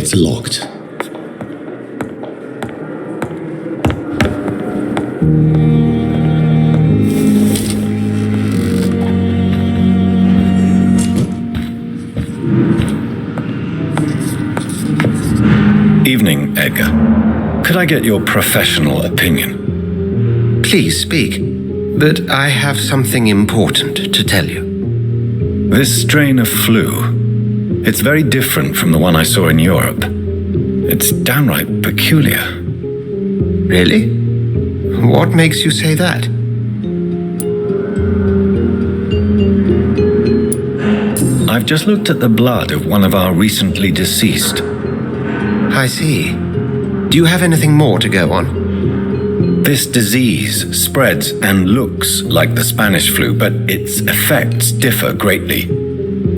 it's locked. Evening, Edgar. Could I get your professional opinion? Please speak, but I have something important to tell you. This strain of flu, it's very different from the one I saw in Europe. It's downright peculiar. Really? What makes you say that? I've just looked at the blood of one of our recently deceased. I see. Do you have anything more to go on? This disease spreads and looks like the Spanish flu, but its effects differ greatly.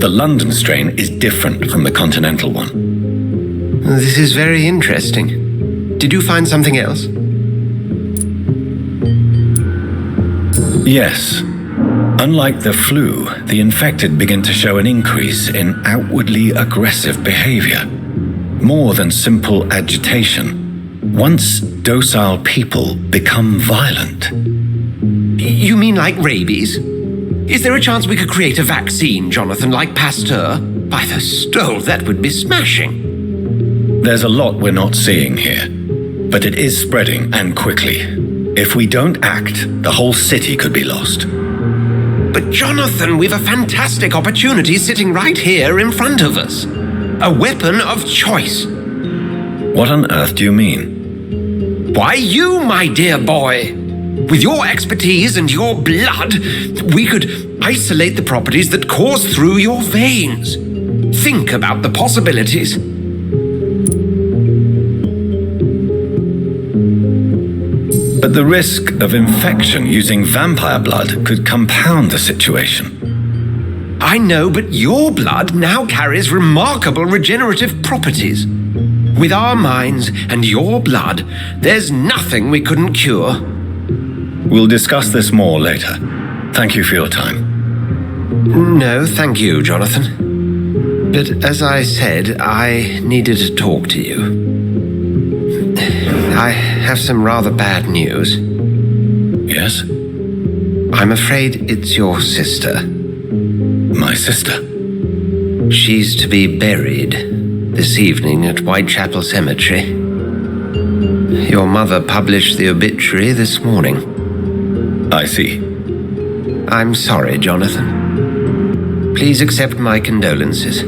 The London strain is different from the continental one. This is very interesting. Did you find something else? Yes. Unlike the flu, the infected begin to show an increase in outwardly aggressive behavior. More than simple agitation. Once docile people become violent. You mean like rabies? Is there a chance we could create a vaccine, Jonathan, like Pasteur? By the stove, that would be smashing. There's a lot we're not seeing here, but it is spreading and quickly. If we don't act, the whole city could be lost. But Jonathan, we've a fantastic opportunity sitting right here in front of us. A weapon of choice. What on earth do you mean? Why, you, my dear boy. With your expertise and your blood, we could isolate the properties that course through your veins. Think about the possibilities. But the risk of infection using vampire blood could compound the situation. I know, but your blood now carries remarkable regenerative properties. With our minds and your blood, there's nothing we couldn't cure. We'll discuss this more later. Thank you for your time. No, thank you, Jonathan. But as I said, I needed to talk to you. I have some rather bad news. Yes? I'm afraid it's your sister. My sister? She's to be buried this evening at Whitechapel Cemetery. Your mother published the obituary this morning. I see. I'm sorry, Jonathan. Please accept my condolences.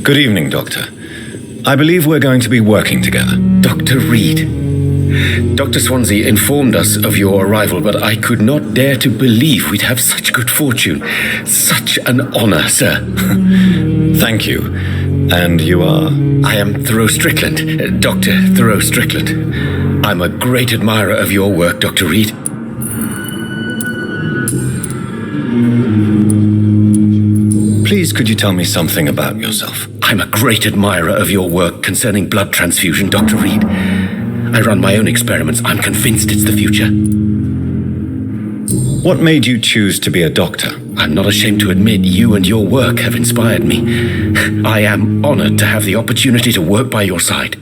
Good evening, Doctor. I believe we're going to be working together. Dr. Reed. Dr. Swansea informed us of your arrival, but I could not dare to believe we'd have such good fortune. Such an honor, sir. Thank you. And you are? I am Thoreau Strickland, Dr. Thoreau Strickland. I'm a great admirer of your work, Dr. Reed. Please, could you tell me something about yourself? I'm a great admirer of your work concerning blood transfusion, Dr. Reed. I run my own experiments. I'm convinced it's the future. What made you choose to be a doctor? I'm not ashamed to admit you and your work have inspired me. I am honored to have the opportunity to work by your side.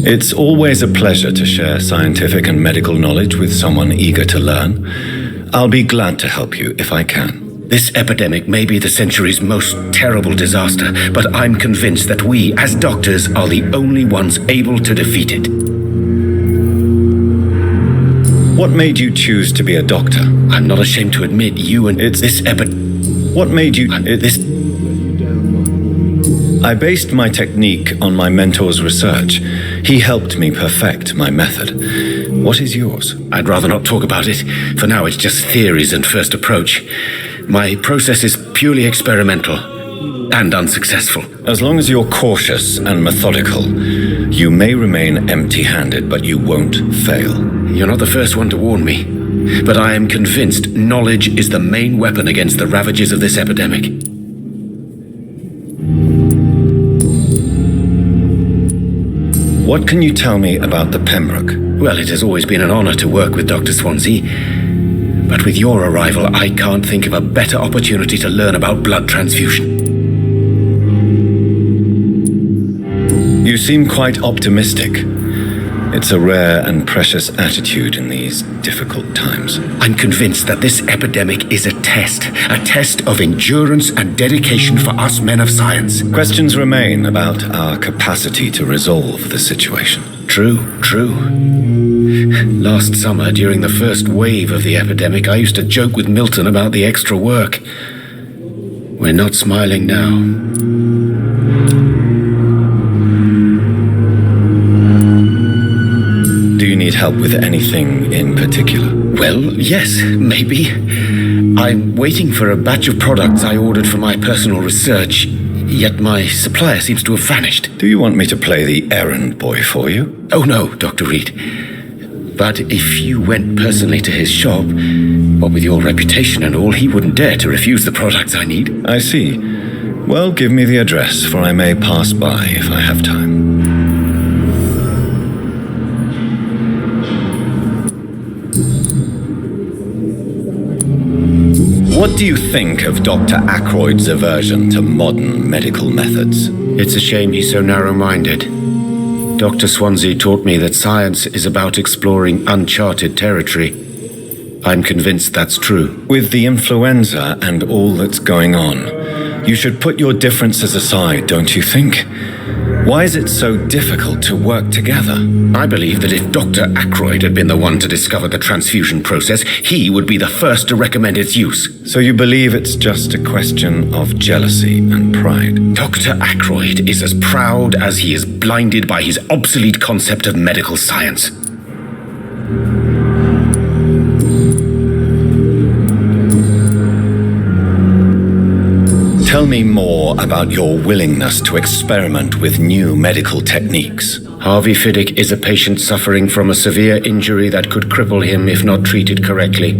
It's always a pleasure to share scientific and medical knowledge with someone eager to learn. I'll be glad to help you if I can. This epidemic may be the century's most terrible disaster, but I'm convinced that we, as doctors, are the only ones able to defeat it. What made you choose to be a doctor? I'm not ashamed to admit you and this What made you... I based my technique on my mentor's research. He helped me perfect my method. What is yours? I'd rather not talk about it. For now, it's just theories and first approach. My process is purely experimental and unsuccessful. As long as you're cautious and methodical, you may remain empty-handed, but you won't fail. You're not the first one to warn me, but I am convinced knowledge is the main weapon against the ravages of this epidemic. What can you tell me about the Pembroke? Well, it has always been an honor to work with Dr. Swansea. But with your arrival, I can't think of a better opportunity to learn about blood transfusion. You seem quite optimistic. It's a rare and precious attitude in these difficult times. I'm convinced that this epidemic is a test of endurance and dedication for us men of science. Questions remain about our capacity to resolve the situation. True. Last summer, during the first wave of the epidemic, I used to joke with Milton about the extra work. We're not smiling now. Do you need help with anything in particular? Well, yes, maybe. I'm waiting for a batch of products I ordered for my personal research, yet my supplier seems to have vanished. Do you want me to play the errand boy for you? Oh no, Dr. Reed. But if you went personally to his shop, what with your reputation and all, he wouldn't dare to refuse the products I need. I see. Well, give me the address, for I may pass by if I have time. What do you think of Dr. Ackroyd's aversion to modern medical methods? It's a shame he's so narrow-minded. Dr. Swansea taught me that science is about exploring uncharted territory. I'm convinced that's true. With the influenza and all that's going on, you should put your differences aside, don't you think? Why is it so difficult to work together? I believe that if Dr. Ackroyd had been the one to discover the transfusion process, he would be the first to recommend its use. So you believe it's just a question of jealousy and pride? Dr. Ackroyd is as proud as he is blinded by his obsolete concept of medical science. Tell me more about your willingness to experiment with new medical techniques. Harvey Fiddick is a patient suffering from a severe injury that could cripple him if not treated correctly.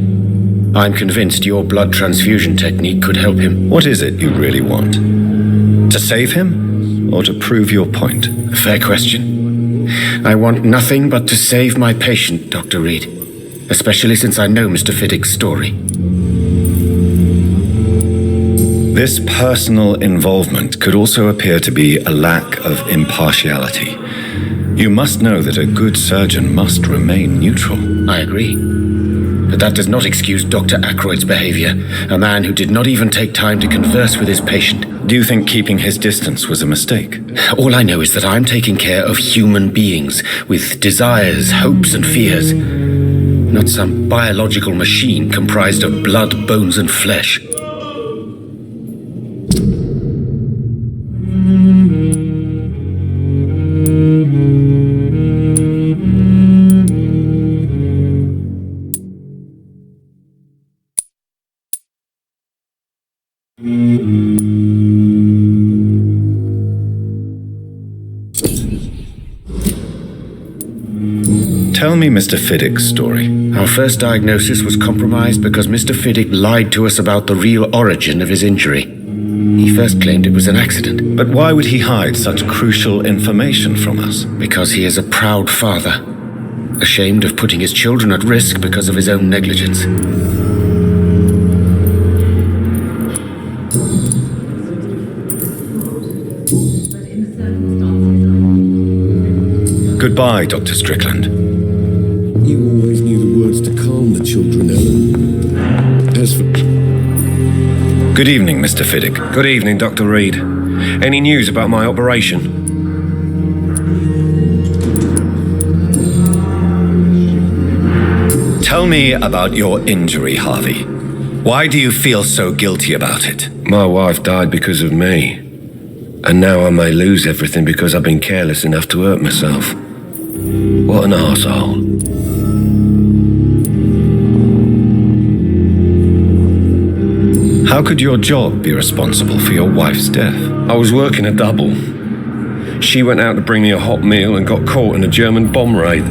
I'm convinced your blood transfusion technique could help him. What is it you really want? To save him, or to prove your point? A fair question. I want nothing but to save my patient, Dr. Reed, especially since I know Mr. Fiddick's story. This personal involvement could also appear to be a lack of impartiality. You must know that a good surgeon must remain neutral. I agree. But that does not excuse Dr. Ackroyd's behavior, a man who did not even take time to converse with his patient. Do you think keeping his distance was a mistake? All I know is that I'm taking care of human beings with desires, hopes, and fears, not some biological machine comprised of blood, bones, and flesh. Tell me Mr. Fiddick's story. Our first diagnosis was compromised because Mr. Fiddick lied to us about the real origin of his injury. He first claimed it was an accident. But why would he hide such crucial information from us? Because he is a proud father, ashamed of putting his children at risk because of his own negligence. Goodbye, Dr. Strickland. You always knew the words to calm the children, Ellen. As for... Good evening, Mr. Fiddick. Good evening, Dr. Reed. Any news about my operation? Tell me about your injury, Harvey. Why do you feel so guilty about it? My wife died because of me. And now I may lose everything because I've been careless enough to hurt myself. What an arsehole. How could your job be responsible for your wife's death? I was working a double. She went out to bring me a hot meal and got caught in a German bomb raid.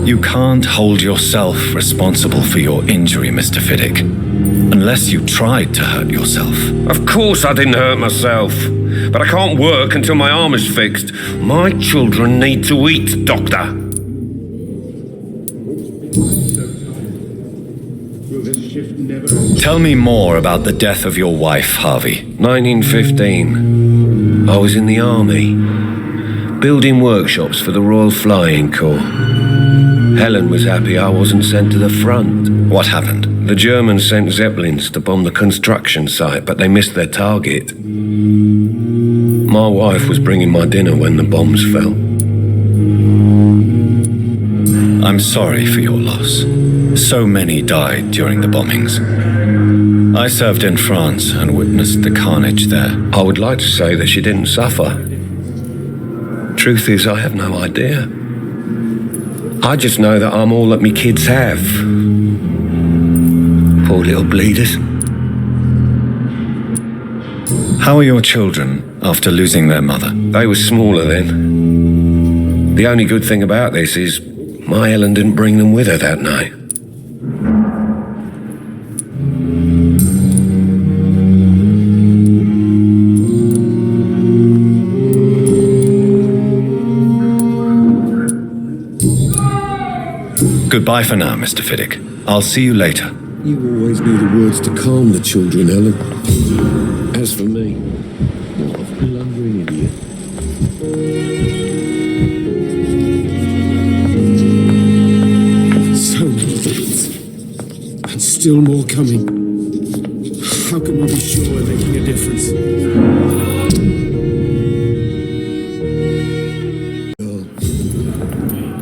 You can't hold yourself responsible for your injury, Mr. Fiddick, unless you tried to hurt yourself. Of course I didn't hurt myself, but I can't work until my arm is fixed. My children need to eat, Doctor. Tell me more about the death of your wife, Harvey. 1915. I was in the army, building workshops for the Royal Flying Corps. Helen was happy I wasn't sent to the front. What happened? The Germans sent Zeppelins to bomb the construction site, but they missed their target. My wife was bringing my dinner when the bombs fell. I'm sorry for your loss. So many died during the bombings. I served in France and witnessed the carnage there. I would like to say that she didn't suffer. Truth is, I have no idea. I just know that I'm all that me kids have. Poor little bleeders. How are your children after losing their mother? They were smaller then. The only good thing about this is my Helen didn't bring them with her that night. Goodbye for now, Mr. Fiddick. I'll see you later. You always knew the words to calm the children, Helen. As for me, what a blundering idiot. So many deaths. And still more coming. How can we be sure we're making a difference?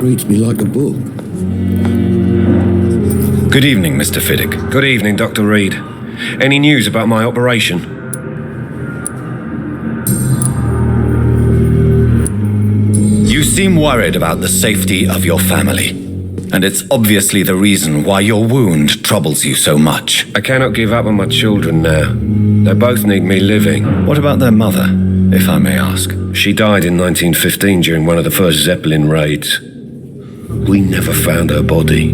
Reads me like a book. Good evening, Mr. Fiddick. Good evening, Dr. Reed. Any news about my operation? You seem worried about the safety of your family, and it's obviously the reason why your wound troubles you so much. I cannot give up on my children now. They both need me living. What about their mother, if I may ask? She died in 1915 during one of the first Zeppelin raids. We never found her body.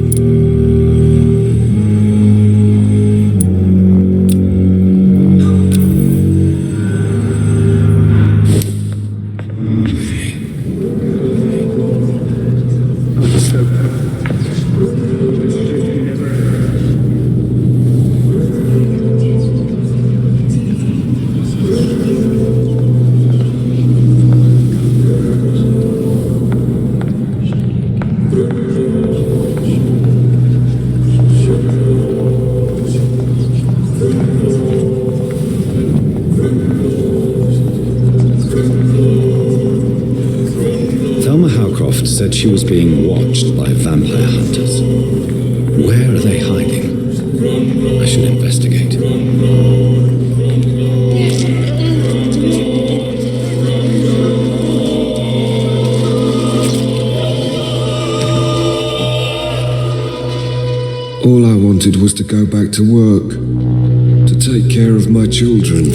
Said she was being watched by vampire hunters. Where are they hiding? I should investigate. All I wanted was to go back to work, to take care of my children.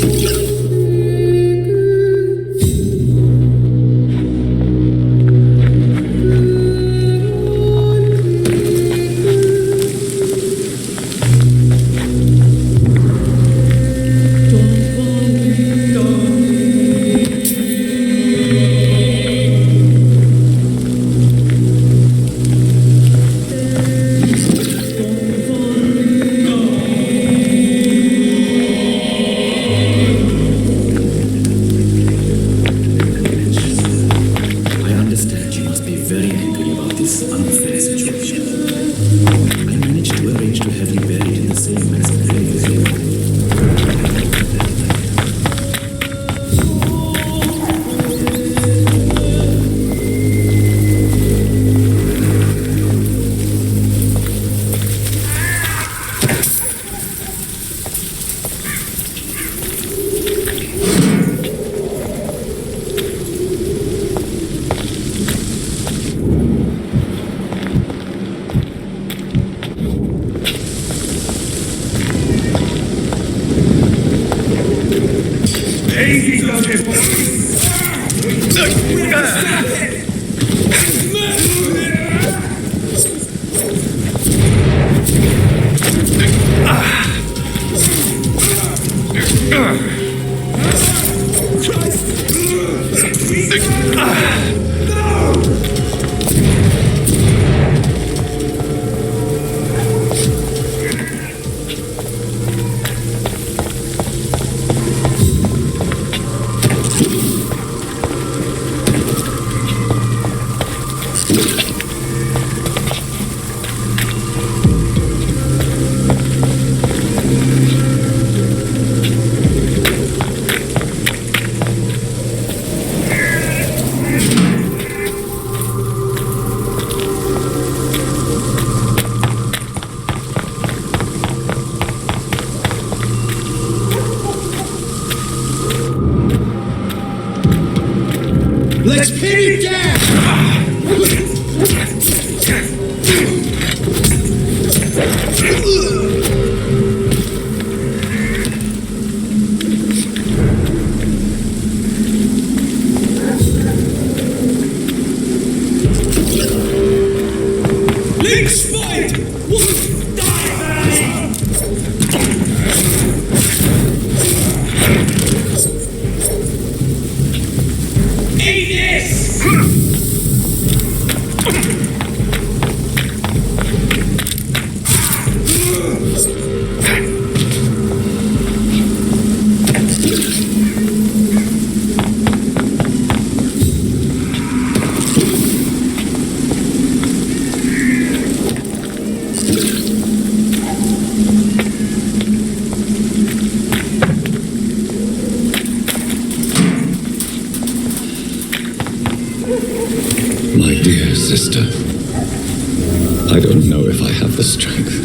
My dear sister, I don't know if I have the strength.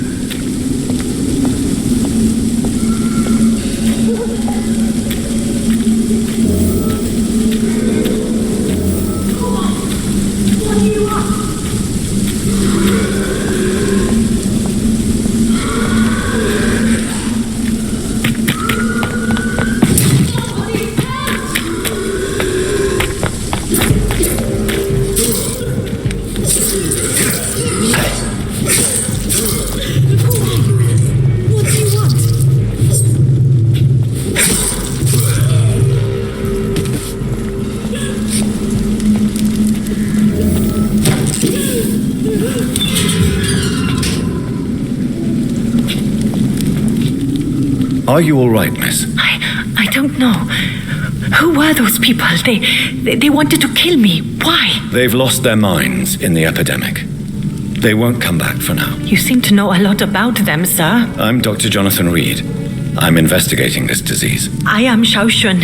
Are you all right, miss? I don't know. Who were those people? They wanted to kill me. Why? They've lost their minds in the epidemic. They won't come back for now. You seem to know a lot about them, sir. I'm Dr. Jonathan Reed. I'm investigating this disease. I am Xiaoxun.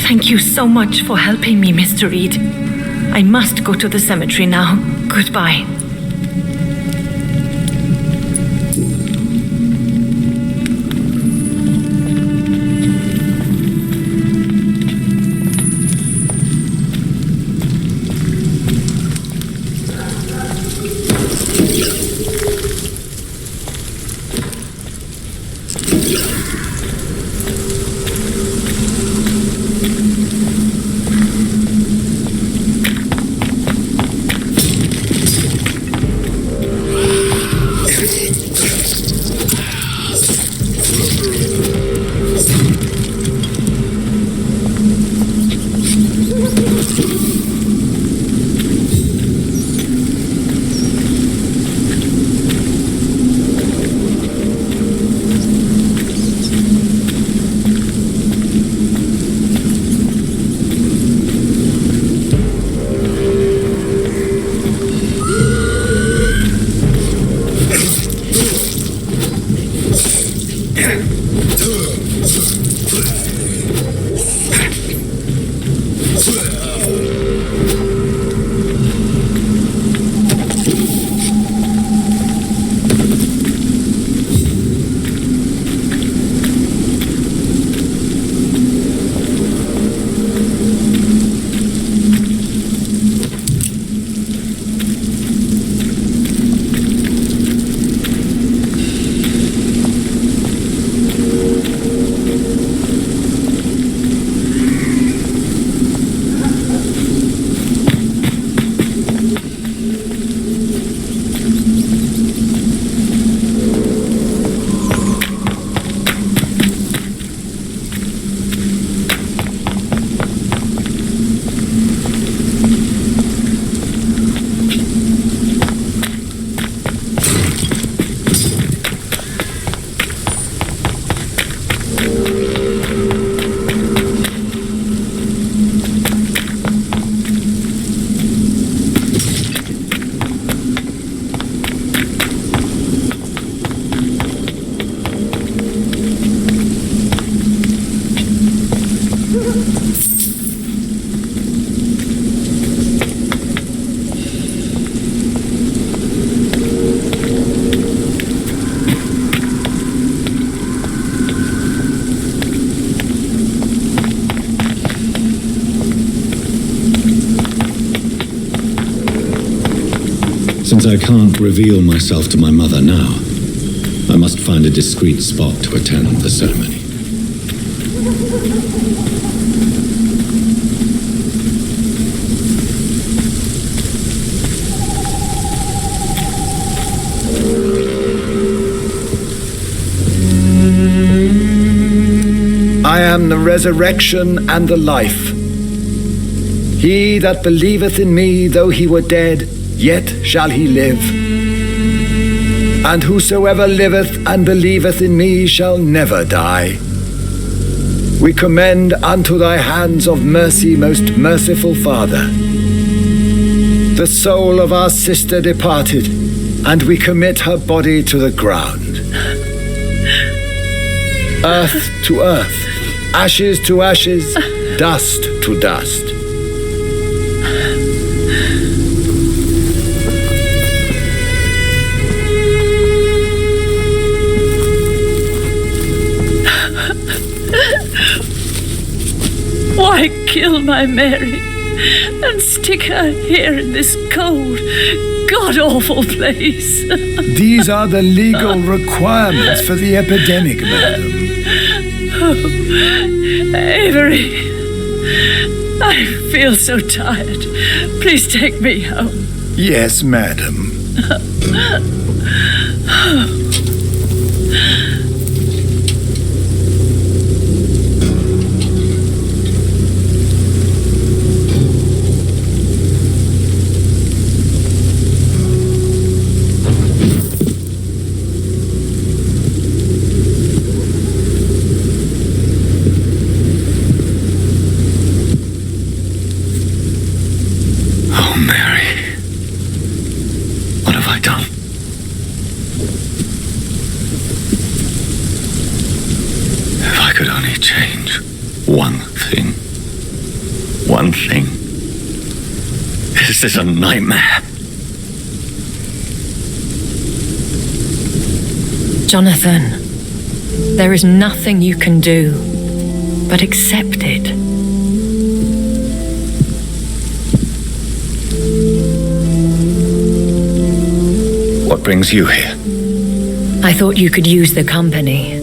Thank you so much for helping me, Mr. Reed. I must go to the cemetery now. Goodbye. Since I can't reveal myself to my mother now, I must find a discreet spot to attend the ceremony. I am the resurrection and the life. He that believeth in me, though he were dead, yet shall he live. And whosoever liveth and believeth in me shall never die. We commend unto thy hands of mercy, most merciful Father, the soul of our sister departed, and we commit her body to the ground. Earth to earth, ashes to ashes, dust to dust. Why kill my Mary and stick her here in this cold, god-awful place? These are the legal requirements for the epidemic, madam. Oh, Avery, I feel so tired. Please take me home. Yes, madam. One thing. This is a nightmare. Jonathan, there is nothing you can do but accept it. What brings you here? I thought you could use the company.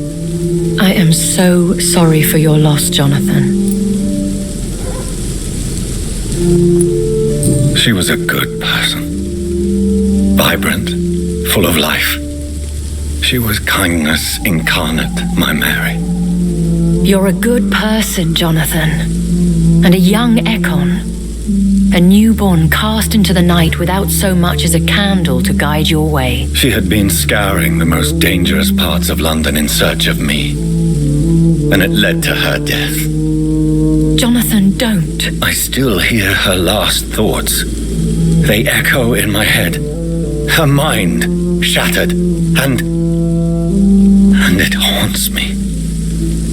I am so sorry for your loss, Jonathan. She was a good person. Vibrant, full of life. She was kindness incarnate, my Mary. You're a good person, Jonathan. And a young Ekon. A newborn cast into the night without so much as a candle to guide your way. She had been scouring the most dangerous parts of London in search of me. And it led to her death. Jonathan, don't. I still hear her last thoughts. They echo in my head. Her mind shattered, and it haunts me.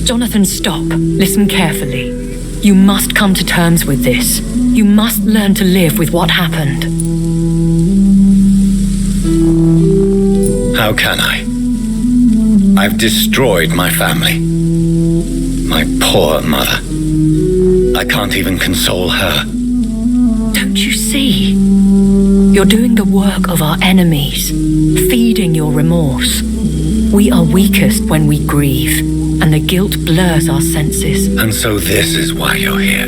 Jonathan, stop. Listen carefully. You must come to terms with this. You must learn to live with what happened. How can I? I've destroyed my family. My poor mother. I can't even console her. Don't you see? You're doing the work of our enemies, feeding your remorse. We are weakest when we grieve, and the guilt blurs our senses. And so this is why you're here.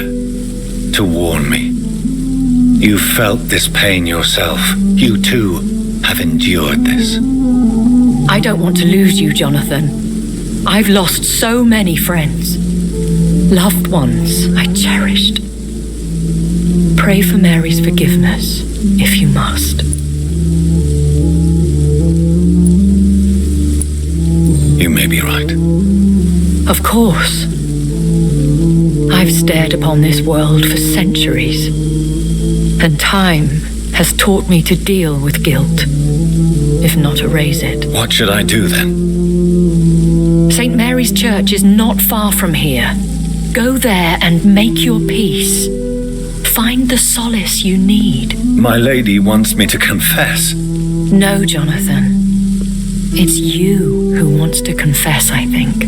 To warn me. You felt this pain yourself. You too have endured this. I don't want to lose you, Jonathan. I've lost so many friends. Loved ones I cherished. Pray for Mary's forgiveness, if you must. You may be right. Of course. I've stared upon this world for centuries, and time has taught me to deal with guilt, if not erase it. What should I do then? St. Mary's Church is not far from here. Go there and make your peace. Find the solace you need. My lady wants me to confess. No, Jonathan. It's you who wants to confess, I think.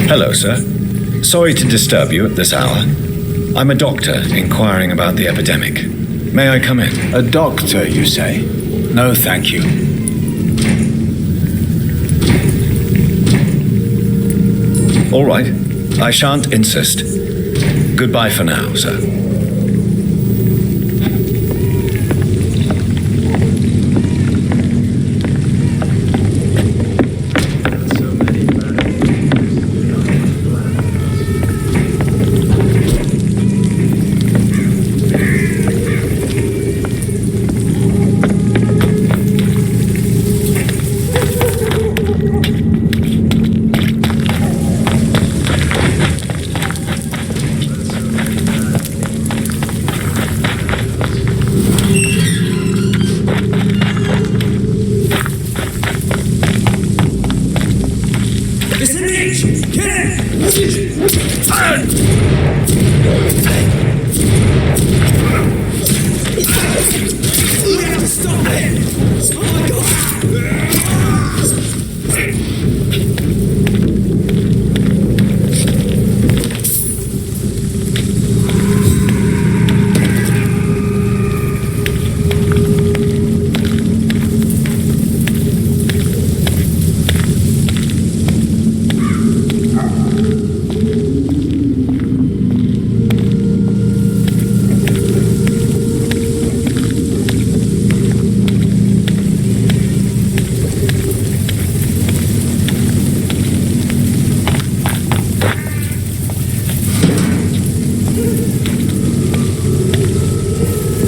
Hello, sir. Sorry to disturb you at this hour. I'm a doctor inquiring about the epidemic. May I come in? A doctor, you say? No, thank you. All right. I shan't insist. Goodbye for now, sir.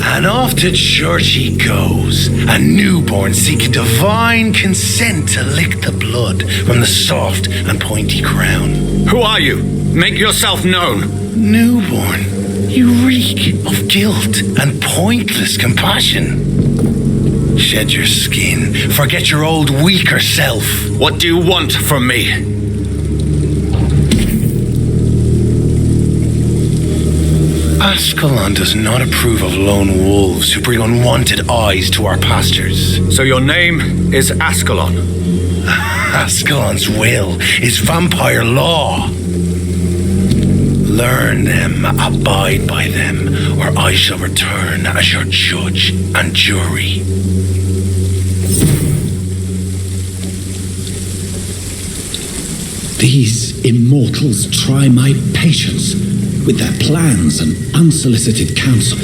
And off to church he goes, a newborn seeking divine consent to lick the blood from the soft and pointy crown. Who are you? Make yourself known. Newborn, you reek of guilt and pointless compassion. Shed your skin, forget your old weaker self. What do you want from me? Ascalon does not approve of lone wolves who bring unwanted eyes to our pastures. So your name is Ascalon? Ascalon's will is vampire law. Learn them, abide by them, or I shall return as your judge and jury. These immortals try my patience with their plans and unsolicited counsel.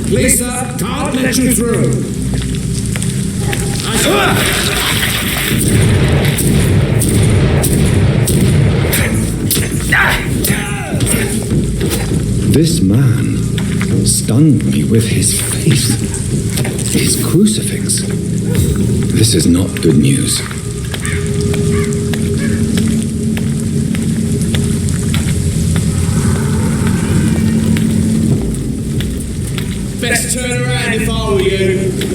Please, sir, can't let you through. This man stunned me with his face, his crucifix, This is not good news. Best turn around if I were you.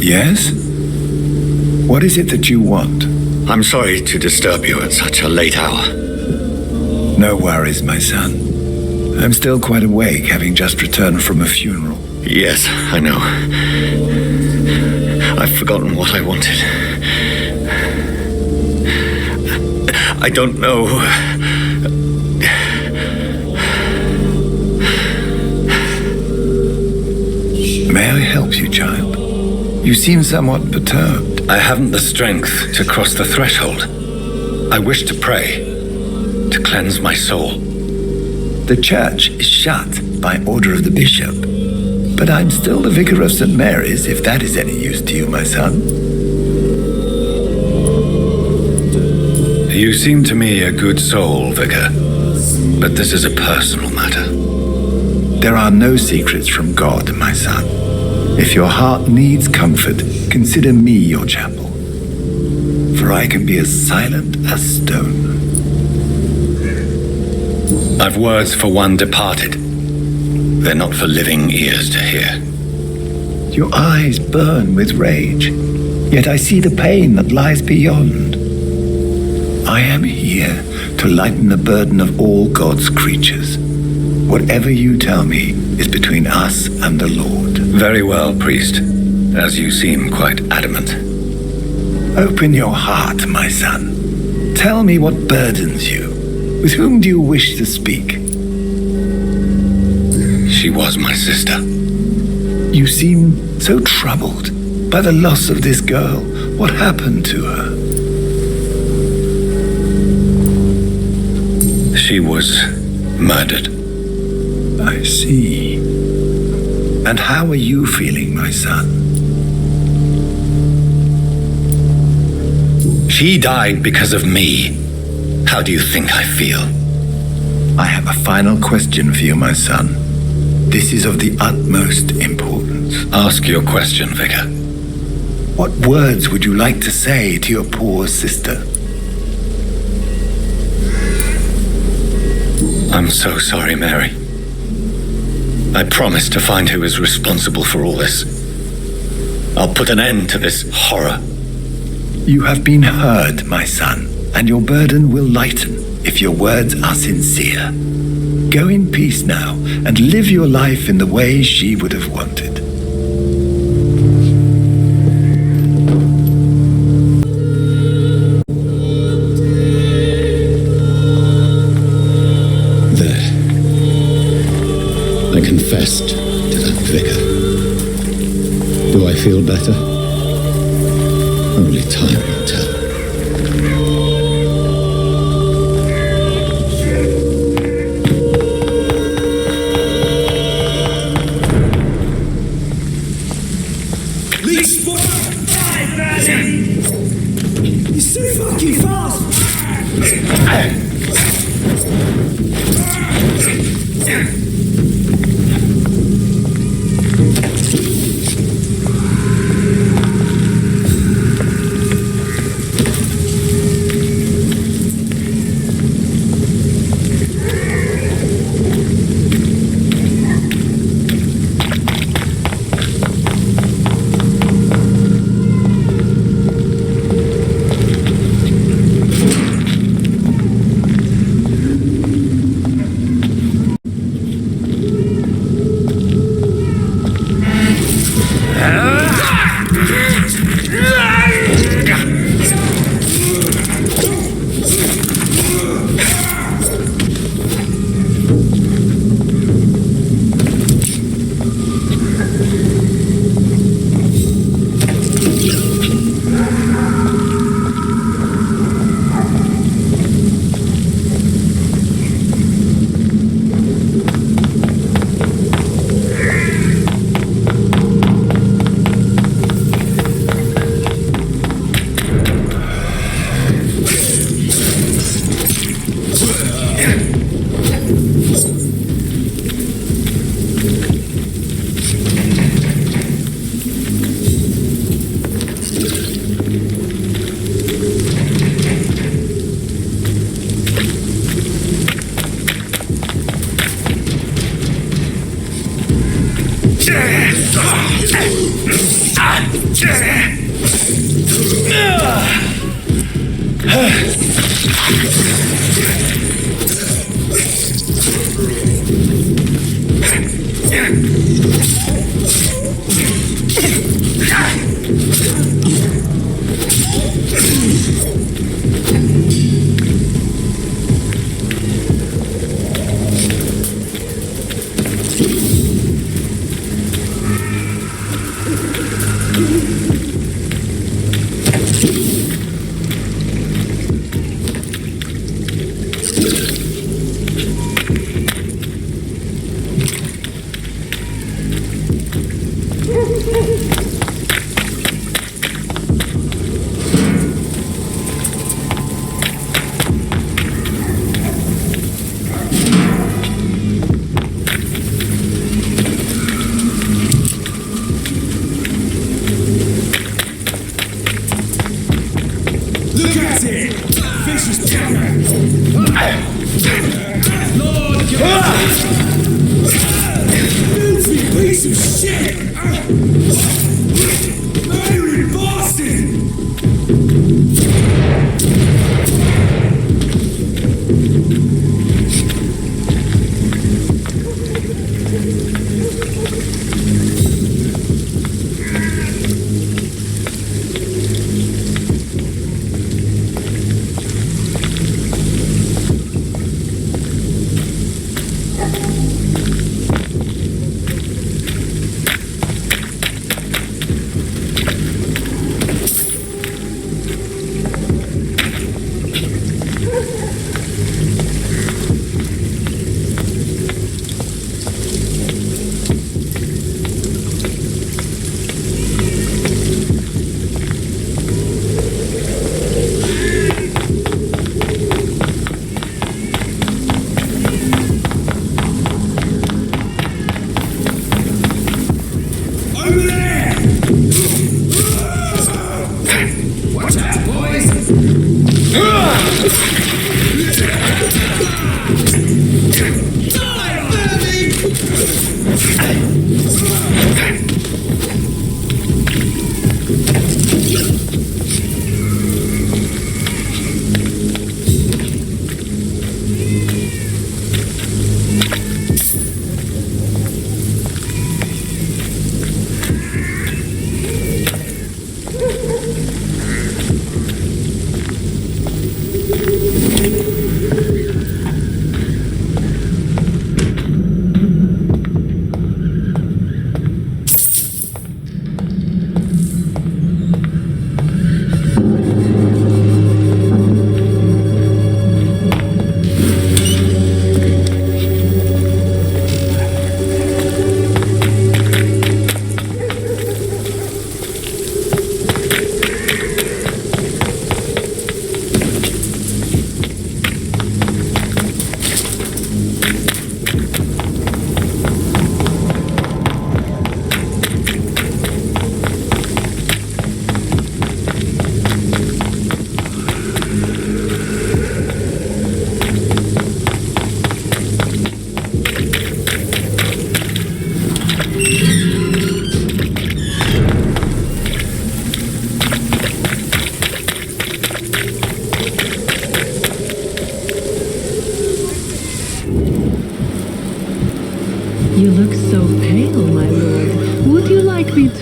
Yes? What is it that you want? I'm sorry to disturb you at such a late hour. No worries, my son. I'm still quite awake, having just returned from a funeral. Yes, I know. I've forgotten what I wanted. I don't know. May I help you, child? You seem somewhat perturbed. I haven't the strength to cross the threshold. I wish to pray, to cleanse my soul. The church is shut by order of the bishop, but I'm still the vicar of St. Mary's, if that is any use to you, my son. You seem to me a good soul, vicar, but this is a personal matter. There are no secrets from God, my son. If your heart needs comfort, consider me your chapel, for I can be as silent as stone. I've words for one departed. They're not for living ears to hear. Your eyes burn with rage, yet I see the pain that lies beyond. I am here to lighten the burden of all God's creatures. Whatever you tell me is between us and the Lord. Very well, priest, as you seem quite adamant. Open your heart, my son. Tell me what burdens you. With whom do you wish to speak? She was my sister. You seem so troubled by the loss of this girl. What happened to her? She was murdered. I see. And how are you feeling, my son? She died because of me. How do you think I feel? I have a final question for you, my son. This is of the utmost importance. Ask your question, vicar. What words would you like to say to your poor sister? I'm so sorry, Mary. I promise to find who is responsible for all this. I'll put an end to this horror. You have been heard, my son, and your burden will lighten if your words are sincere. Go in peace now and live your life in the way she would have wanted. There. I confessed to that vicar. Do I feel better? Only time will tell. He's so fucking fast!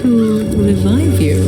to revive you.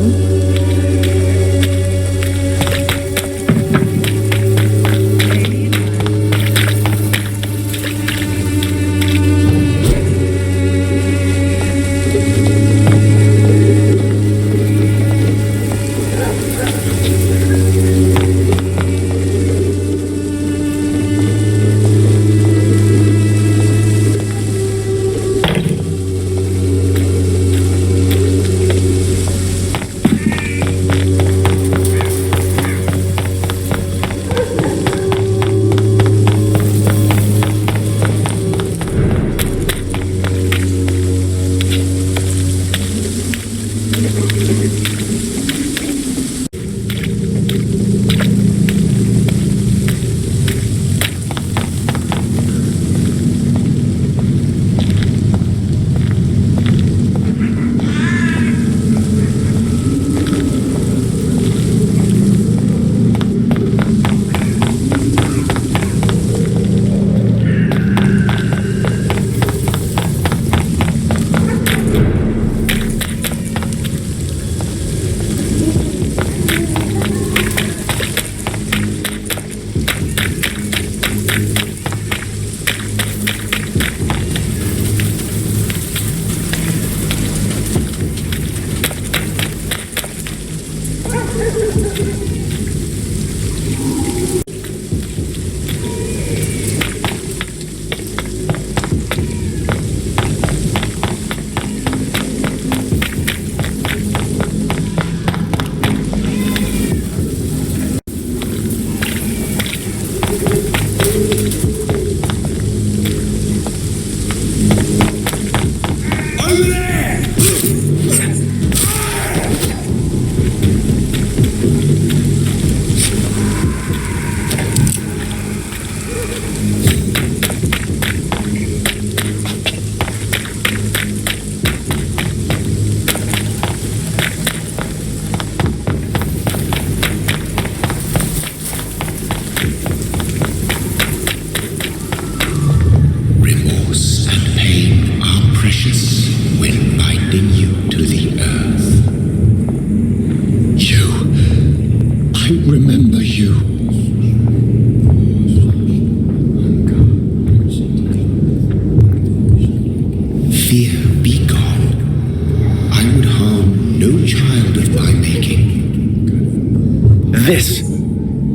This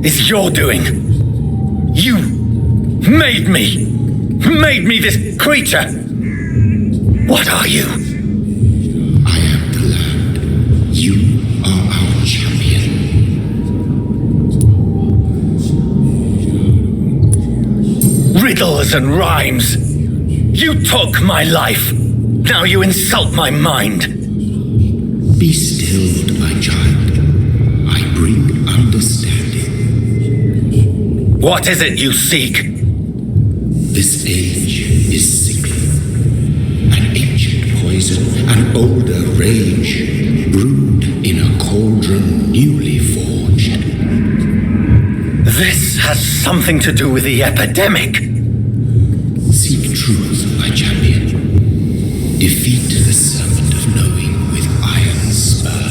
is your doing. You made me this creature. What are you? I am the land. You are our champion. Riddles and rhymes. You took my life. Now you insult my mind. Be still, my child. I bring understanding. What is it you seek? This age is sickly. An ancient poison, an older rage, brewed in a cauldron newly forged. This has something to do with the epidemic. Seek truth, my champion. Defeat the serpent of knowing with iron spur.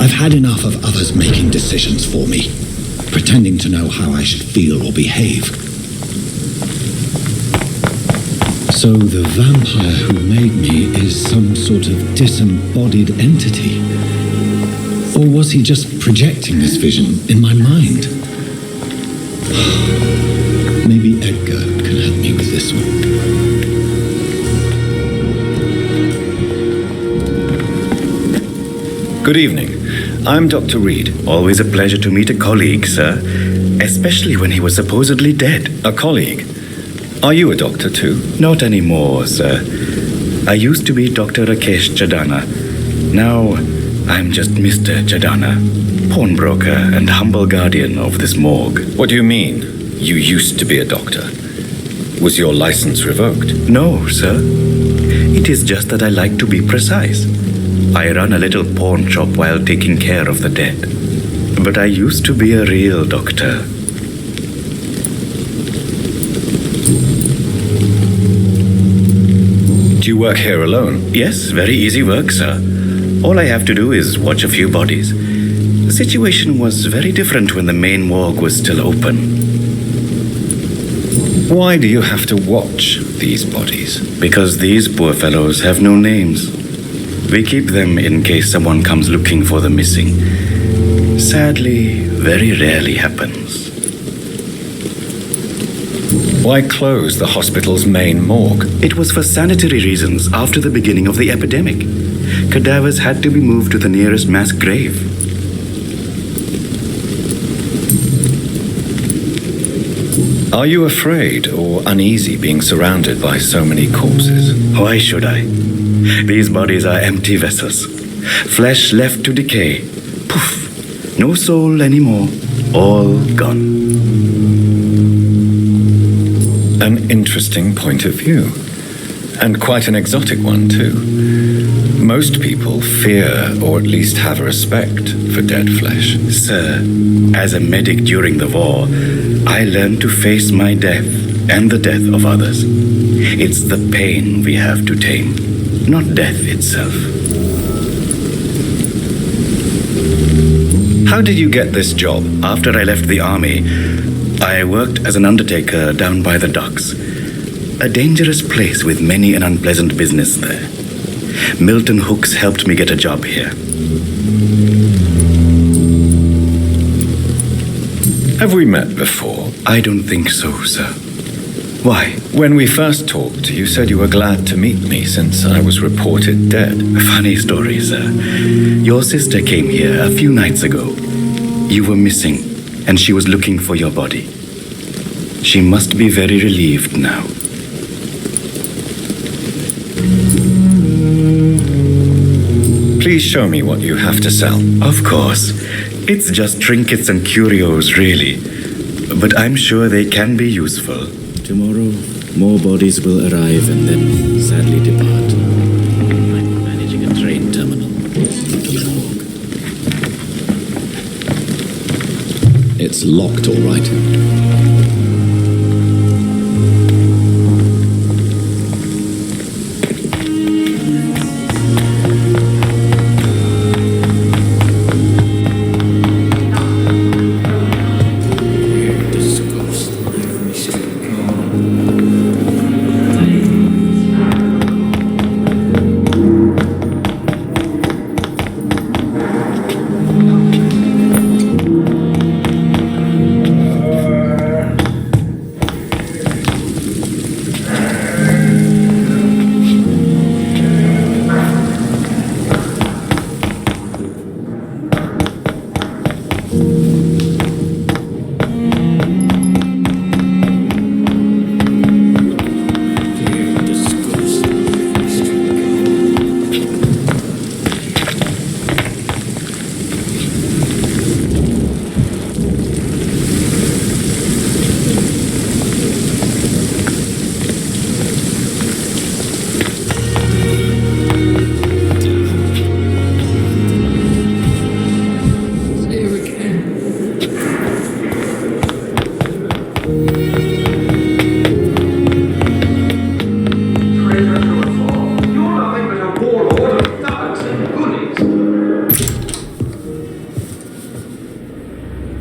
I've had enough of others making decisions for me, pretending to know how I should feel or behave. So the vampire who made me is some sort of disembodied entity? Or was he just projecting this vision in my mind? Maybe Edgar can help me with this one. Good evening. I'm Dr. Reed. Always a pleasure to meet a colleague, sir. Especially when he was supposedly dead. A colleague? Are you a doctor too? Not anymore, sir. I used to be Dr. Rakesh Chadana. Now, I'm just Mr. Chadana, pawnbroker and humble guardian of this morgue. What do you mean, you used to be a doctor? Was your license revoked? No, sir. It is just that I like to be precise. I run a little pawn shop while taking care of the dead. But I used to be a real doctor. you work here alone? Yes, very easy work, sir. All I have to do is watch a few bodies. The situation was very different when the main morgue was still open. Why do you have to watch these bodies? Because these poor fellows have no names. We keep them in case someone comes looking for the missing. Sadly, very rarely happens. Why close the hospital's main morgue? It was for sanitary reasons after the beginning of the epidemic. Cadavers had to be moved to the nearest mass grave. Are you afraid or uneasy being surrounded by so many corpses? Why should I? These bodies are empty vessels. Flesh left to decay. Poof! No soul anymore. All gone. An interesting point of view. And quite an exotic one, too. Most people fear or at least have a respect for dead flesh. Sir, as a medic during the war, I learned to face my death and the death of others. It's the pain we have to tame, not death itself. How did you get this job? After I left the army, I worked as an undertaker down by the docks. A dangerous place with many an unpleasant business there. Milton Hooks helped me get a job here. Have we met before? I don't think so, sir. Why? When we first talked, you said you were glad to meet me since I was reported dead. Funny story, sir. Your sister came here a few nights ago. You were missing, and she was looking for your body. She must be very relieved now. Please show me what you have to sell. Of course. It's just trinkets and curios, really. But I'm sure they can be useful. Tomorrow, more bodies will arrive and then sadly depart. I'm managing a train terminal, not a morgue. It's locked, all right.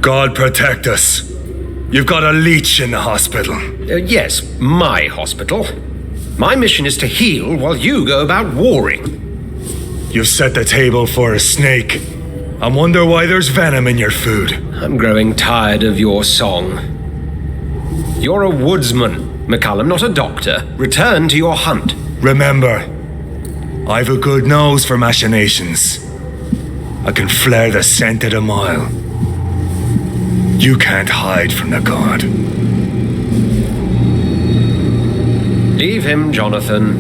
God protect us. You've got a leech in the hospital. Yes, my hospital. My mission is to heal while you go about warring. You've set the table for a snake. I wonder why there's venom in your food. I'm growing tired of your song. You're a woodsman, McCallum, not a doctor. Return to your hunt. Remember, I've a good nose for machinations. I can flare the scent at a mile. You can't hide from the god. Leave him, Jonathan.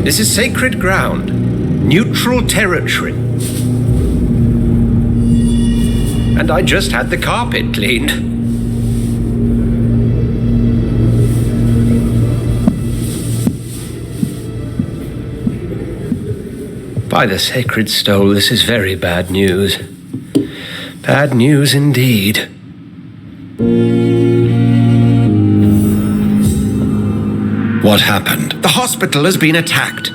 This is sacred ground. Neutral territory. And I just had the carpet cleaned. By the sacred stole, this is very bad news. Bad news indeed. What happened? The hospital has been attacked.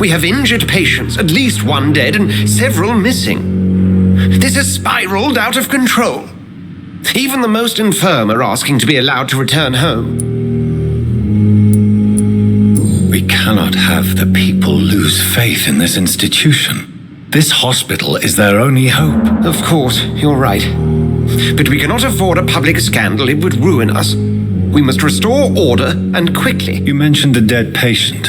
We have injured patients, at least one dead and several missing. This has spiraled out of control. Even the most infirm are asking to be allowed to return home. We cannot have the people lose faith in this institution. This hospital is their only hope. Of course, you're right. But we cannot afford a public scandal. It would ruin us. We must restore order, and quickly. You mentioned a dead patient.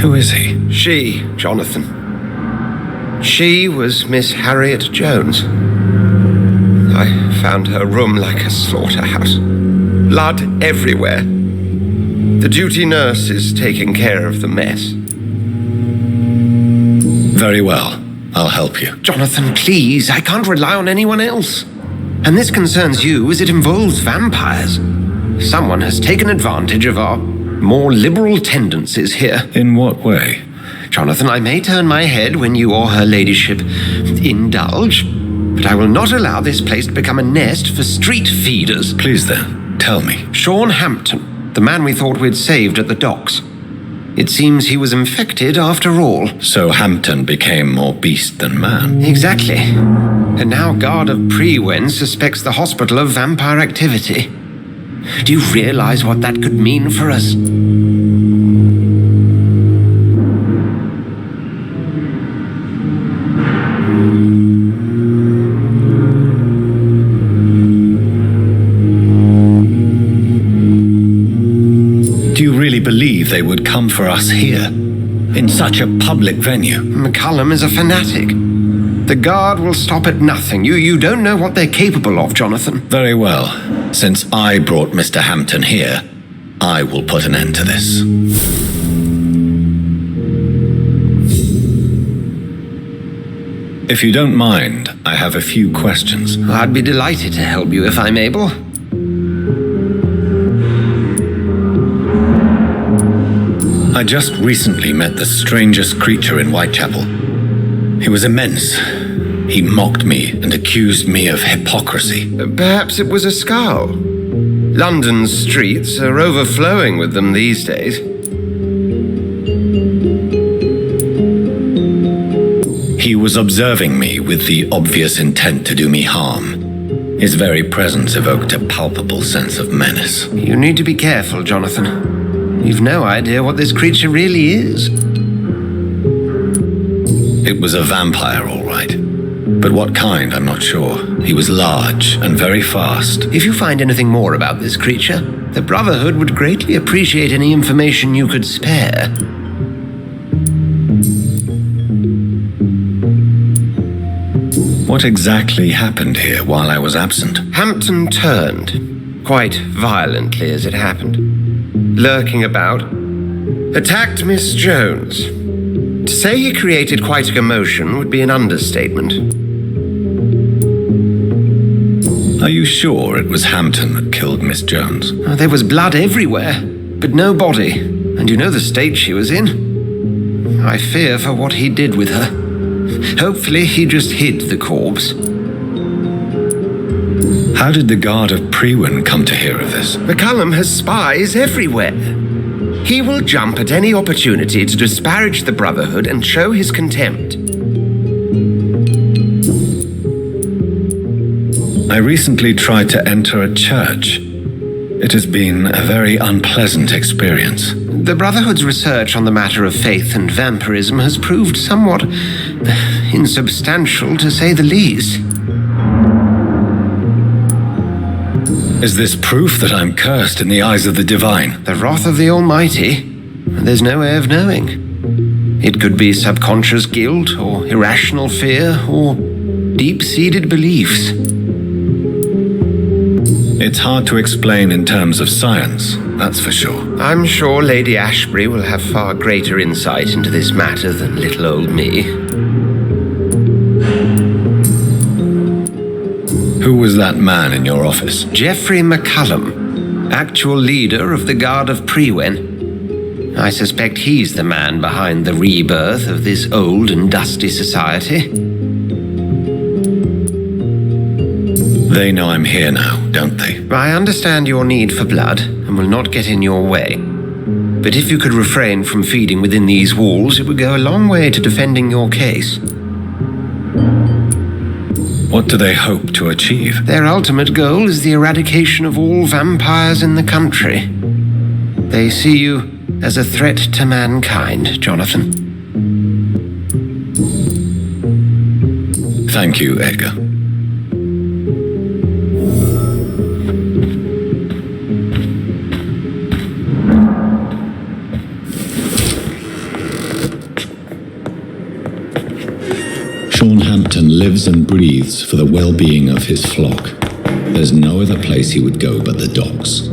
Who is he? She, Jonathan. She was Miss Harriet Jones. I found her room like a slaughterhouse. Blood everywhere. The duty nurse is taking care of the mess. Very well. I'll help you. Jonathan, please. I can't rely on anyone else. And this concerns you as it involves vampires. Someone has taken advantage of our more liberal tendencies here. In what way? Jonathan, I may turn my head when you or her ladyship indulge, but I will not allow this place to become a nest for street feeders. Please then, tell me. Sean Hampton, the man we thought we'd saved at the docks. It seems he was infected after all. So Hampton became more beast than man. Exactly. And now Guard of Prewen suspects the hospital of vampire activity. Do you realize what that could mean for us? Do you really believe they would come for us here? In such a public venue? McCullum is a fanatic. The Guard will stop at nothing. You don't know what they're capable of, Jonathan. Very well. Since I brought Mr. Hampton here, I will put an end to this. If you don't mind, I have a few questions. I'd be delighted to help you if I'm able. I just recently met the strangest creature in Whitechapel. He was immense. He mocked me and accused me of hypocrisy. Perhaps it was a scowl. London's streets are overflowing with them these days. He was observing me with the obvious intent to do me harm. His very presence evoked a palpable sense of menace. You need to be careful, Jonathan. You've no idea what this creature really is. It was a vampire, all right. But what kind, I'm not sure. He was large and very fast. If you find anything more about this creature, the Brotherhood would greatly appreciate any information you could spare. What exactly happened here while I was absent? Hampton turned, quite violently as it happened, lurking about, attacked Miss Jones. To say he created quite a commotion would be an understatement. Are you sure it was Hampton that killed Miss Jones? There was blood everywhere, but no body, and you know the state she was in. I fear for what he did with her. Hopefully he just hid the corpse. How did the Guard of Prewen come to hear of this? McCullum has spies everywhere. He will jump at any opportunity to disparage the Brotherhood and show his contempt. I recently tried to enter a church. It has been a very unpleasant experience. The Brotherhood's research on the matter of faith and vampirism has proved somewhat insubstantial, to say the least. Is this proof that I'm cursed in the eyes of the divine? The wrath of the Almighty? There's no way of knowing. It could be subconscious guilt, or irrational fear, or deep-seated beliefs. It's hard to explain in terms of science, that's for sure. I'm sure Lady Ashbury will have far greater insight into this matter than little old me. Who was that man in your office? Geoffrey McCullum, actual leader of the Guard of Prewen. I suspect he's the man behind the rebirth of this old and dusty society. They know I'm here now, don't they? I understand your need for blood and will not get in your way. But if you could refrain from feeding within these walls, it would go a long way to defending your case. What do they hope to achieve? Their ultimate goal is the eradication of all vampires in the country. They see you as a threat to mankind, Jonathan. Thank you, Edgar. Sean Hampton lives and breathes for the well-being of his flock. There's no other place he would go but the docks.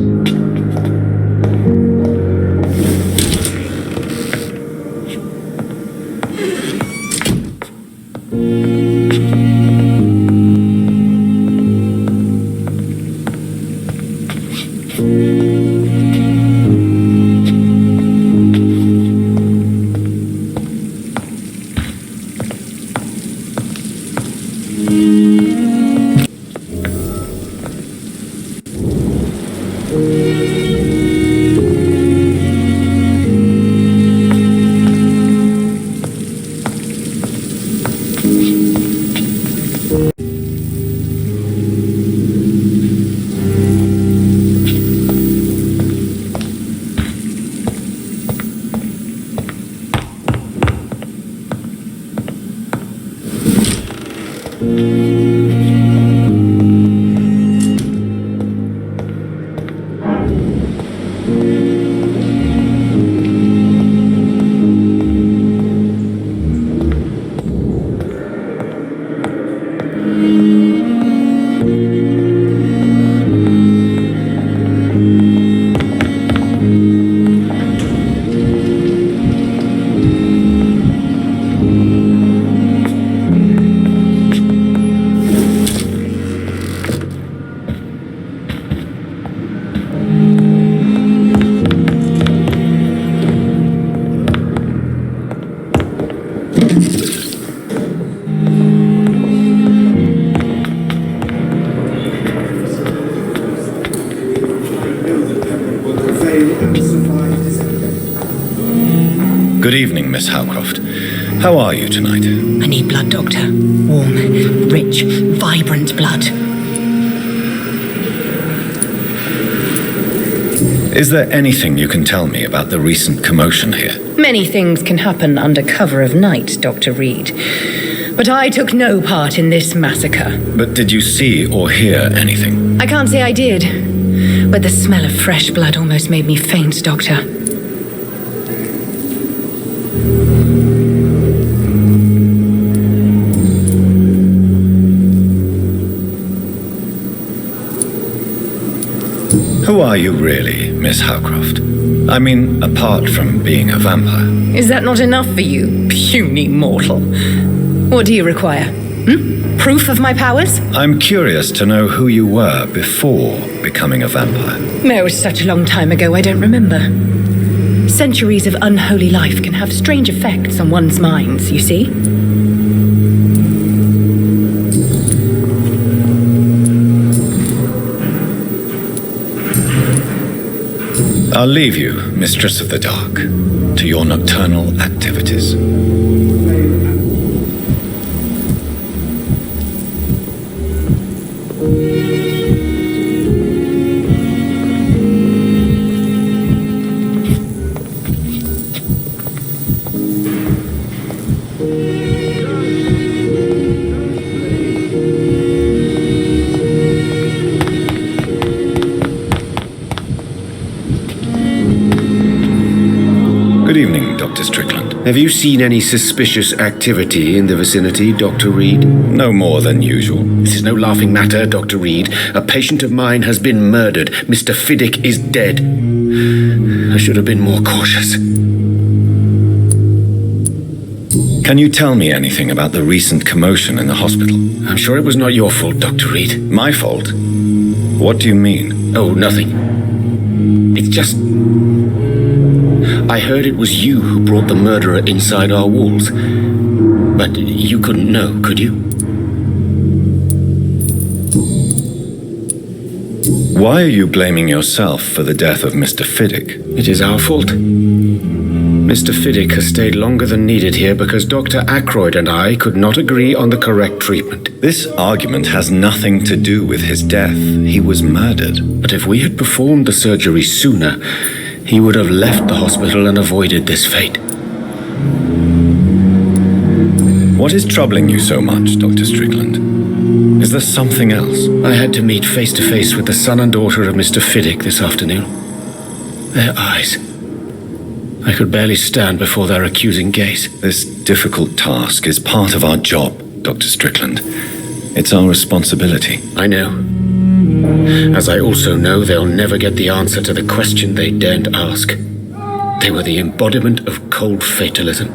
Good evening, Miss Howcroft. How are you tonight? I need blood, Doctor. Warm, rich, vibrant blood. Is there anything you can tell me about the recent commotion here? Many things can happen under cover of night, Dr. Reed. But I took no part in this massacre. But did you see or hear anything? I can't say I did. But the smell of fresh blood almost made me faint, Doctor. Who are you really, Miss Howcroft? I mean, apart from being a vampire. Is that not enough for you, puny mortal? What do you require? Proof of my powers? I'm curious to know who you were before becoming a vampire. It was such a long time ago, I don't remember. Centuries of unholy life can have strange effects on one's minds, you see? I'll leave you, Mistress of the Dark, to your nocturnal activities. Have you seen any suspicious activity in the vicinity, Dr. Reed? No more than usual. This is no laughing matter, Dr. Reed. A patient of mine has been murdered. Mr. Fiddick is dead. I should have been more cautious. Can you tell me anything about the recent commotion in the hospital? I'm sure it was not your fault, Dr. Reed. My fault? What do you mean? Oh, nothing. It's just... I heard it was you who brought the murderer inside our walls. But you couldn't know, could you? Why are you blaming yourself for the death of Mr. Fiddick? It is our fault. Mr. Fiddick has stayed longer than needed here because Dr. Ackroyd and I could not agree on the correct treatment. This argument has nothing to do with his death. He was murdered. But if we had performed the surgery sooner, he would have left the hospital and avoided this fate. What is troubling you so much, Dr. Strickland? Is there something else? I had to meet face to face with the son and daughter of Mr. Fiddick this afternoon. Their eyes. I could barely stand before their accusing gaze. This difficult task is part of our job, Dr. Strickland. It's our responsibility. I know. As I also know they'll never get the answer to the question they daren't ask. They were the embodiment of cold fatalism.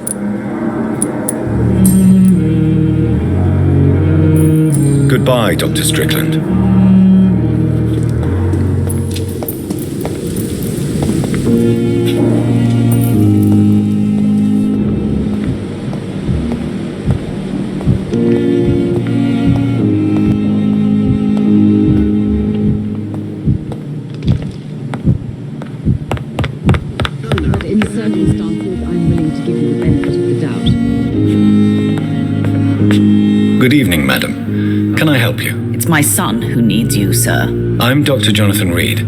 Goodbye, Dr. Strickland. Good evening, madam. Can I help you? It's my son who needs you, sir. I'm Dr. Jonathan Reed.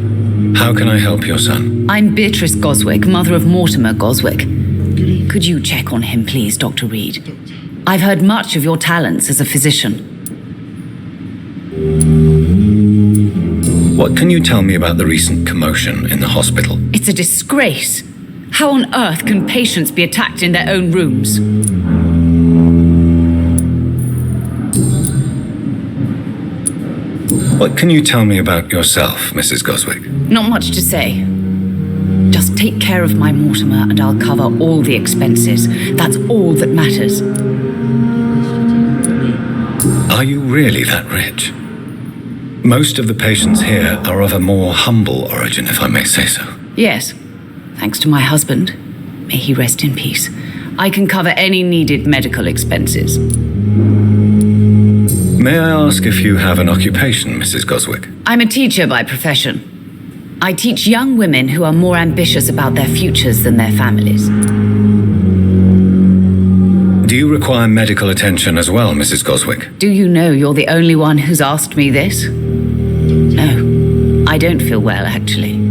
How can I help your son? I'm Beatrice Goswick, mother of Mortimer Goswick. Could you check on him, please, Dr. Reed? I've heard much of your talents as a physician. What can you tell me about the recent commotion in the hospital? It's a disgrace. How on earth can patients be attacked in their own rooms? What can you tell me about yourself, Mrs. Goswick? Not much to say. Just take care of my Mortimer and I'll cover all the expenses. That's all that matters. Are you really that rich? Most of the patients here are of a more humble origin, if I may say so. Yes, thanks to my husband. May he rest in peace. I can cover any needed medical expenses. May I ask if you have an occupation, Mrs. Goswick? I'm a teacher by profession. I teach young women who are more ambitious about their futures than their families. Do you require medical attention as well, Mrs. Goswick? Do you know you're the only one who's asked me this? No, I don't feel well, actually.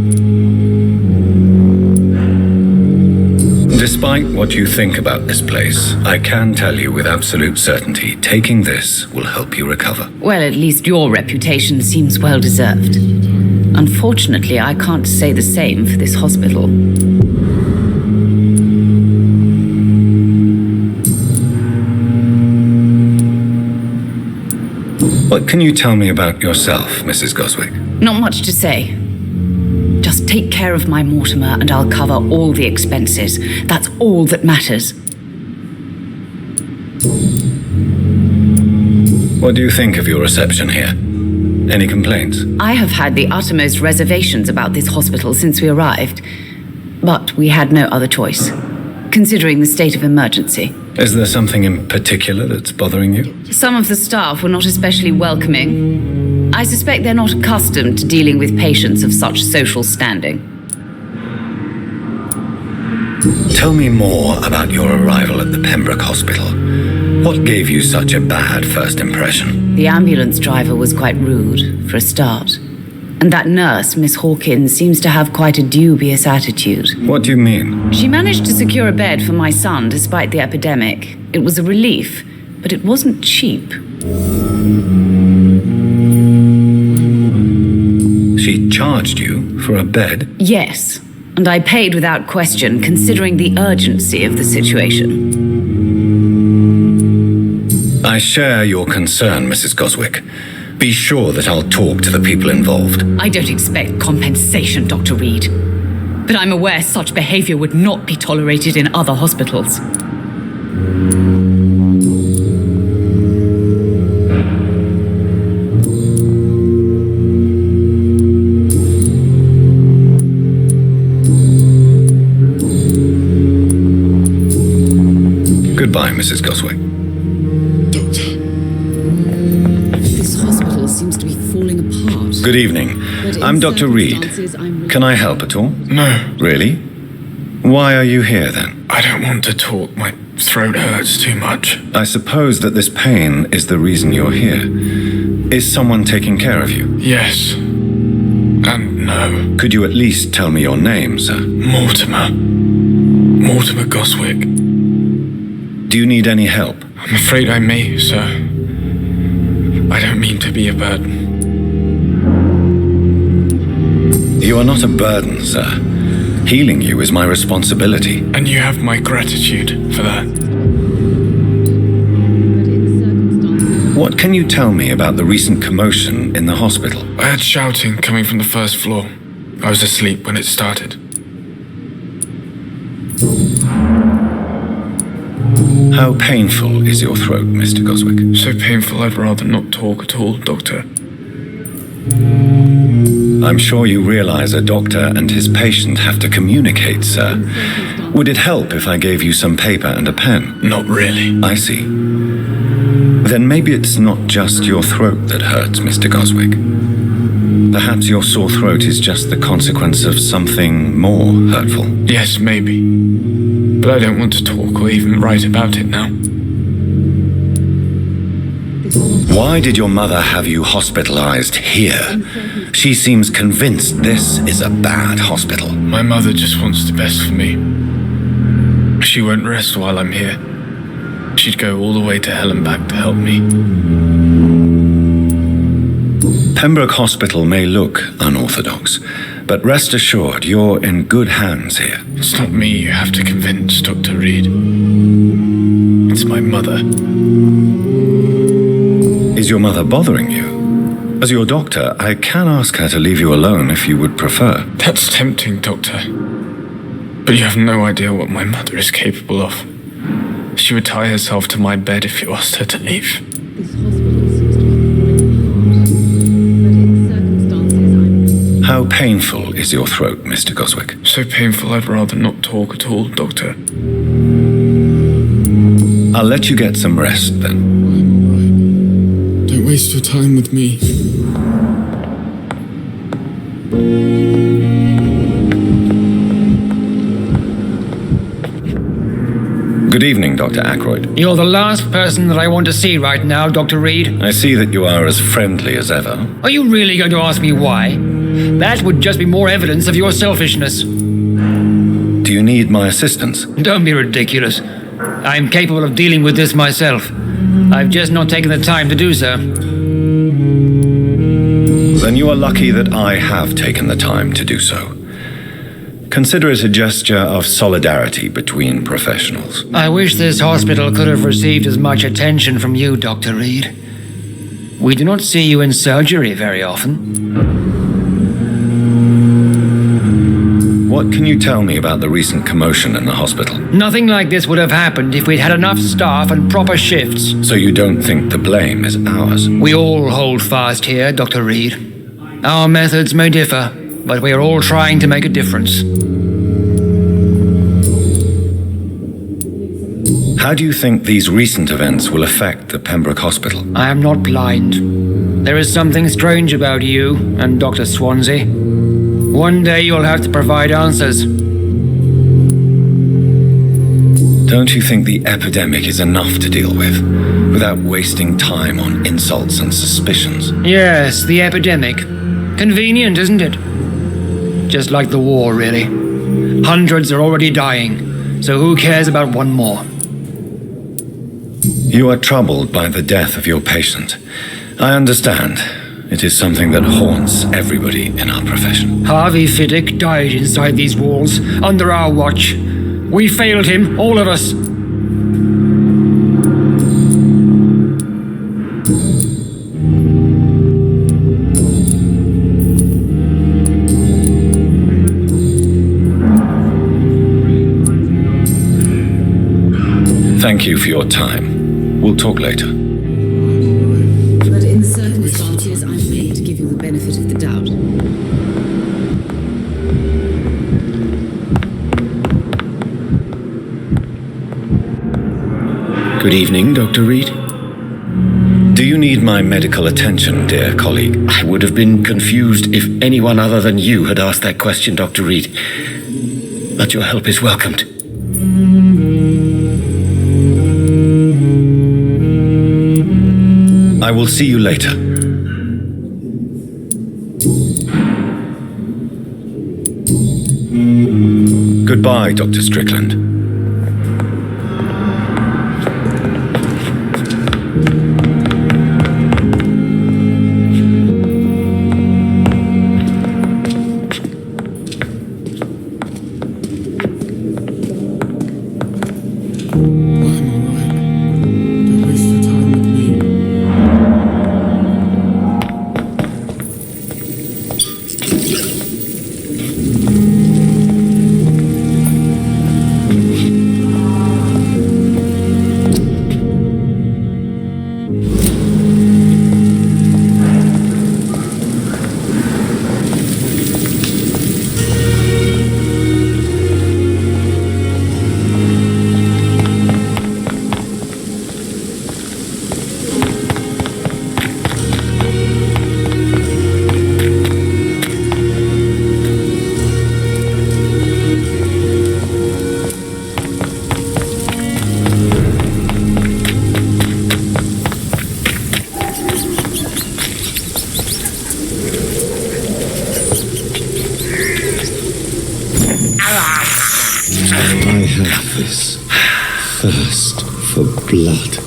Despite what you think about this place, I can tell you with absolute certainty, taking this will help you recover. Well, at least your reputation seems well deserved. Unfortunately, I can't say the same for this hospital. What can you tell me about yourself, Mrs. Goswick? Not much to say. Just take care of my Mortimer and I'll cover all the expenses. That's all that matters. What do you think of your reception here? Any complaints? I have had the uttermost reservations about this hospital since we arrived. But we had no other choice, considering the state of emergency. Is there something in particular that's bothering you? Some of the staff were not especially welcoming. I suspect they're not accustomed to dealing with patients of such social standing. Tell me more about your arrival at the Pembroke Hospital. What gave you such a bad first impression? The ambulance driver was quite rude, for a start. And that nurse, Miss Hawkins, seems to have quite a dubious attitude. What do you mean? She managed to secure a bed for my son despite the epidemic. It was a relief, but it wasn't cheap. She charged you for a bed? Yes, and I paid without question, considering the urgency of the situation. I share your concern, Mrs. Goswick. Be sure that I'll talk to the people involved. I don't expect compensation, Dr. Reed. But I'm aware such behavior would not be tolerated in other hospitals. Goodbye, Mrs. Goswick. This hospital seems to be falling apart. Good evening. I'm Dr. Reed. Can I help at all? No. Really? Why are you here then? I don't want to talk. My throat hurts too much. I suppose that this pain is the reason you're here. Is someone taking care of you? Yes. And no. Could you at least tell me your name, sir? Mortimer. Mortimer Goswick. Do you need any help? I'm afraid I may, sir. I don't mean to be a burden. You are not a burden, sir. Healing you is my responsibility. And you have my gratitude for that. What can you tell me about the recent commotion in the hospital? I had shouting coming from the first floor. I was asleep when it started. How painful is your throat, Mr. Goswick? So painful I'd rather not talk at all, Doctor. I'm sure you realize a doctor and his patient have to communicate, sir. Would it help if I gave you some paper and a pen? Not really. I see. Then maybe it's not just your throat that hurts, Mr. Goswick. Perhaps your sore throat is just the consequence of something more hurtful. Yes, maybe. But I don't want to talk or even write about it now. Why did your mother have you hospitalized here? She seems convinced this is a bad hospital. My mother just wants the best for me. She won't rest while I'm here. She'd go all the way to hell and back to help me. Pembroke Hospital may look unorthodox, but rest assured you're in good hands here. It's not me you have to convince, Dr. Reed. It's my mother. Is your mother bothering you? As your doctor, I can ask her to leave you alone if you would prefer. That's tempting, Doctor. But you have no idea what my mother is capable of. She would tie herself to my bed if you asked her to leave. How painful is your throat, Mr. Goswick? So painful I'd rather not talk at all, Doctor. I'll let you get some rest then. I'm all right. Don't waste your time with me. Good evening, Dr. Ackroyd. You're the last person that I want to see right now, Dr. Reed. I see that you are as friendly as ever. Are you really going to ask me why? That would just be more evidence of your selfishness. Do you need my assistance? Don't be ridiculous. I'm capable of dealing with this myself. I've just not taken the time to do so. Then you are lucky that I have taken the time to do so. Consider it a gesture of solidarity between professionals. I wish this hospital could have received as much attention from you, Dr. Reed. We do not see you in surgery very often. What can you tell me about the recent commotion in the hospital? Nothing like this would have happened if we'd had enough staff and proper shifts. So you don't think the blame is ours? We all hold fast here, Dr. Reed. Our methods may differ, but we are all trying to make a difference. How do you think these recent events will affect the Pembroke Hospital? I am not blind. There is something strange about you and Dr. Swansea. One day you'll have to provide answers. Don't you think the epidemic is enough to deal with, without wasting time on insults and suspicions? Yes, the epidemic. Convenient, isn't it? Just like the war, really. Hundreds are already dying, so who cares about one more? You are troubled by the death of your patient. I understand. It is something that haunts everybody in our profession. Harvey Fiddick died inside these walls, under our watch. We failed him, all of us. Thank you for your time. We'll talk later. But in the circumstances, I'm made to give you the benefit of the doubt. Good evening, Dr. Reed. Do Do you need my medical attention, dear colleague? I would have been confused if anyone other than you had asked that question, Dr. Reed. But your help is welcomed. I will see you later. Goodbye, Dr. Strickland. Thirst for blood.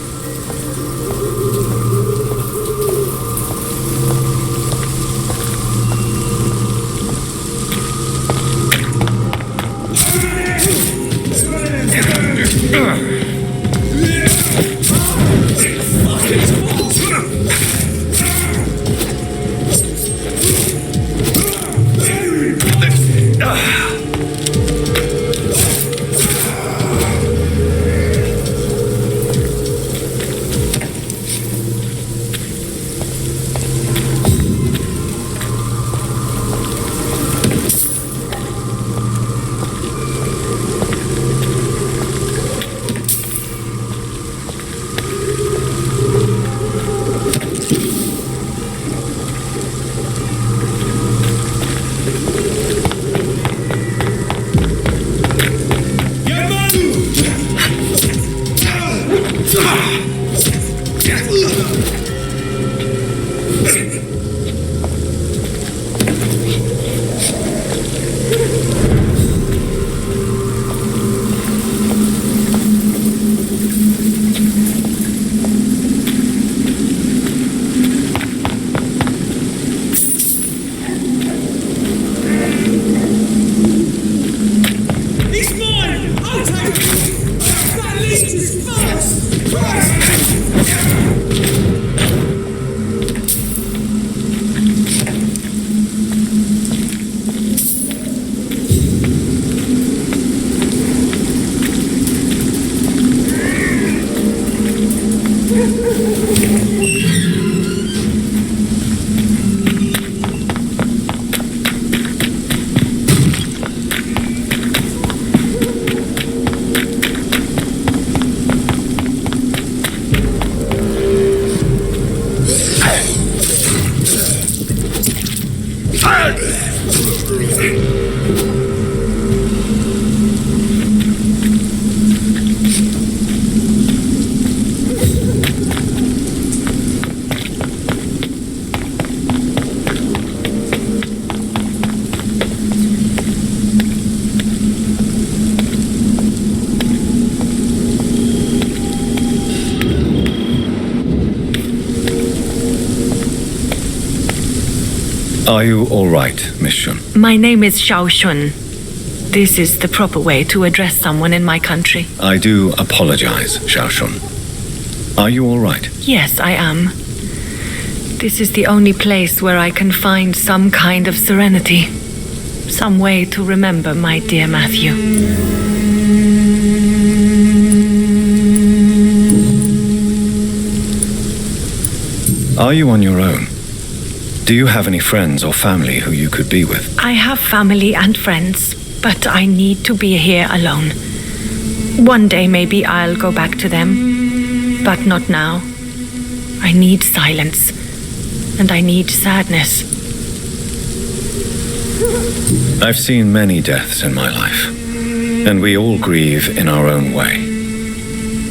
Are you all right, Miss Shun? My name is Xiao Shun. This is the proper way to address someone in my country. I do apologize, Xiao Shun. Are you all right? Yes, I am. This is the only place where I can find some kind of serenity. Some way to remember my dear Matthew. Are you on your own? Do you have any friends or family who you could be with? I have family and friends, but I need to be here alone. One day maybe I'll go back to them, but not now. I need silence, and I need sadness. I've seen many deaths in my life, and we all grieve in our own way.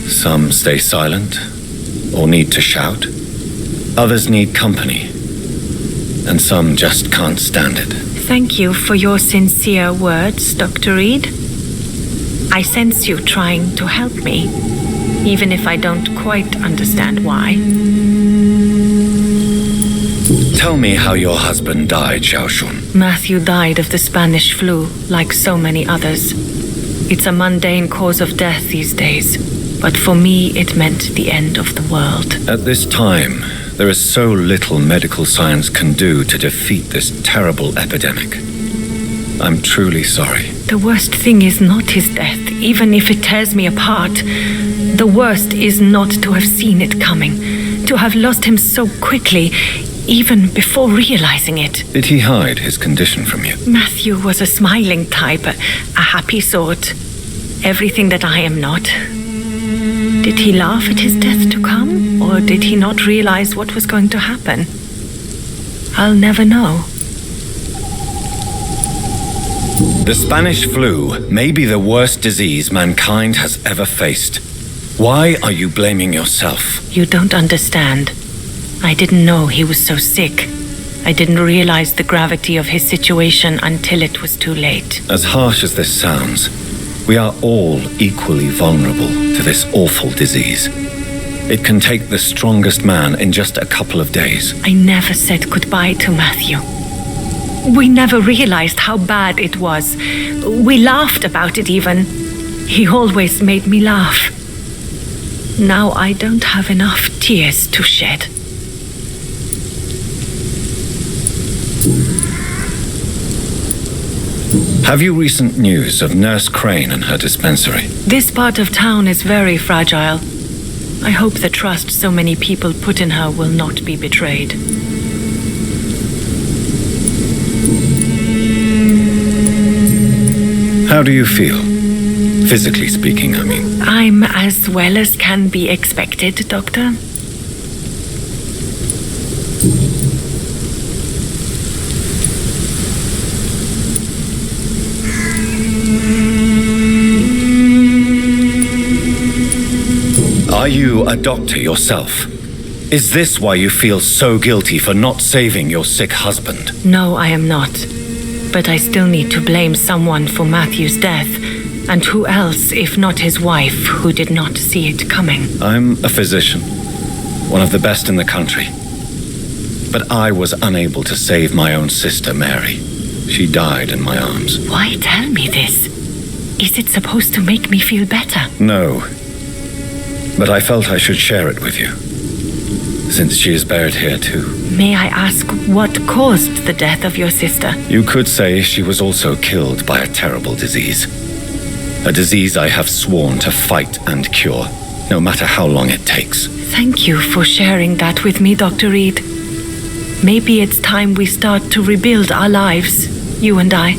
Some stay silent, or need to shout. Others need company, and some just can't stand it. Thank you for your sincere words, Dr. Reed. I sense you trying to help me, even if I don't quite understand why. Tell me how your husband died, Xiaoshun. Matthew died of the Spanish flu, like so many others. It's a mundane cause of death these days, but for me it meant the end of the world. At this time, there is so little medical science can do to defeat this terrible epidemic. I'm truly sorry. The worst thing is not his death, even if it tears me apart. The worst is not to have seen it coming, to have lost him so quickly, even before realizing it. Did he hide his condition from you? Matthew was a smiling type, a happy sort. Everything that I am not. Did he laugh at his death to come, or did he not realize what was going to happen? I'll never know. The Spanish flu may be the worst disease mankind has ever faced. Why are you blaming yourself? You don't understand. I didn't know he was so sick. I didn't realize the gravity of his situation until it was too late. As harsh as this sounds, we are all equally vulnerable to this awful disease. It can take the strongest man in just a couple of days. I never said goodbye to Matthew. We never realized how bad it was. We laughed about it even. He always made me laugh. Now I don't have enough tears to shed. Have you recent news of Nurse Crane and her dispensary? This part of town is very fragile. I hope the trust so many people put in her will not be betrayed. How do you feel? Physically speaking, I mean. I'm as well as can be expected, Doctor. Are you a doctor yourself? Is this why you feel so guilty for not saving your sick husband? No, I am not. But I still need to blame someone for Matthew's death. And who else, if not his wife, who did not see it coming? I'm a physician, one of the best in the country. But I was unable to save my own sister, Mary. She died in my arms. Why tell me this? Is it supposed to make me feel better? No. But I felt I should share it with you, since she is buried here too. May I ask what caused the death of your sister? You could say she was also killed by a terrible disease. A disease I have sworn to fight and cure, no matter how long it takes. Thank you for sharing that with me, Dr. Reed. Maybe it's time we start to rebuild our lives, you and I.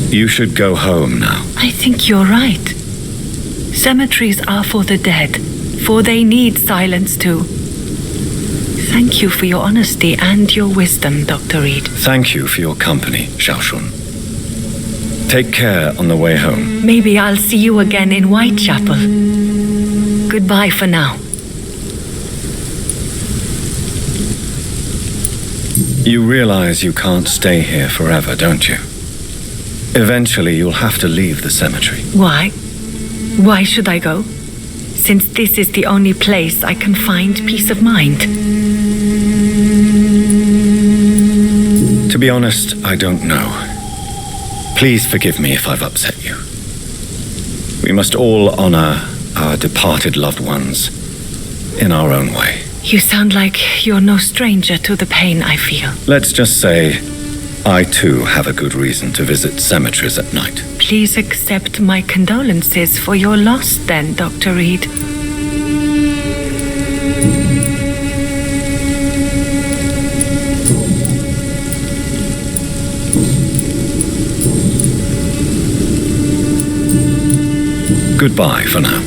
You should go home now. I think you're right. Cemeteries are for the dead, for they need silence too. Thank you for your honesty and your wisdom, Dr. Reed. Thank you for your company, Xiaoshun. Take care on the way home. Maybe I'll see you again in Whitechapel. Goodbye for now. You realize you can't stay here forever, don't you? Eventually you'll have to leave the cemetery. Why? Why should I go? Since this is the only place I can find peace of mind. To be honest, I don't know. Please forgive me if I've upset you. We must all honor our departed loved ones in our own way. You sound like you're no stranger to the pain I feel. Let's just say I too have a good reason to visit cemeteries at night. Please accept my condolences for your loss then, Dr. Reed. Goodbye for now.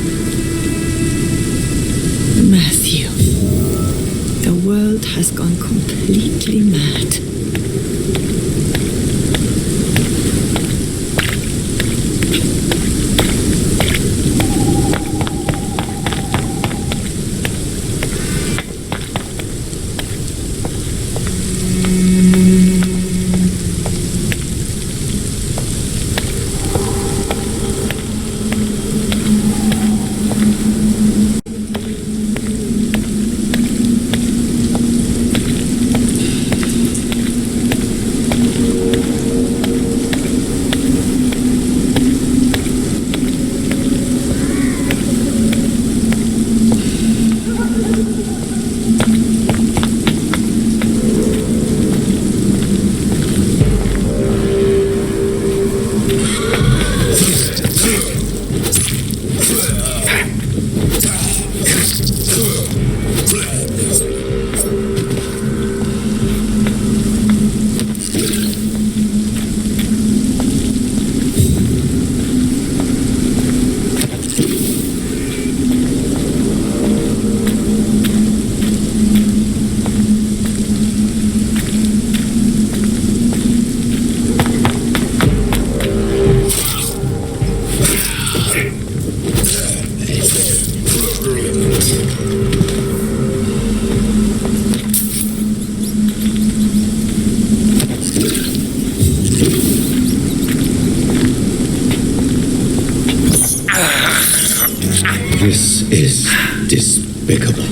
This is despicable.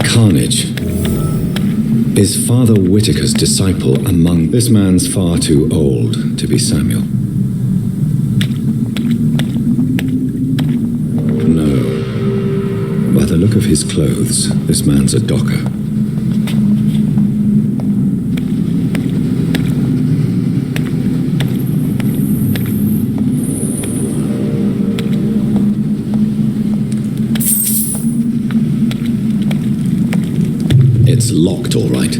Carnage. Is Father Whitaker's disciple among... This man's far too old to be Samuel. No. By the look of his clothes, this man's a docker. It's locked, all right.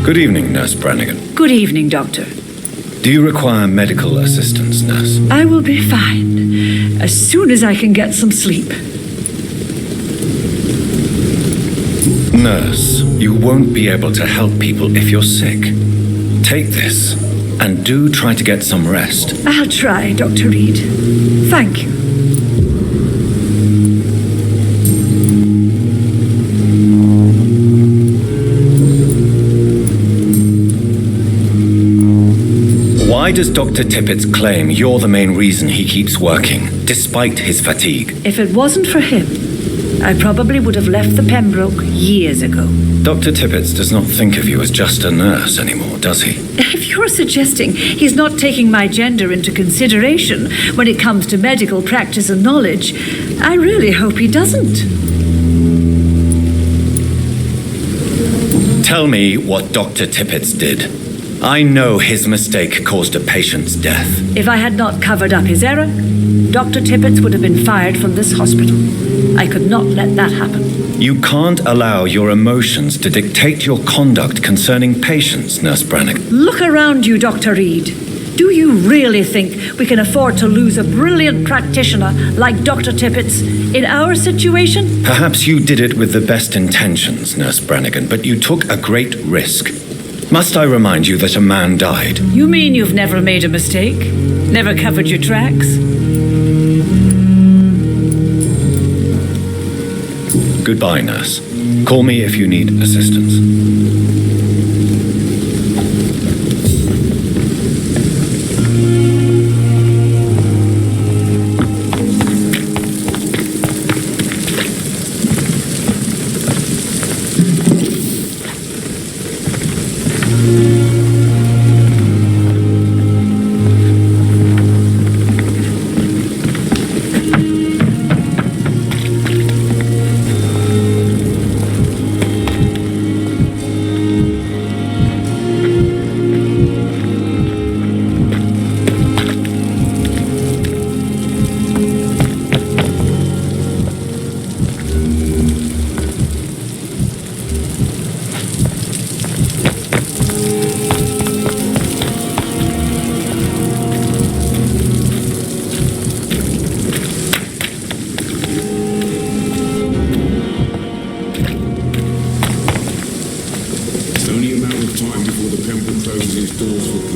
Good evening, Nurse Brannigan. Good evening, Doctor. Do you require medical assistance, Nurse? I will be fine as soon as I can get some sleep. Nurse, you won't be able to help people if you're sick. Take this, and do try to get some rest. I'll try, Dr. Reed. Thank you. Why does Dr. Tippett's claim you're the main reason he keeps working, despite his fatigue? If it wasn't for him, I probably would have left the Pembroke years ago. Dr. Tippett does not think of you as just a nurse anymore, does he? If you're suggesting he's not taking my gender into consideration when it comes to medical practice and knowledge, I really hope he doesn't. Tell me what Dr. Tippett did. I know his mistake caused a patient's death. If I had not covered up his error, Dr. Tippett would have been fired from this hospital. I could not let that happen. You can't allow your emotions to dictate your conduct concerning patients, Nurse Brannigan. Look around you, Dr. Reed. Do you really think we can afford to lose a brilliant practitioner like Dr. Tippett's in our situation? Perhaps you did it with the best intentions, Nurse Brannigan, but you took a great risk. Must I remind you that a man died? You mean you've never made a mistake? Never covered your tracks? Goodbye, nurse. Call me if you need assistance.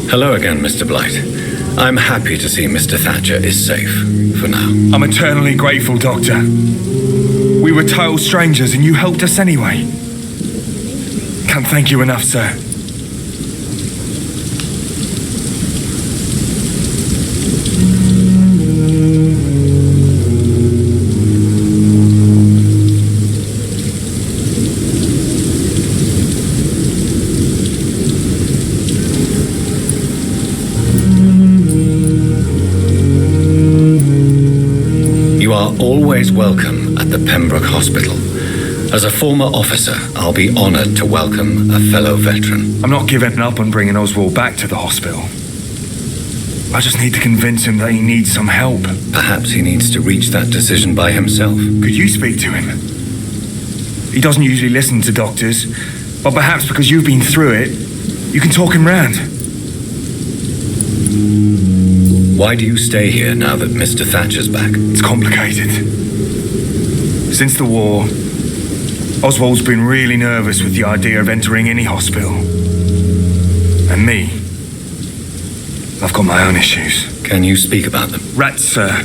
Hello again, Mr. Blight. I'm happy to see Mr. Thatcher is safe, for now. I'm eternally grateful, Doctor. We were total strangers and you helped us anyway. Can't thank you enough, sir. Always welcome at the Pembroke Hospital. As a former officer, I'll be honoured to welcome a fellow veteran. I'm not giving up on bringing Oswald back to the hospital. I just need to convince him that he needs some help. Perhaps he needs to reach that decision by himself. Could you speak to him? He doesn't usually listen to doctors, but perhaps because you've been through it, you can talk him round. Why do you stay here now that Mr. Thatcher's back? It's complicated. Since the war, Oswald's been really nervous with the idea of entering any hospital. And me, I've got my own issues. Can you speak about them? Rats, sir.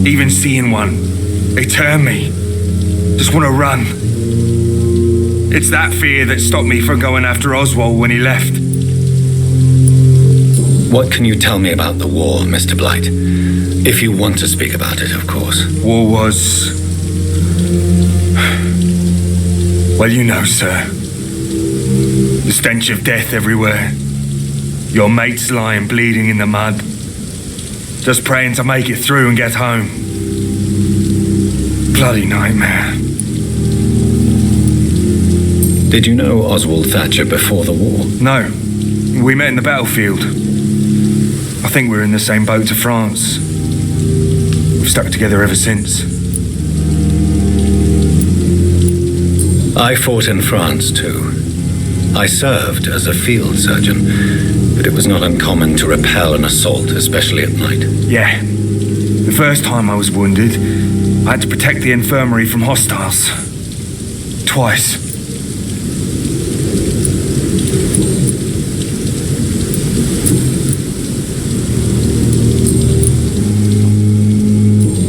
Even seeing one, they turn me. Just want to run. It's that fear that stopped me from going after Oswald when he left. What can you tell me about the war, Mr. Blight? If you want to speak about it, of course. War was... well, you know, sir. The stench of death everywhere. Your mates lying bleeding in the mud. Just praying to make it through and get home. Bloody nightmare. Did you know Oswald Thatcher before the war? No. We met in the battlefield. I think we're in the same boat to France. We've stuck together ever since. I fought in France too. I served as a field surgeon, but it was not uncommon to repel an assault, especially at night. Yeah. The first time I was wounded, I had to protect the infirmary from hostiles. Twice.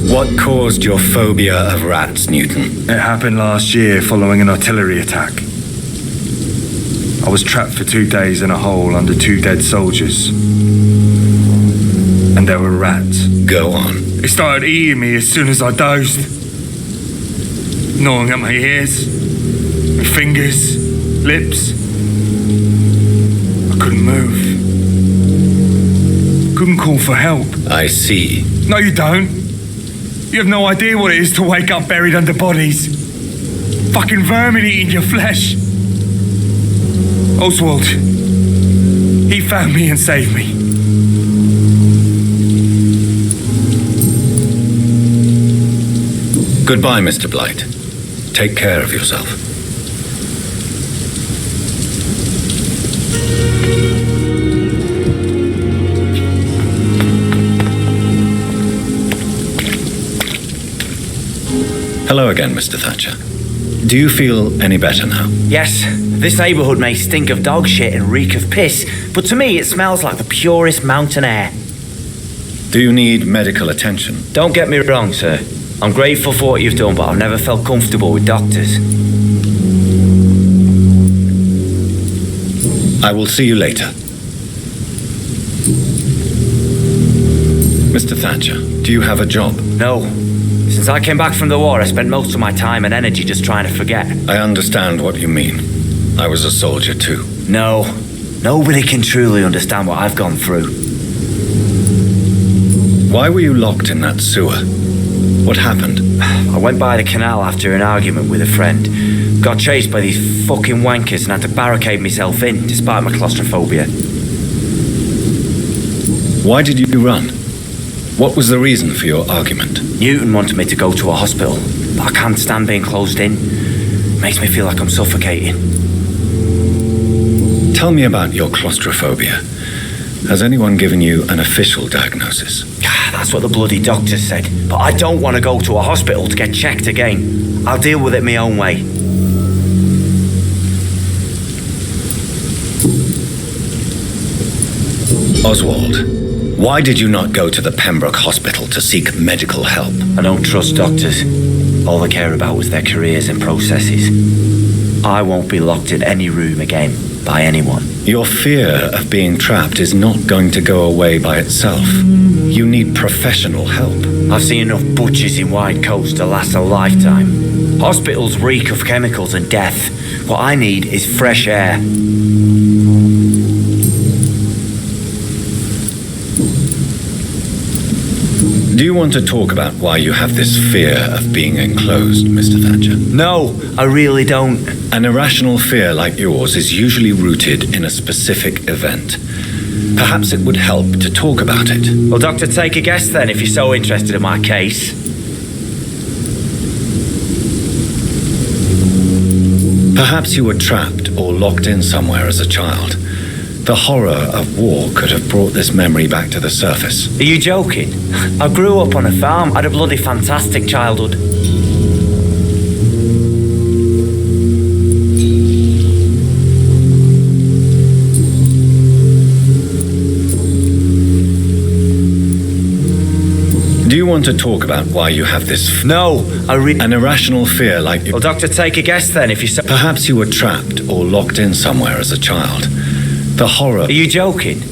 What caused your phobia of rats, Newton? It happened last year following an artillery attack. I was trapped for 2 days in a hole under 2 dead soldiers. and there were rats. Go on. It started eating me as soon as I dozed. Gnawing at my ears, my fingers, lips. I couldn't move. Couldn't call for help. I see. No, you don't. You have no idea what it is to wake up buried under bodies. Fucking vermin eating your flesh. Oswald, he found me and saved me. Goodbye, Mr. Blight. Take care of yourself. Hello again, Mr. Thatcher. Do you feel any better now? Yes. This neighbourhood may stink of dog shit and reek of piss, but to me it smells like the purest mountain air. Do you need medical attention? Don't get me wrong, sir. I'm grateful for what you've done, but I've never felt comfortable with doctors. I will see you later. Mr. Thatcher, do you have a job? No. Since I came back from the war, I spent most of my time and energy just trying to forget. I understand what you mean. I was a soldier too. No. Nobody can truly understand what I've gone through. Why were you locked in that sewer? What happened? I went by the canal after an argument with a friend. Got chased by these fucking wankers and had to barricade myself in, despite my claustrophobia. Why did you run? What was the reason for your argument? Newton wanted me to go to a hospital, but I can't stand being closed in. Makes me feel like I'm suffocating. Tell me about your claustrophobia. Has anyone given you an official diagnosis? That's what the bloody doctor said. But I don't want to go to a hospital to get checked again. I'll deal with it my own way. Oswald, why did you not go to the Pembroke Hospital to seek medical help? I don't trust doctors. All they care about was their careers and processes. I won't be locked in any room again by anyone. Your fear of being trapped is not going to go away by itself. You need professional help. I've seen enough butchers in white coats to last a lifetime. Hospitals reek of chemicals and death. What I need is fresh air. Do you want to talk about why you have this fear of being enclosed, Mr. Thatcher? No, I really don't. An irrational fear like yours is usually rooted in a specific event. Perhaps it would help to talk about it. Well, Doctor, take a guess then if you're so interested in my case. Perhaps you were trapped or locked in somewhere as a child. The horror of war could have brought this memory back to the surface. Are you joking? I grew up on a farm. I had a bloody fantastic childhood. Do you want to talk about why you have this? No, an irrational fear like you. Well, Doctor, take a guess then if you so. Perhaps you were trapped or locked in somewhere as a child. The horror. Are you joking?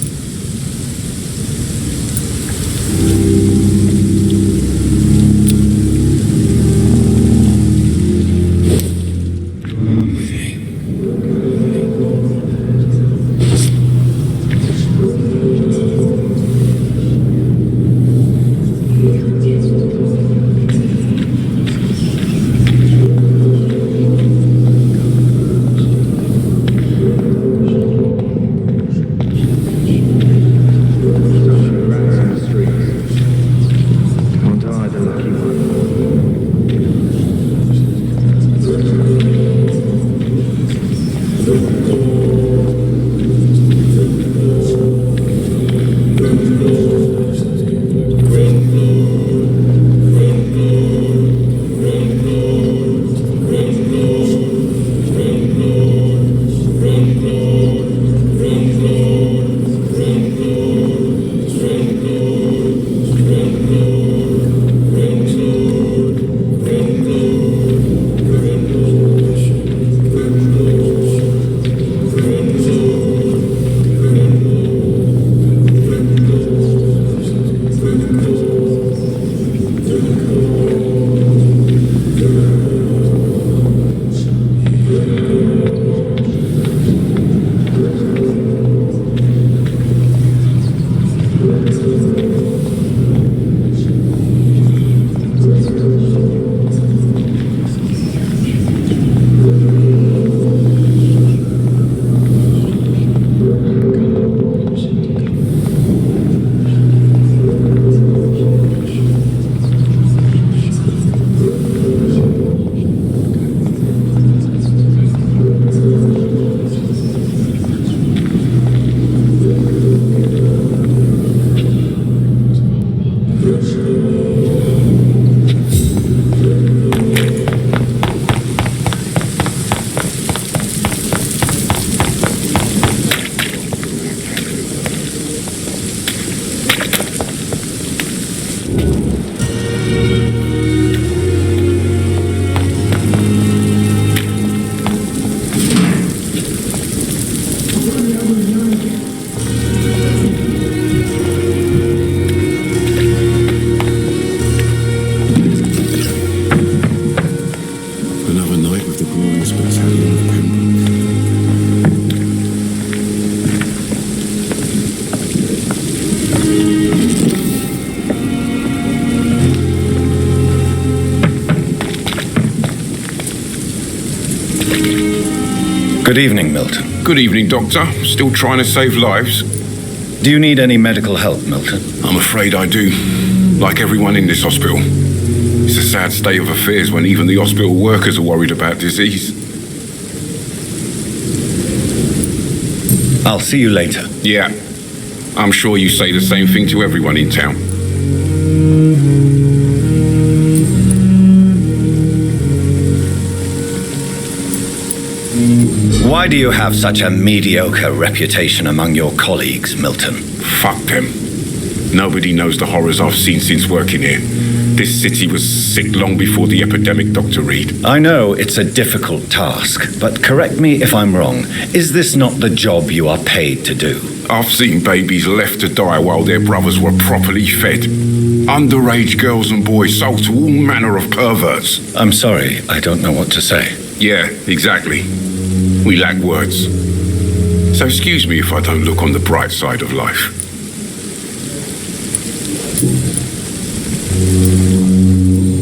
Good evening, Milton. Good evening, Doctor. Still trying to save lives? Do you need any medical help, Milton? I'm afraid I do. Like everyone in this hospital. It's a sad state of affairs when even the hospital workers are worried about disease. I'll see you later. Yeah. I'm sure you say the same thing to everyone in town. Why do you have such a mediocre reputation among your colleagues, Milton? Fuck them. Nobody knows the horrors I've seen since working here. This city was sick long before the epidemic, Dr. Reed. I know it's a difficult task, but correct me if I'm wrong. Is this not the job you are paid to do? I've seen babies left to die while their brothers were properly fed. Underage girls and boys sold to all manner of perverts. I'm sorry, I don't know what to say. Yeah, exactly. We lack words. So excuse me if I don't look on the bright side of life.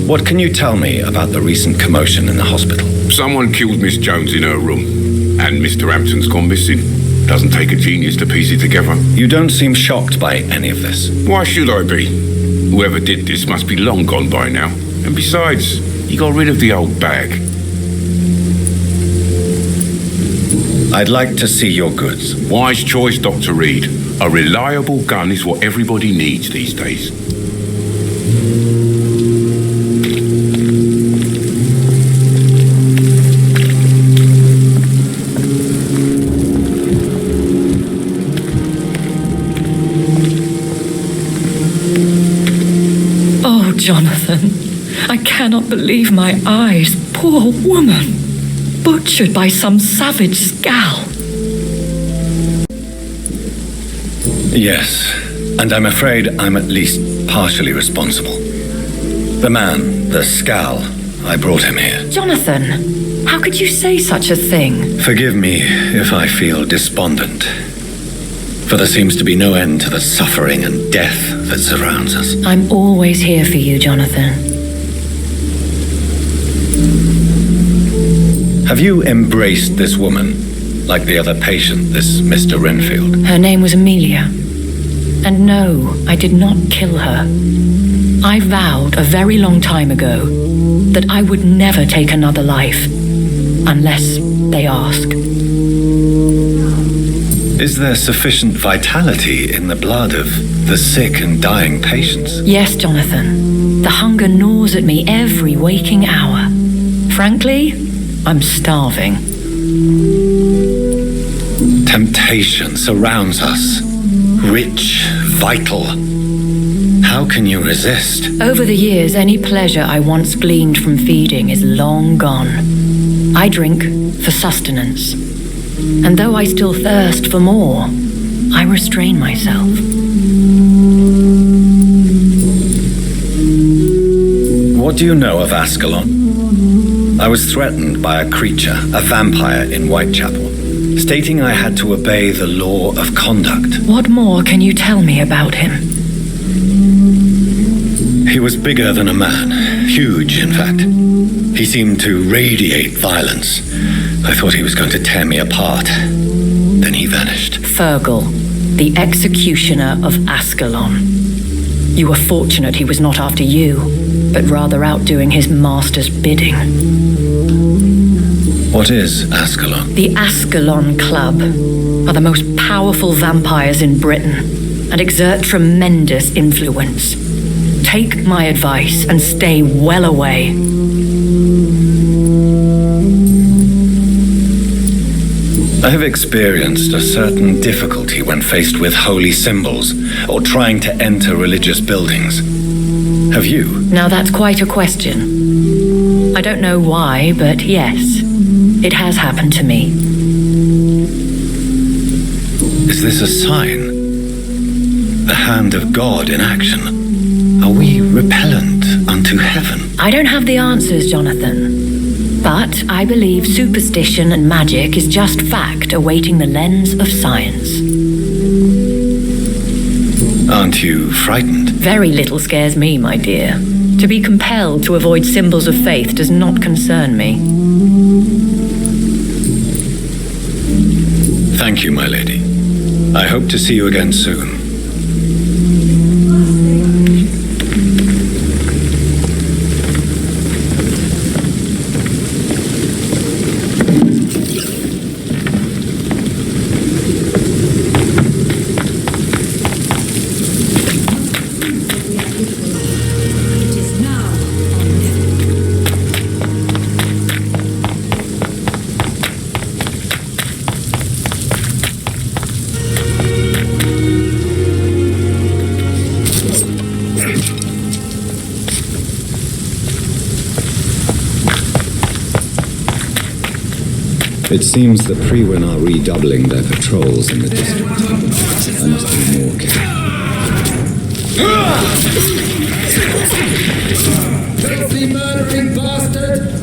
What can you tell me about the recent commotion in the hospital? Someone killed Miss Jones in her room, and Mr. Hampton's gone missing. Doesn't take a genius to piece it together. You don't seem shocked by any of this. Why should I be? Whoever did this must be long gone by now. And besides, he got rid of the old bag. I'd like to see your goods. Wise choice, Dr. Reed. A reliable gun is what everybody needs these days. Oh, Jonathan, I cannot believe my eyes. Poor woman. Butchered by some savage scowl. Yes, and I'm afraid I'm at least partially responsible. The man, the scowl, I brought him here. Jonathan, how could you say such a thing? Forgive me if I feel despondent, for there seems to be no end to the suffering and death that surrounds us. I'm always here for you, Jonathan. Have you embraced this woman, like the other patient, this Mr. Renfield? Her name was Amelia. And no, I did not kill her. I vowed a very long time ago that I would never take another life, unless they ask. Is there sufficient vitality in the blood of the sick and dying patients? Yes, Jonathan. The hunger gnaws at me every waking hour. Frankly, I'm starving. Temptation surrounds us. Rich, vital. How can you resist? Over the years, any pleasure I once gleaned from feeding is long gone. I drink for sustenance. And though I still thirst for more, I restrain myself. What do you know of Ascalon? I was threatened by a creature, a vampire in Whitechapel, stating I had to obey the law of conduct. What more can you tell me about him? He was bigger than a man, huge in fact. He seemed to radiate violence. I thought he was going to tear me apart. Then he vanished. Fergal, the executioner of Ascalon. You were fortunate he was not after you, but rather out doing his master's bidding. What is Ascalon? The Ascalon Club are the most powerful vampires in Britain and exert tremendous influence. Take my advice and stay well away. I have experienced a certain difficulty when faced with holy symbols or trying to enter religious buildings. Have you? Now that's quite a question. I don't know why, but yes, it has happened to me. Is this a sign? The hand of God in action? Are we repellent unto heaven? I don't have the answers, Jonathan. But I believe superstition and magic is just fact awaiting the lens of science. Aren't you frightened? Very little scares me, my dear. To be compelled to avoid symbols of faith does not concern me. Thank you, my lady. I hope to see you again soon. It seems the Priwen are redoubling their patrols in the district. I must be more careful. Filthy murdering bastard!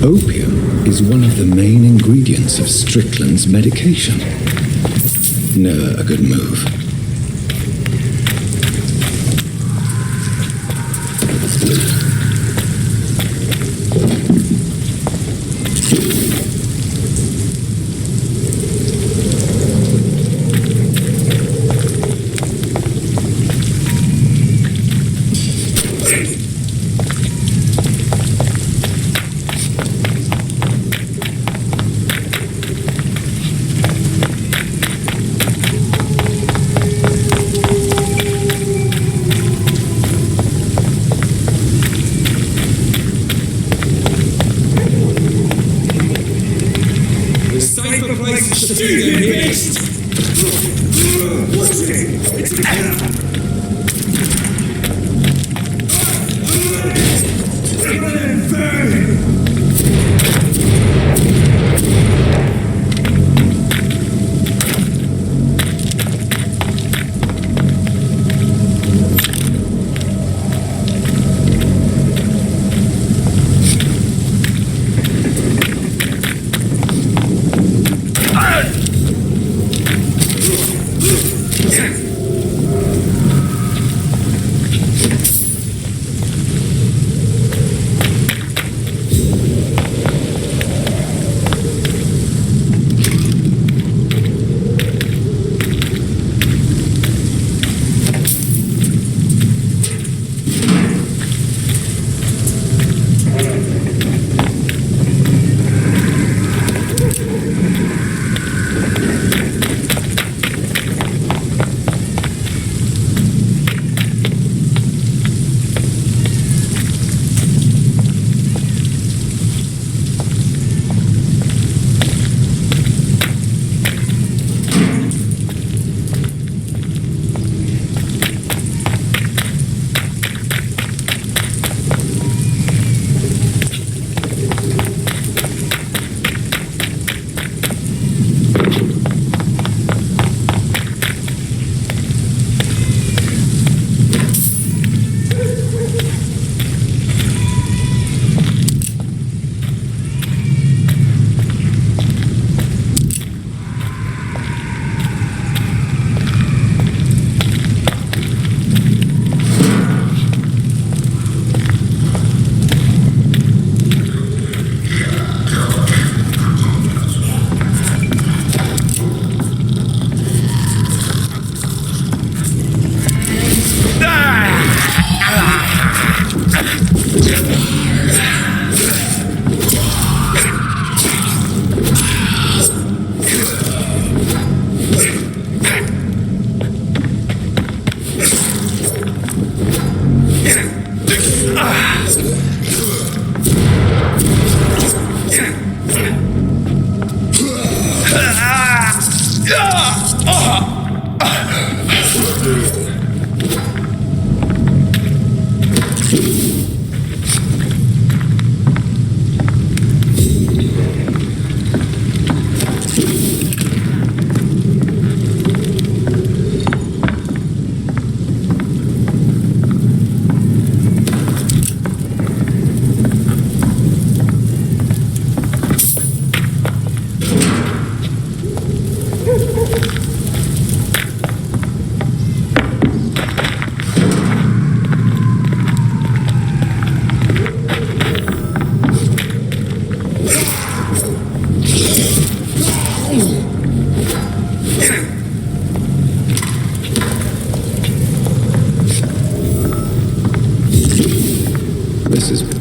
Opium is one of the main ingredients of Strickland's medication. Never a good move.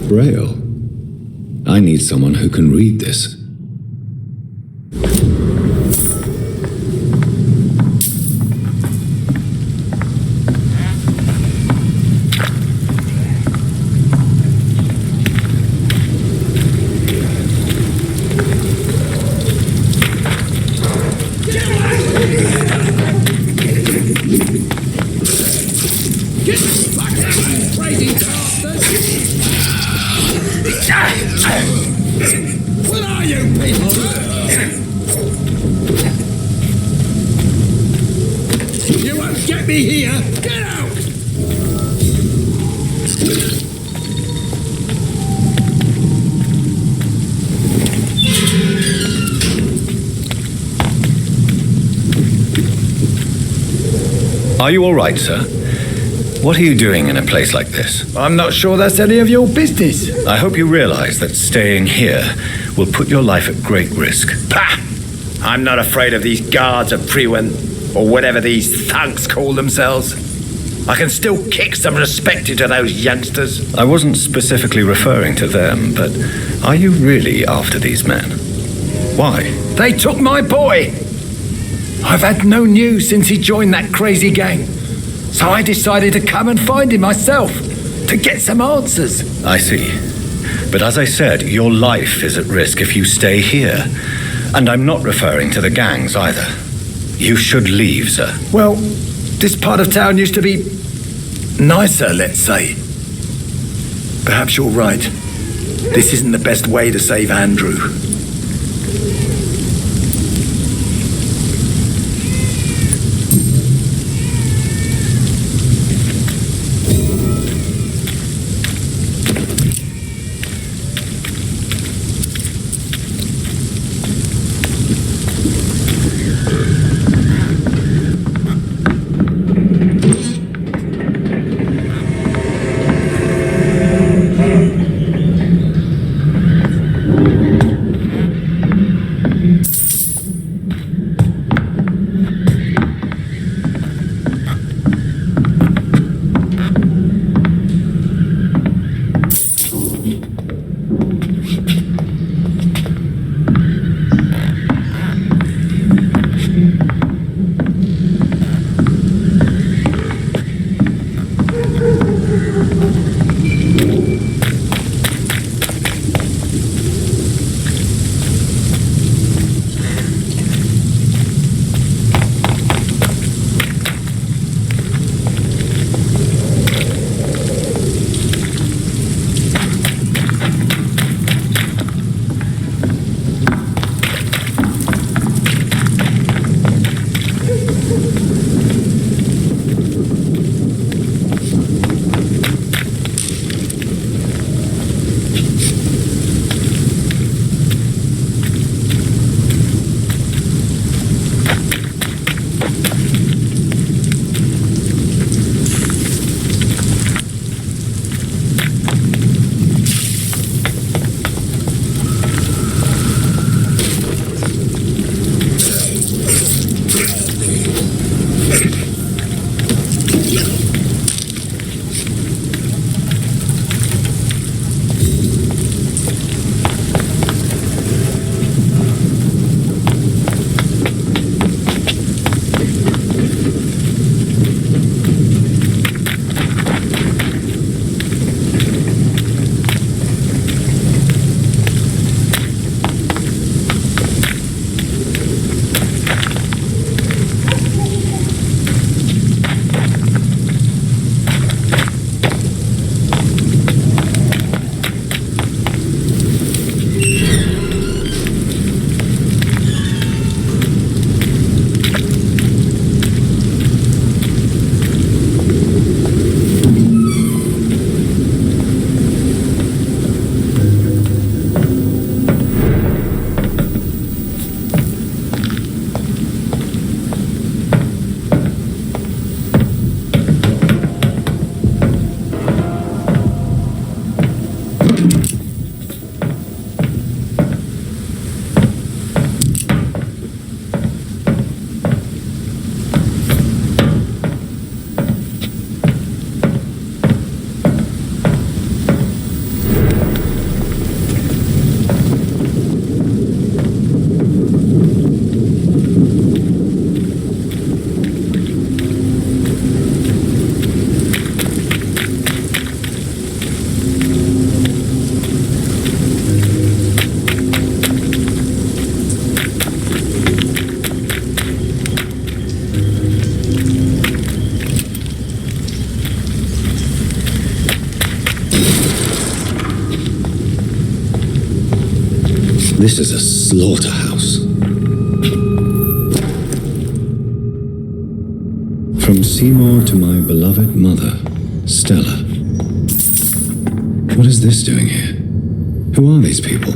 Braille. I need someone who can read this. What are you people? You won't get me here! Get out! Are you all right, sir? What are you doing in a place like this? I'm not sure that's any of your business. I hope you realize that staying here will put your life at great risk. Pah! I'm not afraid of these guards of Priwen, or whatever these thugs call themselves. I can still kick some respect into those youngsters. I wasn't specifically referring to them, but are you really after these men? Why? They took my boy. I've had no news since he joined that crazy gang. So I decided to come and find him myself, to get some answers. I see. But as I said, your life is at risk if you stay here. And I'm not referring to the gangs either. You should leave, sir. Well, this part of town used to be nicer, let's say. Perhaps you're right. This isn't the best way to save Andrew. This is a slaughterhouse. From Seymour to my beloved mother, Stella. What is this doing here? Who are these people?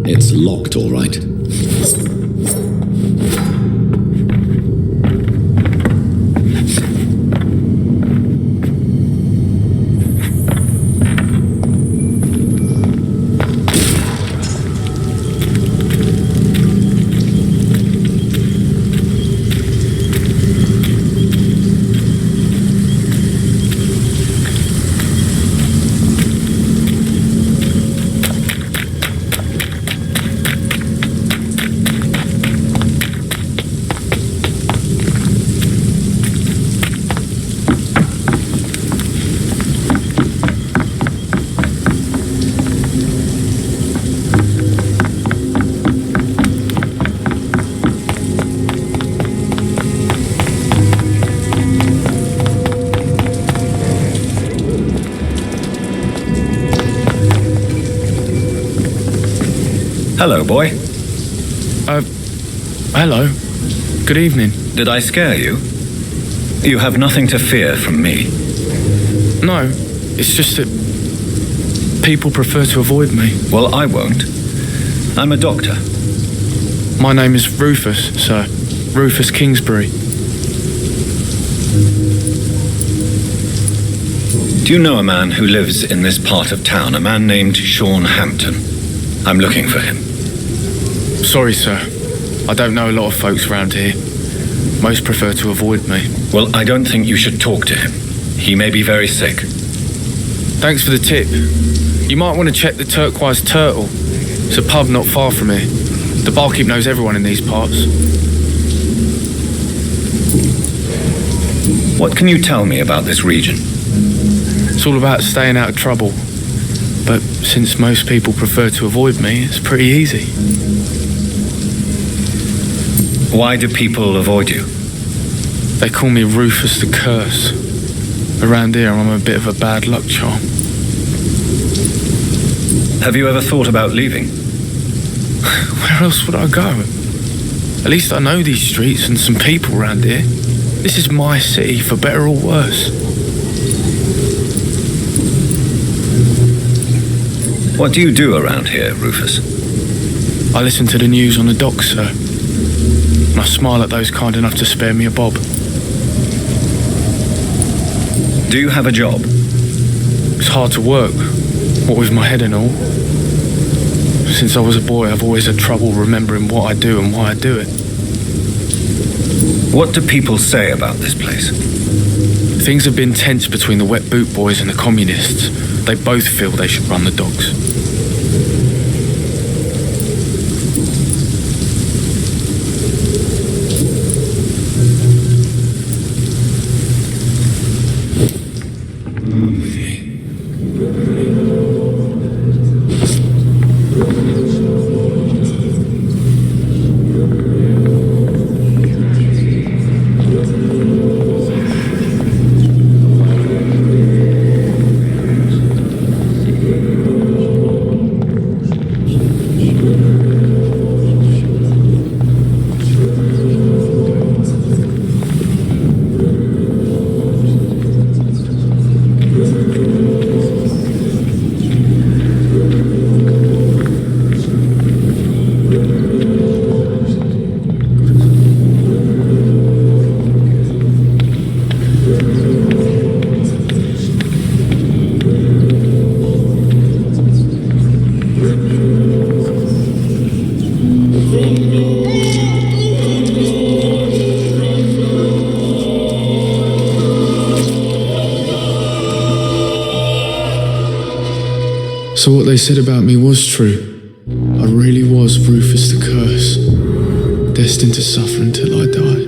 It's locked, all right. Hello, boy. Hello. Good evening. Did I scare you? You have nothing to fear from me. No, it's just that people prefer to avoid me. Well, I won't. I'm a doctor. My name is Rufus, sir. Rufus Kingsbury. Do you know a man who lives in this part of town? A man named Sean Hampton. I'm looking for him. Sorry, sir. I don't know a lot of folks around here. Most prefer to avoid me. Well, I don't think you should talk to him. He may be very sick. Thanks for the tip. You might want to check the Turquoise Turtle. It's a pub not far from here. The barkeep knows everyone in these parts. What can you tell me about this region? It's all about staying out of trouble. But since most people prefer to avoid me, it's pretty easy. Why do people avoid you? They call me Rufus the Curse. Around here, I'm a bit of a bad luck charm. Have you ever thought about leaving? Where else would I go? At least I know these streets and some people around here. This is my city, for better or worse. What do you do around here, Rufus? I listen to the news on the docks, sir. And I smile at those kind enough to spare me a bob. Do you have a job? It's hard to work, what with my head and all. Since I was a boy, I've always had trouble remembering what I do and why I do it. What do people say about this place? Things have been tense between the wet boot boys and the communists. They both feel they should run the docks. So what they said about me was true. I really was Rufus the Curse, destined to suffer until I die.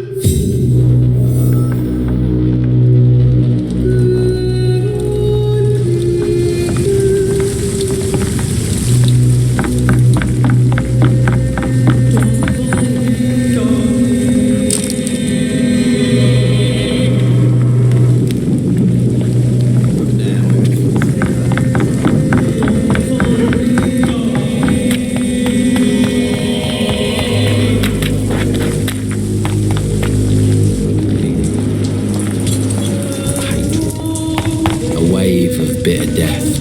a wave of bitter death.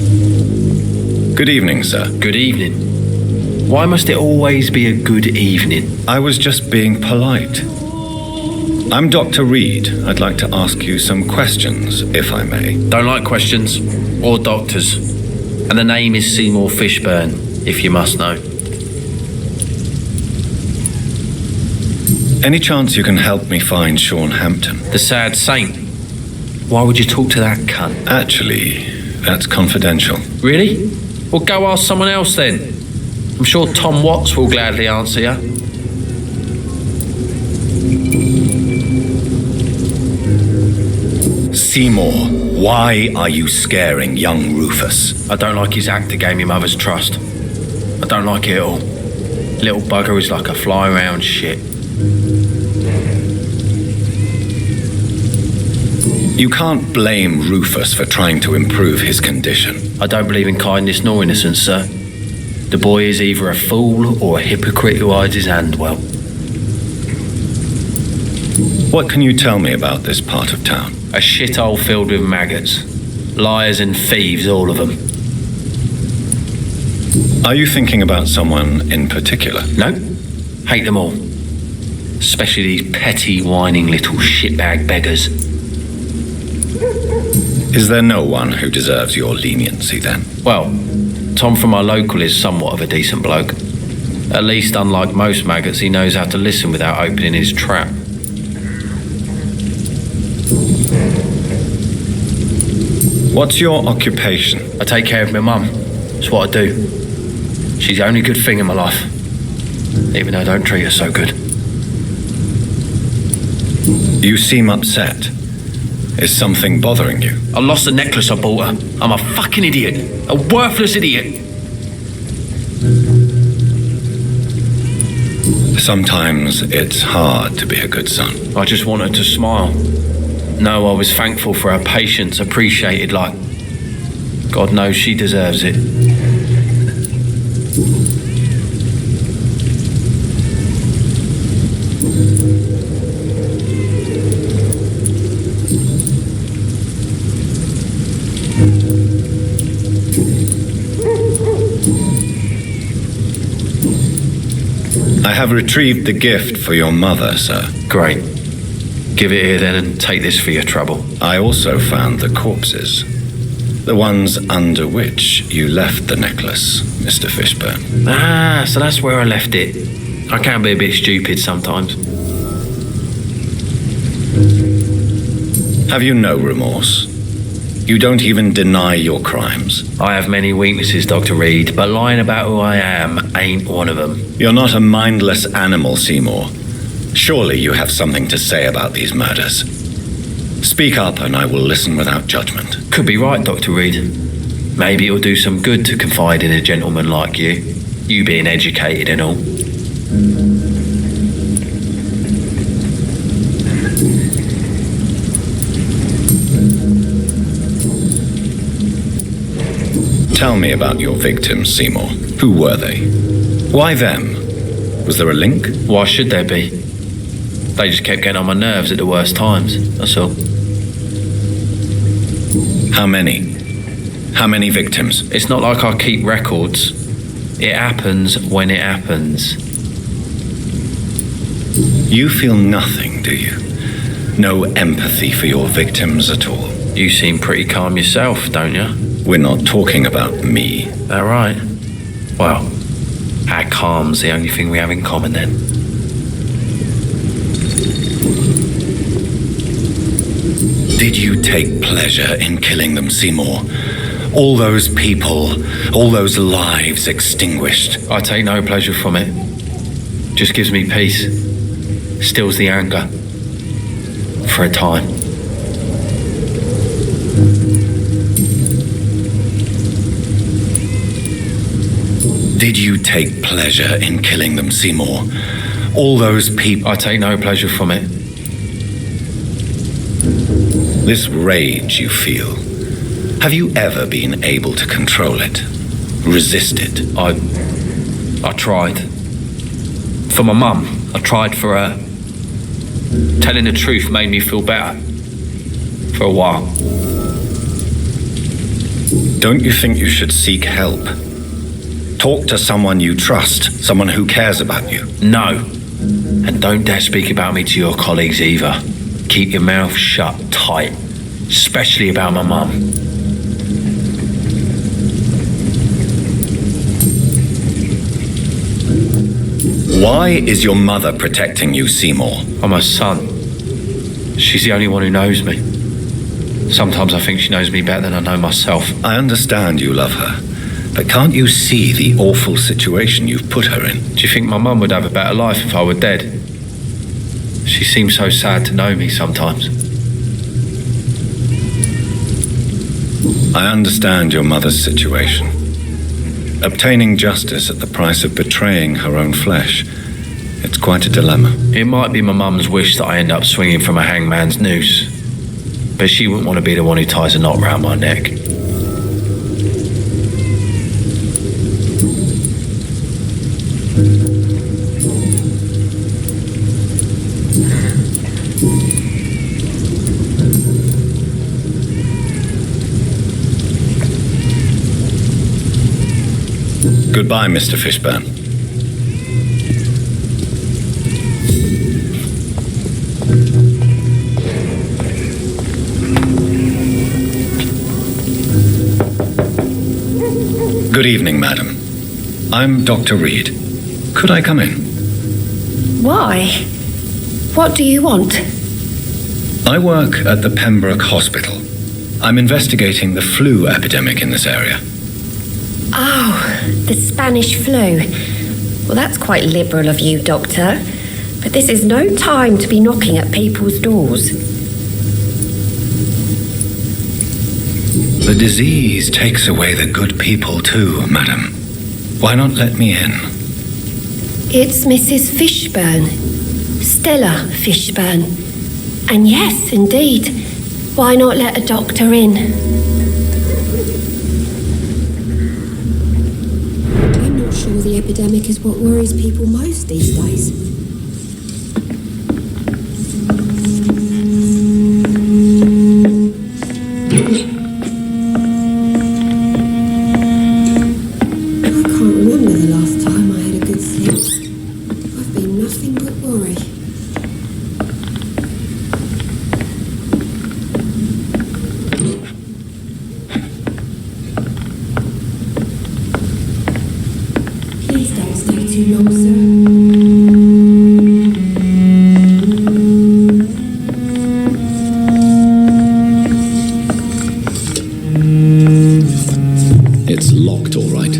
Good evening, sir. Good evening. Why must it always be a good evening? I was just being polite. I'm Dr. Reed. I'd like to ask you some questions, if I may. Don't like questions, or doctors. And the name is Seymour Fishburne, if you must know. Any chance you can help me find Sean Hampton? The sad saint. Why would you talk to that cunt? Actually, that's confidential. Really? Well, go ask someone else then. I'm sure Tom Watts will gladly answer you. Seymour, why are you scaring young Rufus? I don't like his act that gave me mother's trust. I don't like it at all. Little bugger is like a fly around shit. You can't blame Rufus for trying to improve his condition. I don't believe in kindness nor innocence, sir. The boy is either a fool or a hypocrite who hides his hand well. What can you tell me about this part of town? A shithole filled with maggots. Liars and thieves, all of them. Are you thinking about someone in particular? No. Hate them all. Especially these petty, whining little shitbag beggars. Is there no one who deserves your leniency then? Well, Tom from our local is somewhat of a decent bloke. At least, unlike most maggots, he knows how to listen without opening his trap. What's your occupation? I take care of my mum. It's what I do. She's the only good thing in my life. Even though I don't treat her so good. You seem upset. Is something bothering you? I lost the necklace I bought her. I'm a fucking idiot. A worthless idiot. Sometimes it's hard to be a good son. I just want her to smile. No, I was thankful for her patience, appreciated like... God knows she deserves it. I have retrieved the gift for your mother, sir. Great. Give it here then and take this for your trouble. I also found the corpses. The ones under which you left the necklace, Mr. Fishburne. Ah, so that's where I left it. I can be a bit stupid sometimes. Have you no remorse? You don't even deny your crimes. I have many weaknesses, Dr. Reed, but lying about who I am ain't one of them. You're not a mindless animal, Seymour. Surely you have something to say about these murders. Speak up and I will listen without judgment. Could be right, Dr. Reed. Maybe it'll do some good to confide in a gentleman like you. You being educated and all. Tell me about your victims, Seymour. Who were they? Why them? Was there a link? Why should there be? They just kept getting on my nerves at the worst times, that's all. How many? How many victims? It's not like I keep records. It happens when it happens. You feel nothing, do you? No empathy for your victims at all? You seem pretty calm yourself, don't you? We're not talking about me. That right? Well, our calm's the only thing we have in common then. Did you take pleasure in killing them, Seymour? All those people, all those lives extinguished. I take no pleasure from it. Just gives me peace. Stills the anger. For a time. Did you take pleasure in killing them, Seymour? All those people... I take no pleasure from it. This rage you feel, have you ever been able to control it? Resist it? I tried. For my mum, I tried for her. Telling the truth made me feel better. For a while. Don't you think you should seek help? Talk to someone you trust, someone who cares about you. No. And don't dare speak about me to your colleagues either. Keep your mouth shut tight, especially about my mum. Why is your mother protecting you, Seymour? I'm her son. She's the only one who knows me. Sometimes I think she knows me better than I know myself. I understand you love her, but can't you see the awful situation you've put her in? Do you think my mum would have a better life if I were dead? She seems so sad to know me sometimes. I understand your mother's situation. Obtaining justice at the price of betraying her own flesh. It's quite a dilemma. It might be my mum's wish that I end up swinging from a hangman's noose, but she wouldn't want to be the one who ties a knot round my neck. Goodbye, Mr. Fishburne. Good evening, madam. I'm Dr. Reed. Could I come in? Why? What do you want? I work at the Pembroke Hospital. I'm investigating the flu epidemic in this area. Oh, the Spanish flu. Well, that's quite liberal of you, Doctor. But this is no time to be knocking at people's doors. The disease takes away the good people too, madam. Why not let me in? It's Mrs. Fishburne. Stella Fishburne. And yes, indeed. Why not let a doctor in? I'm not sure the epidemic is what worries people most these days. It's locked, all right.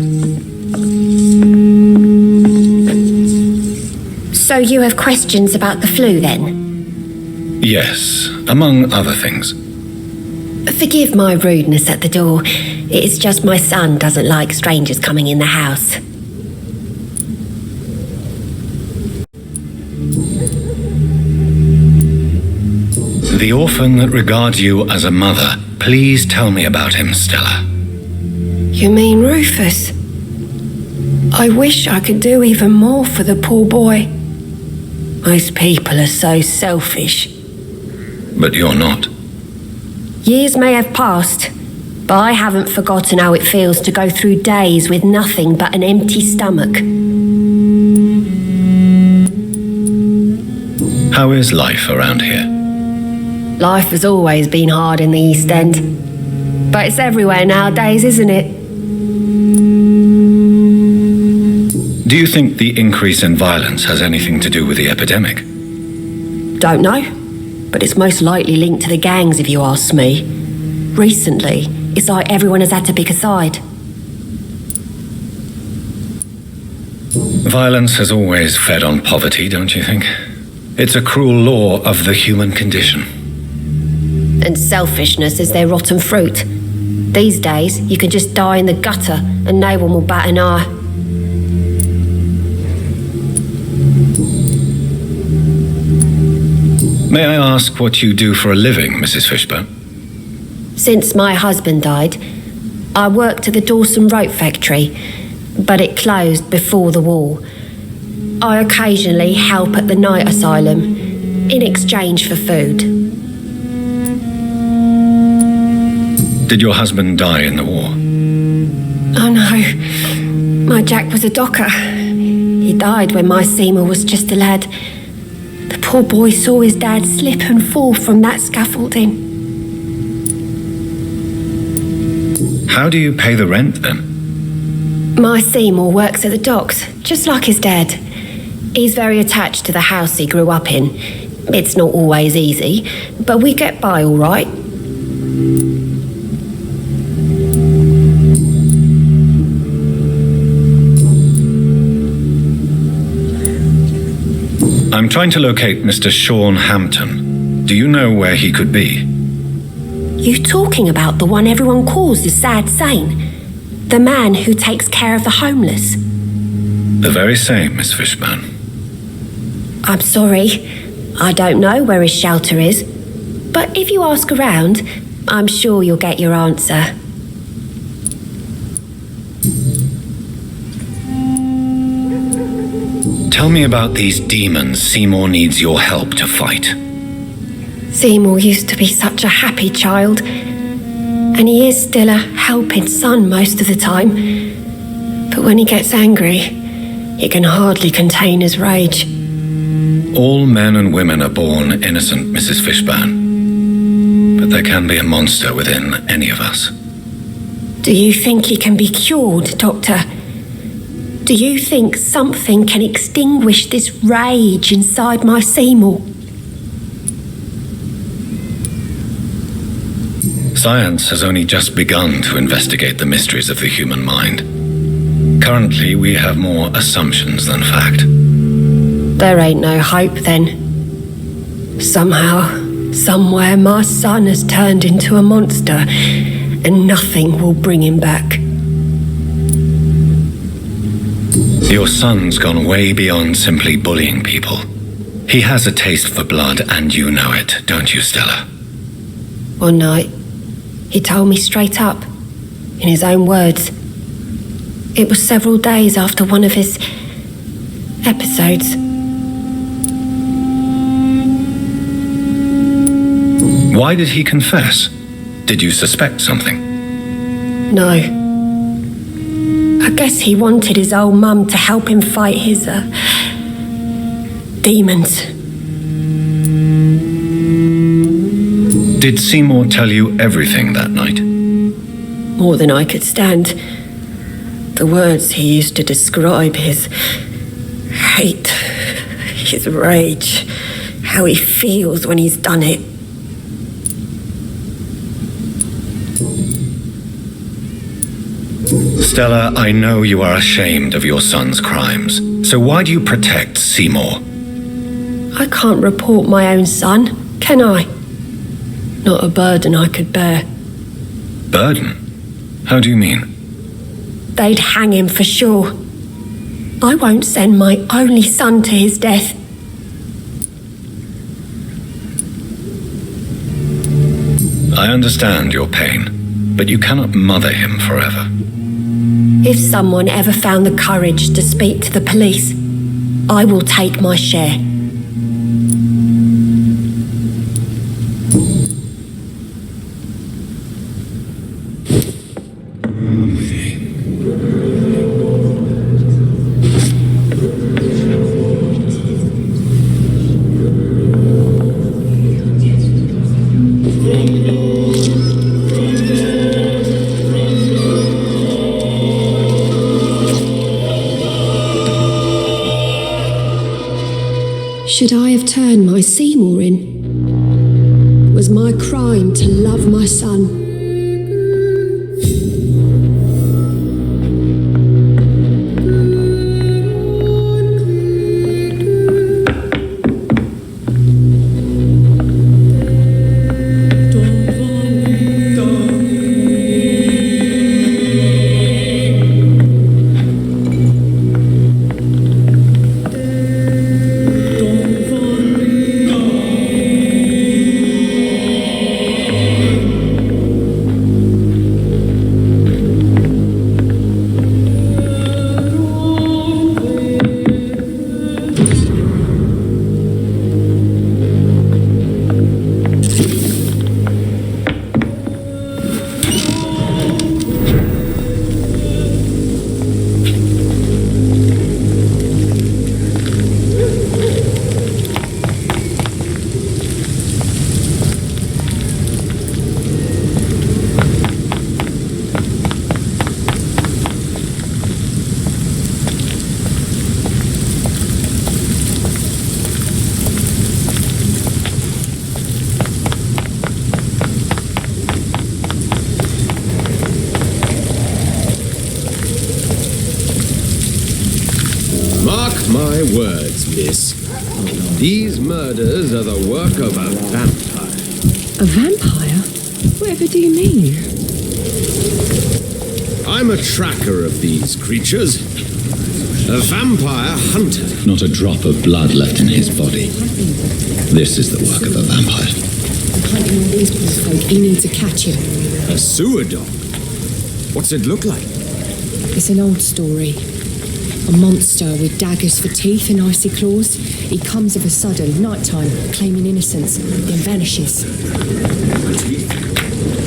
So you have questions about the flu, then? Yes, among other things. Forgive my rudeness at the door. It's just my son doesn't like strangers coming in the house. The orphan that regards you as a mother. Please tell me about him, Stella. You mean Rufus? I wish I could do even more for the poor boy. Most people are so selfish. But you're not. Years may have passed, but I haven't forgotten how it feels to go through days with nothing but an empty stomach. How is life around here? Life has always been hard in the East End. But it's everywhere nowadays, isn't it? Do you think the increase in violence has anything to do with the epidemic? Don't know, but it's most likely linked to the gangs if you ask me. Recently, it's like everyone has had to pick a side. Violence has always fed on poverty, don't you think? It's a cruel law of the human condition. And selfishness is their rotten fruit. These days, you can just die in the gutter and no one will bat an eye. May I ask what you do for a living, Mrs. Fishburne? Since my husband died, I worked at the Dawson Rope factory, but it closed before the war. I occasionally help at the night asylum in exchange for food. Did your husband die in the war? Oh no, my Jack was a docker. He died when my Seymour was just a lad. The poor boy saw his dad slip and fall from that scaffolding. How do you pay the rent then? My Seymour works at the docks, just like his dad. He's very attached to the house he grew up in. It's not always easy, but we get by all right. I'm trying to locate Mr. Sean Hampton. Do you know where he could be? You talking about the one everyone calls the sad saint? The man who takes care of the homeless? The very same, Miss Fishburne. I'm sorry. I don't know where his shelter is. But if you ask around, I'm sure you'll get your answer. Tell me about these demons Seymour needs your help to fight. Seymour used to be such a happy child, and he is still a helping son most of the time. But when he gets angry, he can hardly contain his rage. All men and women are born innocent, Mrs. Fishburne. But there can be a monster within any of us. Do you think he can be cured, Doctor? Do you think something can extinguish this rage inside my Seymour? Science has only just begun to investigate the mysteries of the human mind. Currently, we have more assumptions than fact. There ain't no hope then. Somehow, somewhere, my son has turned into a monster, and nothing will bring him back. Your son's gone way beyond simply bullying people. He has a taste for blood, and you know it, don't you, Stella? One night, he told me straight up, in his own words. It was several days after one of his episodes. Why did he confess? Did you suspect something? No. I guess he wanted his old mum to help him fight his, demons. Did Seymour tell you everything that night? More than I could stand. The words he used to describe his hate, his rage, how he feels when he's done it. Stella, I know you are ashamed of your son's crimes. So why do you protect Seymour? I can't report my own son, can I? Not a burden I could bear. Burden? How do you mean? They'd hang him for sure. I won't send my only son to his death. I understand your pain, but you cannot mother him forever. If someone ever found the courage to speak to the police, I will take my share. Should I have turned my Seymour in? Was my crime to love my son? My words, miss. These murders are the work of a vampire. A vampire? Whatever do you mean? I'm a tracker of these creatures. A vampire hunter. Not a drop of blood left in his body. This is the work of a vampire. Hunting all these poor folk, you need to catch him. A sewer dog? What's it look like? It's an old story. A monster with daggers for teeth and icy claws. He comes of a sudden, nighttime, claiming innocence, then vanishes.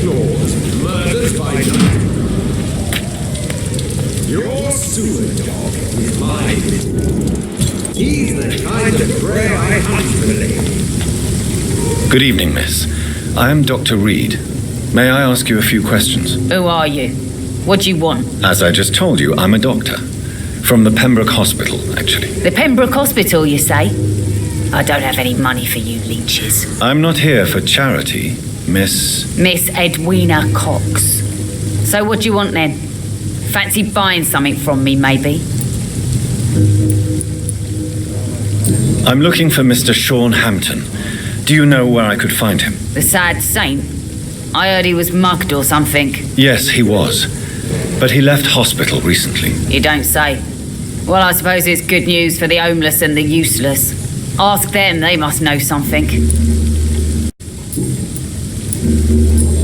Claws, murdered by night. Your sewer dog is mine. He's the kind of prey I hunt for. Good evening, miss. I am Dr. Reed. May I ask you a few questions? Who are you? What do you want? As I just told you, I'm a doctor. From the Pembroke Hospital, actually. The Pembroke Hospital, you say? I don't have any money for you leeches. I'm not here for charity, Miss... Miss Edwina Cox. So what do you want then? Fancy buying something from me, maybe? I'm looking for Mr. Sean Hampton. Do you know where I could find him? The sad saint? I heard he was mugged or something. Yes, he was. But he left hospital recently. You don't say. Well, I suppose it's good news for the homeless and the useless. Ask them, they must know something.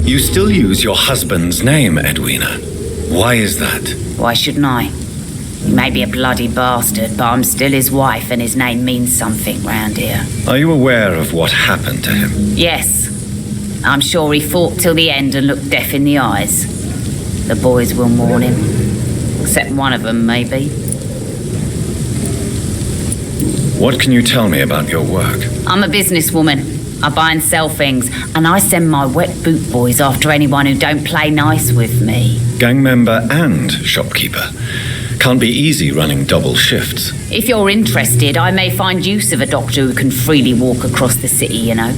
You still use your husband's name, Edwina. Why is that? Why shouldn't I? He may be a bloody bastard, but I'm still his wife and his name means something round here. Are you aware of what happened to him? Yes. I'm sure he fought till the end and looked death in the eyes. The boys will mourn him. Except one of them, maybe. What can you tell me about your work? I'm a businesswoman. I buy and sell things, and I send my wet boot boys after anyone who don't play nice with me. Gang member and shopkeeper. Can't be easy running double shifts. If you're interested, I may find use of a doctor who can freely walk across the city, you know.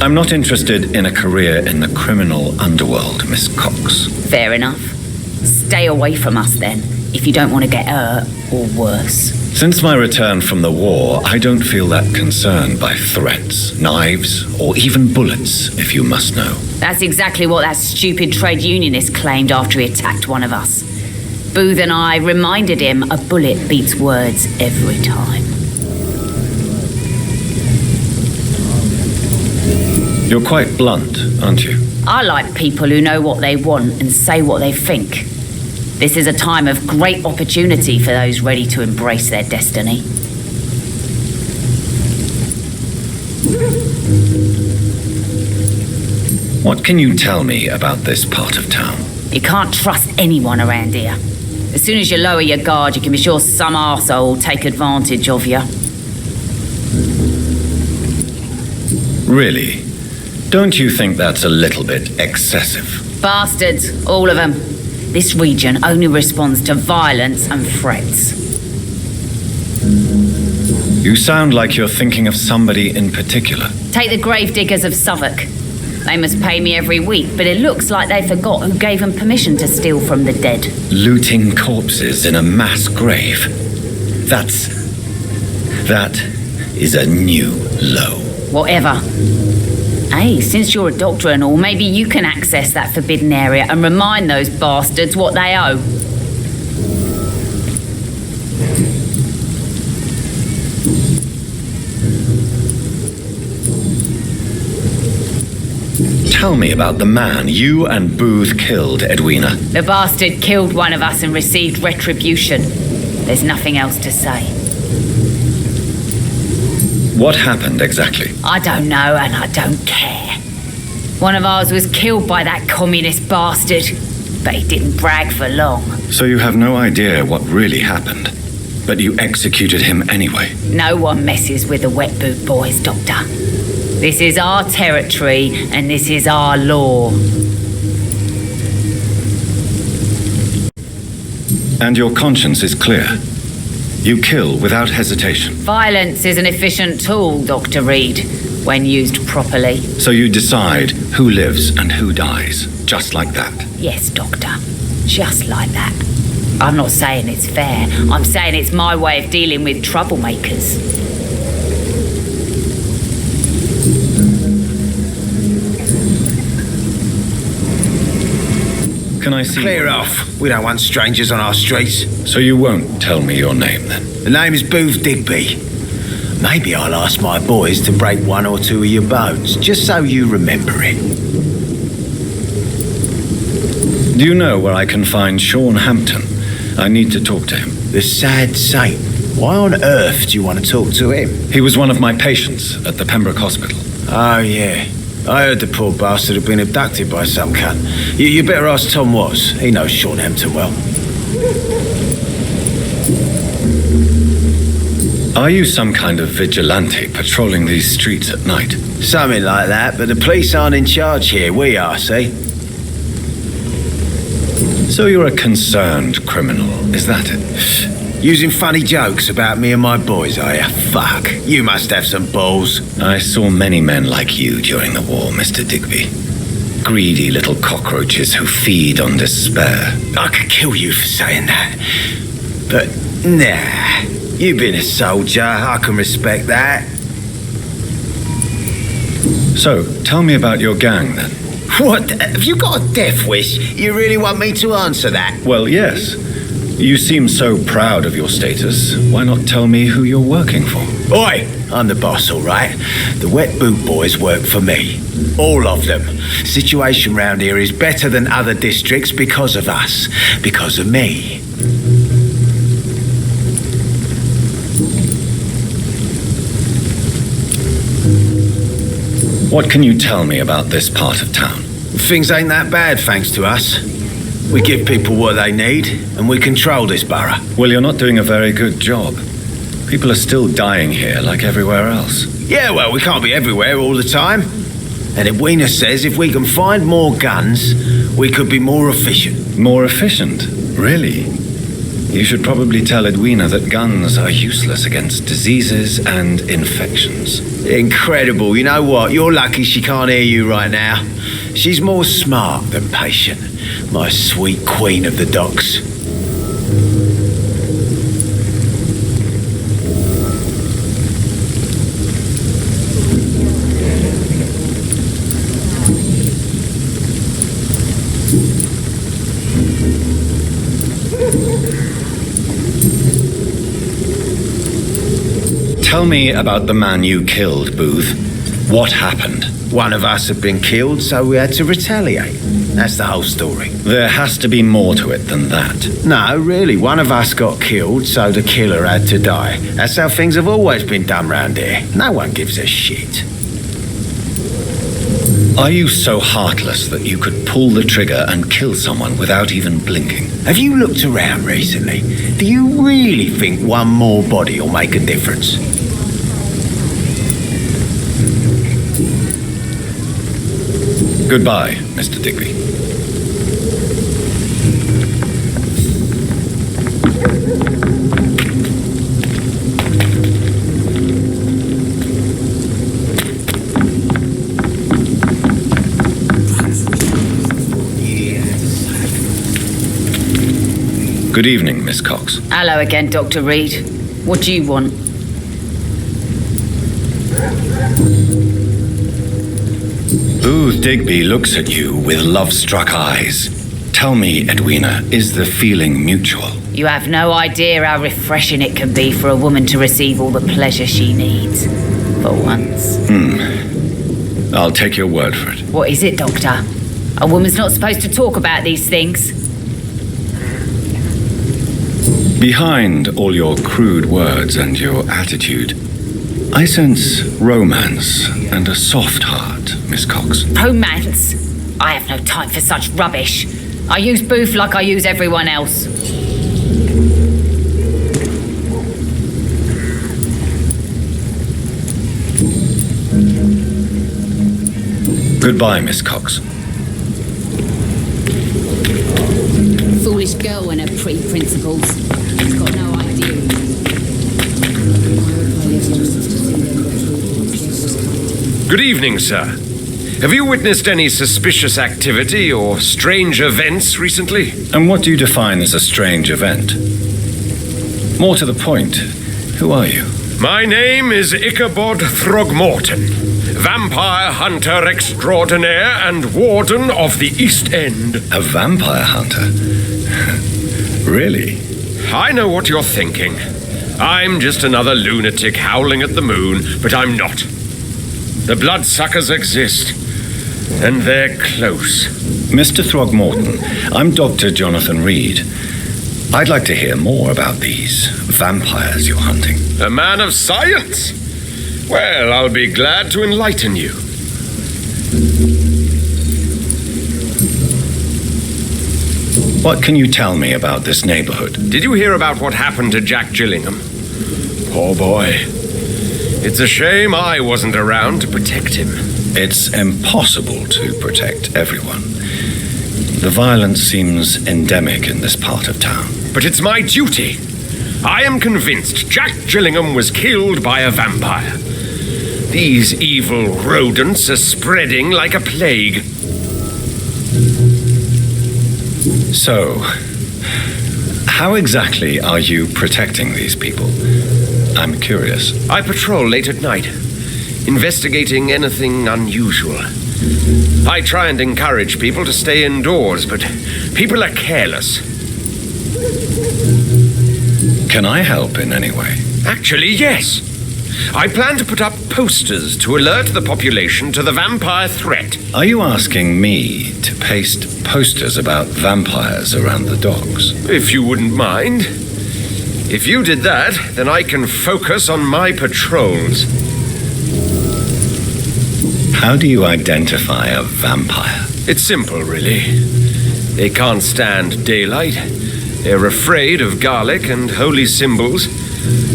I'm not interested in a career in the criminal underworld, Miss Cox. Fair enough. Stay away from us then, if you don't want to get hurt or worse. Since my return from the war, I don't feel that concerned by threats, knives, or even bullets, if you must know. That's exactly what that stupid trade unionist claimed after he attacked one of us. Booth and I reminded him a bullet beats words every time. You're quite blunt, aren't you? I like people who know what they want and say what they think. This is a time of great opportunity for those ready to embrace their destiny. What can you tell me about this part of town? You can't trust anyone around here. As soon as you lower your guard, you can be sure some arsehole will take advantage of you. Really? Don't you think that's a little bit excessive? Bastards, all of them. This region only responds to violence and threats. You sound like you're thinking of somebody in particular. Take the gravediggers of Southwark. They must pay me every week, but it looks like they forgot who gave them permission to steal from the dead. Looting corpses in a mass grave. That is a new low. Whatever. Hey, since you're a doctor and all, maybe you can access that forbidden area and remind those bastards what they owe. Tell me about the man you and Booth killed, Edwina. The bastard killed one of us and received retribution. There's nothing else to say. What happened exactly? I don't know and I don't care. One of ours was killed by that communist bastard, but he didn't brag for long. So you have no idea what really happened, but you executed him anyway. No one messes with the wet boot boys, Doctor. This is our territory and this is our law. And your conscience is clear. You kill without hesitation. Violence is an efficient tool, Dr. Reed, when used properly. So you decide who lives and who dies, just like that? Yes, Doctor. Just like that. I'm not saying it's fair. I'm saying it's my way of dealing with troublemakers. Can I see? Clear off. We don't want strangers on our streets. So you won't tell me your name then? The name is Booth Digby. Maybe I'll ask my boys to break one or two of your bones, just so you remember it. Do you know where I can find Sean Hampton? I need to talk to him. The sad saint. Why on earth do you want to talk to him? He was one of my patients at the Pembroke Hospital. Oh, yeah. I heard the poor bastard had been abducted by some cunt. You better ask Tom Watts. He knows Sean Hampton well. Are you some kind of vigilante patrolling these streets at night? Something like that, but the police aren't in charge here. We are, see? So you're a concerned criminal, is that it? Using funny jokes about me and my boys, are you? Fuck. You must have some balls. I saw many men like you during the war, Mr. Digby. Greedy little cockroaches who feed on despair. I could kill you for saying that. But, nah. You've been a soldier. I can respect that. So, tell me about your gang, then. What? Have you got a death wish? You really want me to answer that? Well, yes. You seem so proud of your status. Why not tell me who you're working for? Oi! I'm the boss, all right? The Wet Boot Boys work for me. All of them. Situation round here is better than other districts because of us. Because of me. What can you tell me about this part of town? Things ain't that bad, thanks to us. We give people what they need, and we control this borough. Well, you're not doing a very good job. People are still dying here like everywhere else. Yeah, well, we can't be everywhere all the time. And Edwina says if we can find more guns, we could be more efficient. More efficient? Really? You should probably tell Edwina that guns are useless against diseases and infections. Incredible. You know what? You're lucky she can't hear you right now. She's more smart than patient. My sweet queen of the docks. Tell me about the man you killed, Booth. What happened? One of us had been killed, so we had to retaliate. That's the whole story. There has to be more to it than that. No, really. One of us got killed, so the killer had to die. That's how things have always been done round here. No one gives a shit. Are you so heartless that you could pull the trigger and kill someone without even blinking? Have you looked around recently? Do you really think one more body will make a difference? Goodbye, Mr. Digby. Good evening, Miss Cox. Hello again, Dr. Reed. What do you want? Booth Digby looks at you with love-struck eyes. Tell me, Edwina, is the feeling mutual? You have no idea how refreshing it can be for a woman to receive all the pleasure she needs. For once. I'll take your word for it. What is it, Doctor? A woman's not supposed to talk about these things. Behind all your crude words and your attitude, I sense romance and a soft heart, Miss Cox. Romance? I have no time for such rubbish. I use Booth like I use everyone else. Goodbye, Miss Cox. Foolish girl and her pre-principles. She's got no idea. Good evening, sir. Have you witnessed any suspicious activity or strange events recently? And what do you define as a strange event? More to the point, who are you? My name is Ichabod Throgmorton, vampire hunter extraordinaire and warden of the East End. A vampire hunter? Really? I know what you're thinking. I'm just another lunatic howling at the moon, but I'm not. The bloodsuckers exist. And they're close. Mr. Throgmorton, I'm Dr. Jonathan Reed. I'd like to hear more about these vampires you're hunting. A man of science? Well, I'll be glad to enlighten you. What can you tell me about this neighborhood? Did you hear about what happened to Jack Gillingham? Poor boy. It's a shame I wasn't around to protect him. It's impossible to protect everyone. The violence seems endemic in this part of town. But it's my duty. I am convinced Jack Gillingham was killed by a vampire. These evil rodents are spreading like a plague. So, how exactly are you protecting these people? I'm curious. I patrol late at night, investigating anything unusual. I try and encourage people to stay indoors, but people are careless. Can I help in any way? Actually, yes. I plan to put up posters to alert the population to the vampire threat. Are you asking me to paste posters about vampires around the docks? If you wouldn't mind. If you did that, then I can focus on my patrols. How do you identify a vampire? It's simple, really. They can't stand daylight. They're afraid of garlic and holy symbols.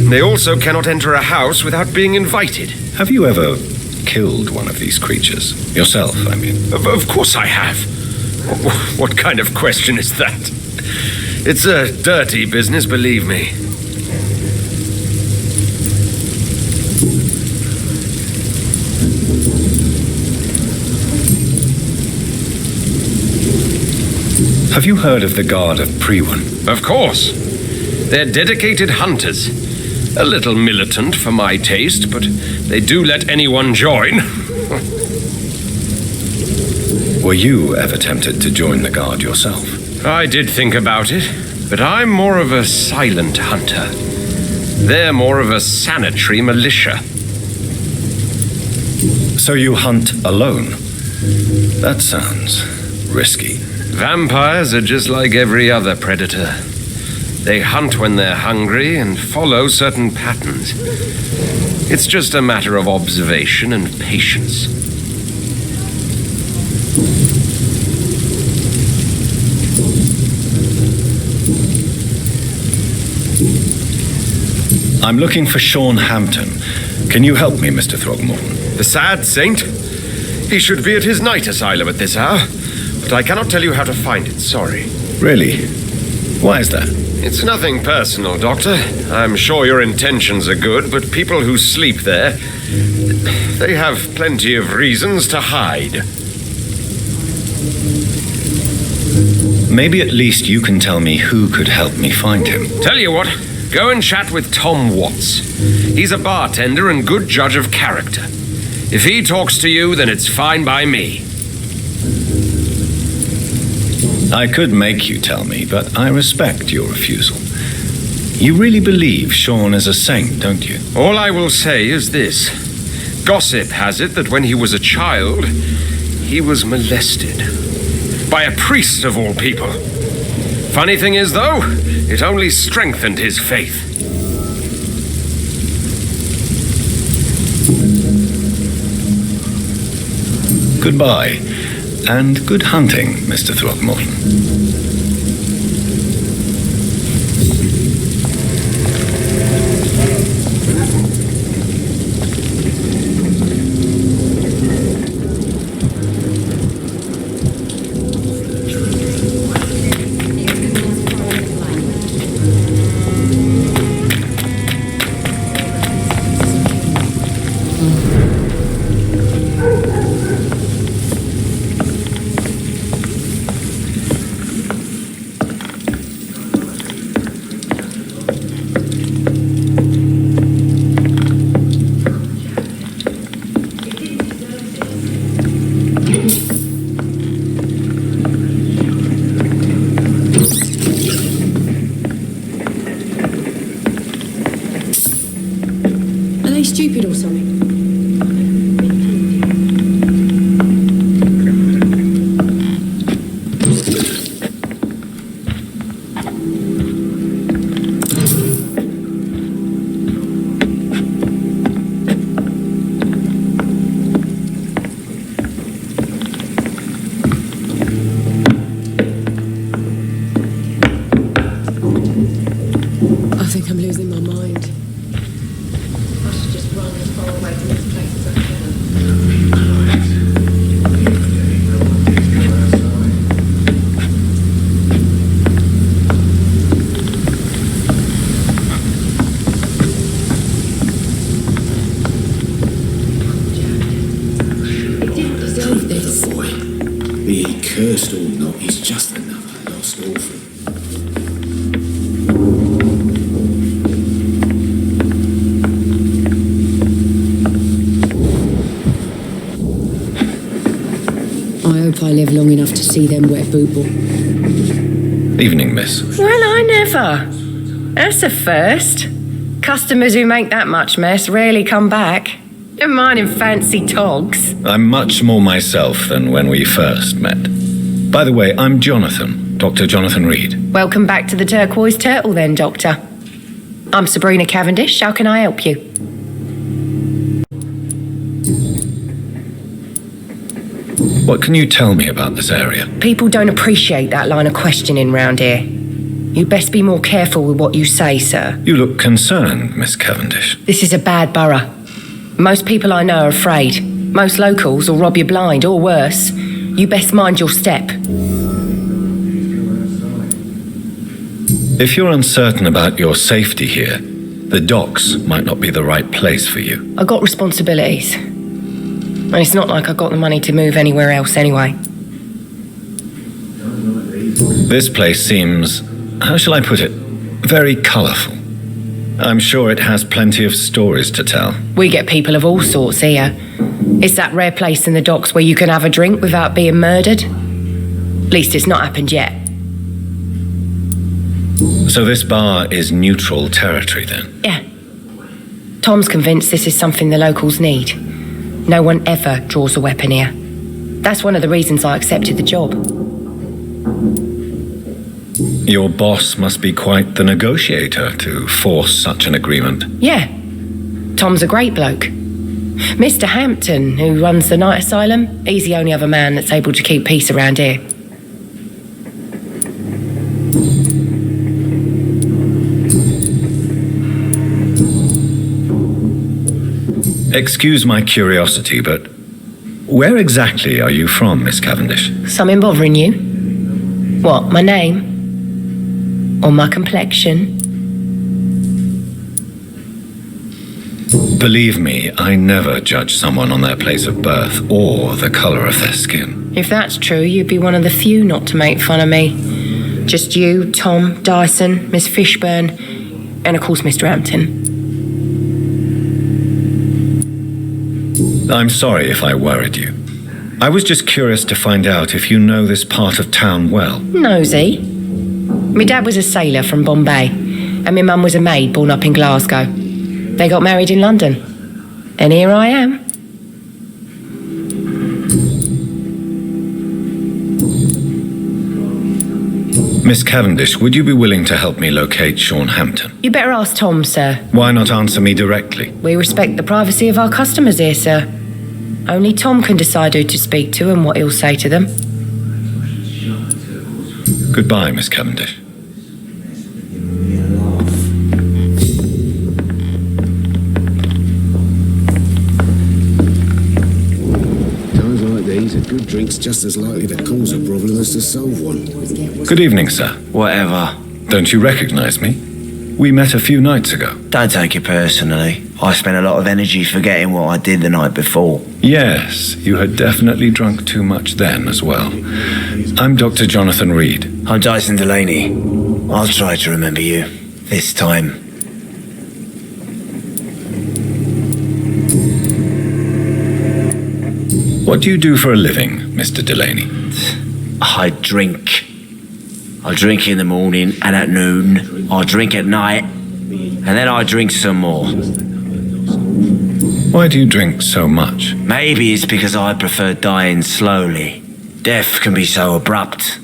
They also cannot enter a house without being invited. Have you ever killed one of these creatures? Yourself, I mean. Of course I have. What kind of question is that? It's a dirty business, believe me. Have you heard of the Guard of Priwen? Of course. They're dedicated hunters. A little militant for my taste, but they do let anyone join. Were you ever tempted to join the Guard yourself? I did think about it, but I'm more of a silent hunter. They're more of a sanitary militia. So you hunt alone? That sounds risky. Vampires are just like every other predator. They hunt when they're hungry and follow certain patterns. It's just a matter of observation and patience. I'm looking for Sean Hampton. Can you help me, Mr. Throgmorton? The sad saint? He should be at his night asylum at this hour, but I cannot tell you how to find it, sorry. Really? Why is that? It's nothing personal, Doctor. I'm sure your intentions are good, but people who sleep there, they have plenty of reasons to hide. Maybe at least you can tell me who could help me find him. Tell you what, go and chat with Tom Watts. He's a bartender and good judge of character. If he talks to you, then it's fine by me. I could make you tell me, but I respect your refusal. You really believe Sean is a saint, don't you? All I will say is this. Gossip has it that when he was a child, he was molested. By a priest of all people. Funny thing is, though, it only strengthened his faith. Goodbye, and good hunting, Mr. Throgmorton. stupid or something? Cursed or not, he's just another lost orphan. I hope I live long enough to see them wet bootle. Evening, miss. Well, I never. That's a first. Customers who make that much mess rarely come back. Never mind in fancy togs. I'm much more myself than when we first met. By the way, I'm Jonathan, Dr. Jonathan Reed. Welcome back to the Turquoise Turtle then, Doctor. I'm Sabrina Cavendish. How can I help you? What can you tell me about this area? People don't appreciate that line of questioning round here. You best be more careful with what you say, sir. You look concerned, Miss Cavendish. This is a bad borough. Most people I know are afraid. Most locals will rob you blind, or worse. You best mind your step. If you're uncertain about your safety here, the docks might not be the right place for you. I got responsibilities. And it's not like I got the money to move anywhere else anyway. This place seems, how shall I put it, very colourful. I'm sure it has plenty of stories to tell. We get people of all sorts here. It's that rare place in the docks where you can have a drink without being murdered. At least it's not happened yet. So this bar is neutral territory then? Yeah. Tom's convinced this is something the locals need. No one ever draws a weapon here. That's one of the reasons I accepted the job. Your boss must be quite the negotiator to force such an agreement. Yeah. Tom's a great bloke. Mr. Hampton, who runs the night asylum, he's the only other man that's able to keep peace around here. Excuse my curiosity, but where exactly are you from, Miss Cavendish? Something bothering you? What, my name? Or my complexion? Believe me, I never judge someone on their place of birth or the colour of their skin. If that's true, you'd be one of the few not to make fun of me. Just you, Tom, Dyson, Miss Fishburne, and of course Mr. Hampton. I'm sorry if I worried you. I was just curious to find out if you know this part of town well. Nosy. My dad was a sailor from Bombay, and my mum was a maid born up in Glasgow. They got married in London, and here I am. Miss Cavendish, would you be willing to help me locate Sean Hampton? You better ask Tom, sir. Why not answer me directly? We respect the privacy of our customers here, sir. Only Tom can decide who to speak to and what he'll say to them. Goodbye, Miss Cavendish. Times like these, a good drink's just as likely to cause a problem as to solve one. Good evening, sir. Whatever. Don't you recognize me? We met a few nights ago. Don't take it personally. I spent a lot of energy forgetting what I did the night before. Yes, you had definitely drunk too much then as well. I'm Dr. Jonathan Reed. I'm Dyson Delaney. I'll try to remember you. This time. What do you do for a living, Mr. Delaney? I drink. I drink in the morning and at noon. I drink at night. And then I drink some more. Why do you drink so much? Maybe it's because I prefer dying slowly. Death can be so abrupt.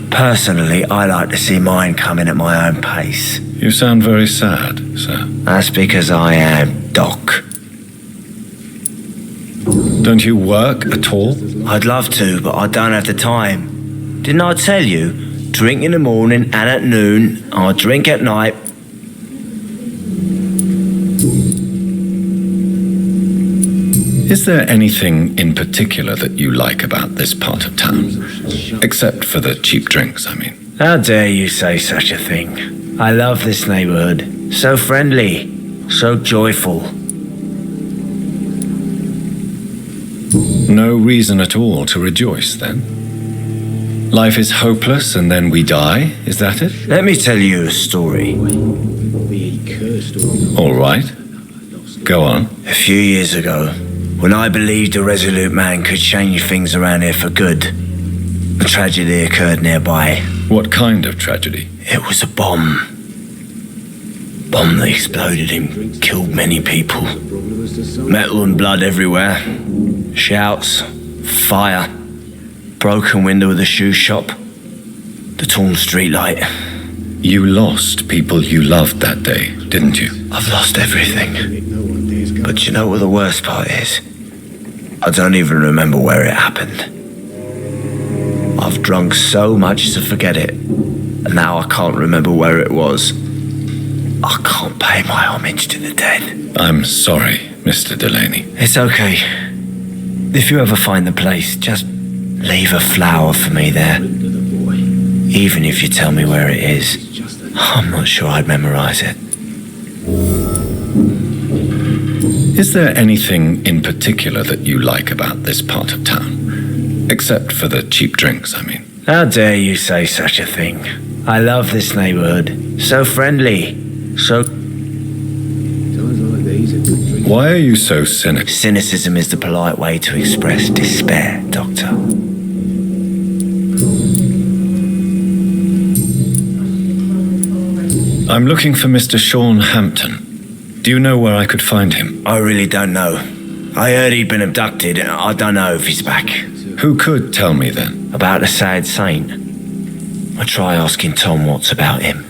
Personally, I like to see mine coming at my own pace. You sound very sad, sir. That's because I am, Doc. Don't you work at all? I'd love to, but I don't have the time. Didn't I tell you? Drink in the morning and at noon. I drink at night. Is there anything in particular that you like about this part of town? Except for the cheap drinks, I mean. How dare you say such a thing? I love this neighborhood. So friendly, so joyful. No reason at all to rejoice, then? Life is hopeless and then we die, is that it? Let me tell you a story. All right. Go on. A few years ago, when I believed a resolute man could change things around here for good, a tragedy occurred nearby. What kind of tragedy? It was a bomb. Bomb that exploded and killed many people. Metal and blood everywhere. Shouts, fire, broken window of the shoe shop, the torn streetlight. You lost people you loved that day, didn't you? I've lost everything. But you know what the worst part is? I don't even remember where it happened. I've drunk so much to forget it, and now I can't remember where it was. I can't pay my homage to the dead. I'm sorry, Mr. Delaney. It's okay. If you ever find the place, just leave a flower for me there. Even if you tell me where it is, I'm not sure I'd memorize it. Is there anything in particular that you like about this part of town? Except for the cheap drinks, I mean. How dare you say such a thing? I love this neighborhood. So friendly, so... Why are you so cynical? Cynicism is the polite way to express despair, Doctor. I'm looking for Mr. Sean Hampton. Do you know where I could find him? I really don't know. I heard he'd been abducted. I don't know if he's back. Who could tell me then? About the sad saint. I try asking Tom what's about him.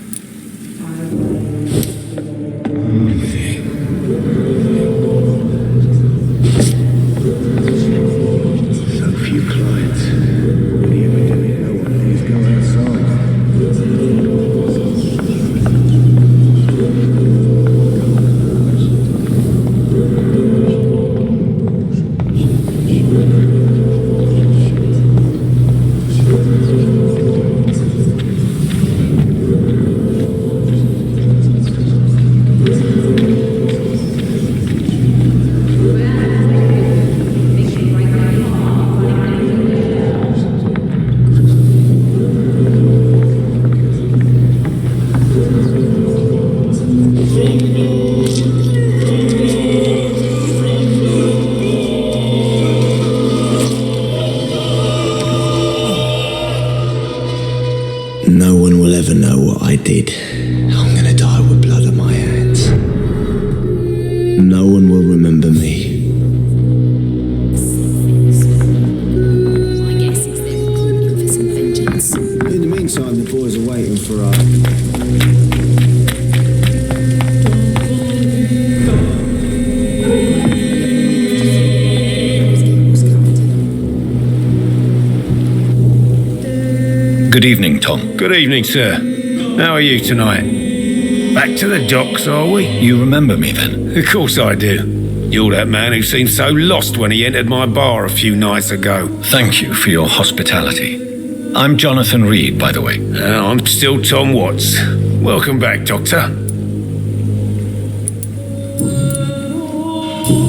No one will ever know what I did. I'm gonna die with blood on my hands. No one will remember me. I guess it's them recruiting for some vengeance. In the meantime, the boys are waiting for our... Good evening, Tom. Good evening, sir. How are you tonight? Back to the docks, are we? You remember me then? Of course I do. You're that man who seemed so lost when he entered my bar a few nights ago. Thank you for your hospitality. I'm Jonathan Reed, by the way. I'm still Tom Watts. Welcome back, Doctor.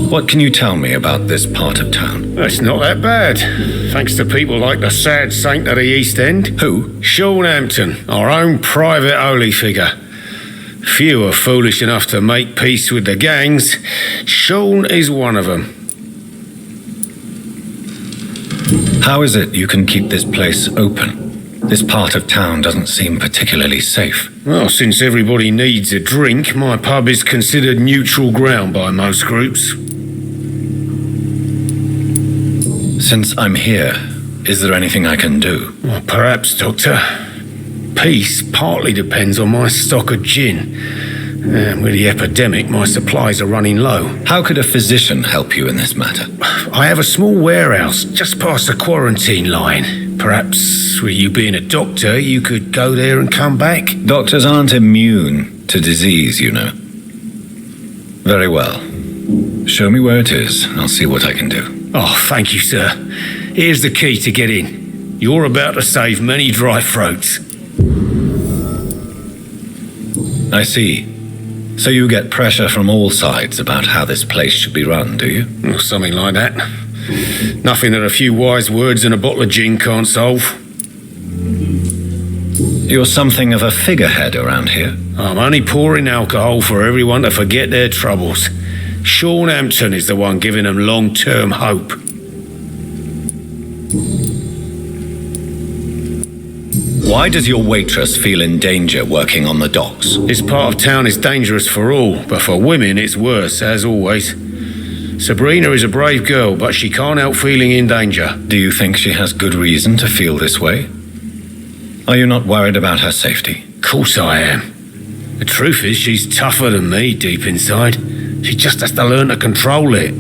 What can you tell me about this part of town? It's not that bad, thanks to people like the sad saint of the East End. Who? Sean Hampton, our own private holy figure. Few are foolish enough to make peace with the gangs. Sean is one of them. How is it you can keep this place open? This part of town doesn't seem particularly safe. Well, since everybody needs a drink, my pub is considered neutral ground by most groups. Since I'm here, is there anything I can do? Well, perhaps, Doctor. Peace partly depends on my stock of gin. And with the epidemic, my supplies are running low. How could a physician help you in this matter? I have a small warehouse just past the quarantine line. Perhaps, with you being a doctor, you could go there and come back? Doctors aren't immune to disease, you know. Very well. Show me where it is. I'll see what I can do. Oh, thank you, sir. Here's the key to get in. You're about to save many dry throats. I see. So you get pressure from all sides about how this place should be run, do you? Well, something like that. Nothing that a few wise words and a bottle of gin can't solve. You're something of a figurehead around here. I'm only pouring alcohol for everyone to forget their troubles. Sean Hampton is the one giving them long-term hope. Why does your waitress feel in danger working on the docks? This part of town is dangerous for all, but for women it's worse, as always. Sabrina is a brave girl, but she can't help feeling in danger. Do you think she has good reason to feel this way? Are you not worried about her safety? Of course I am. The truth is, she's tougher than me deep inside. She just has to learn to control it.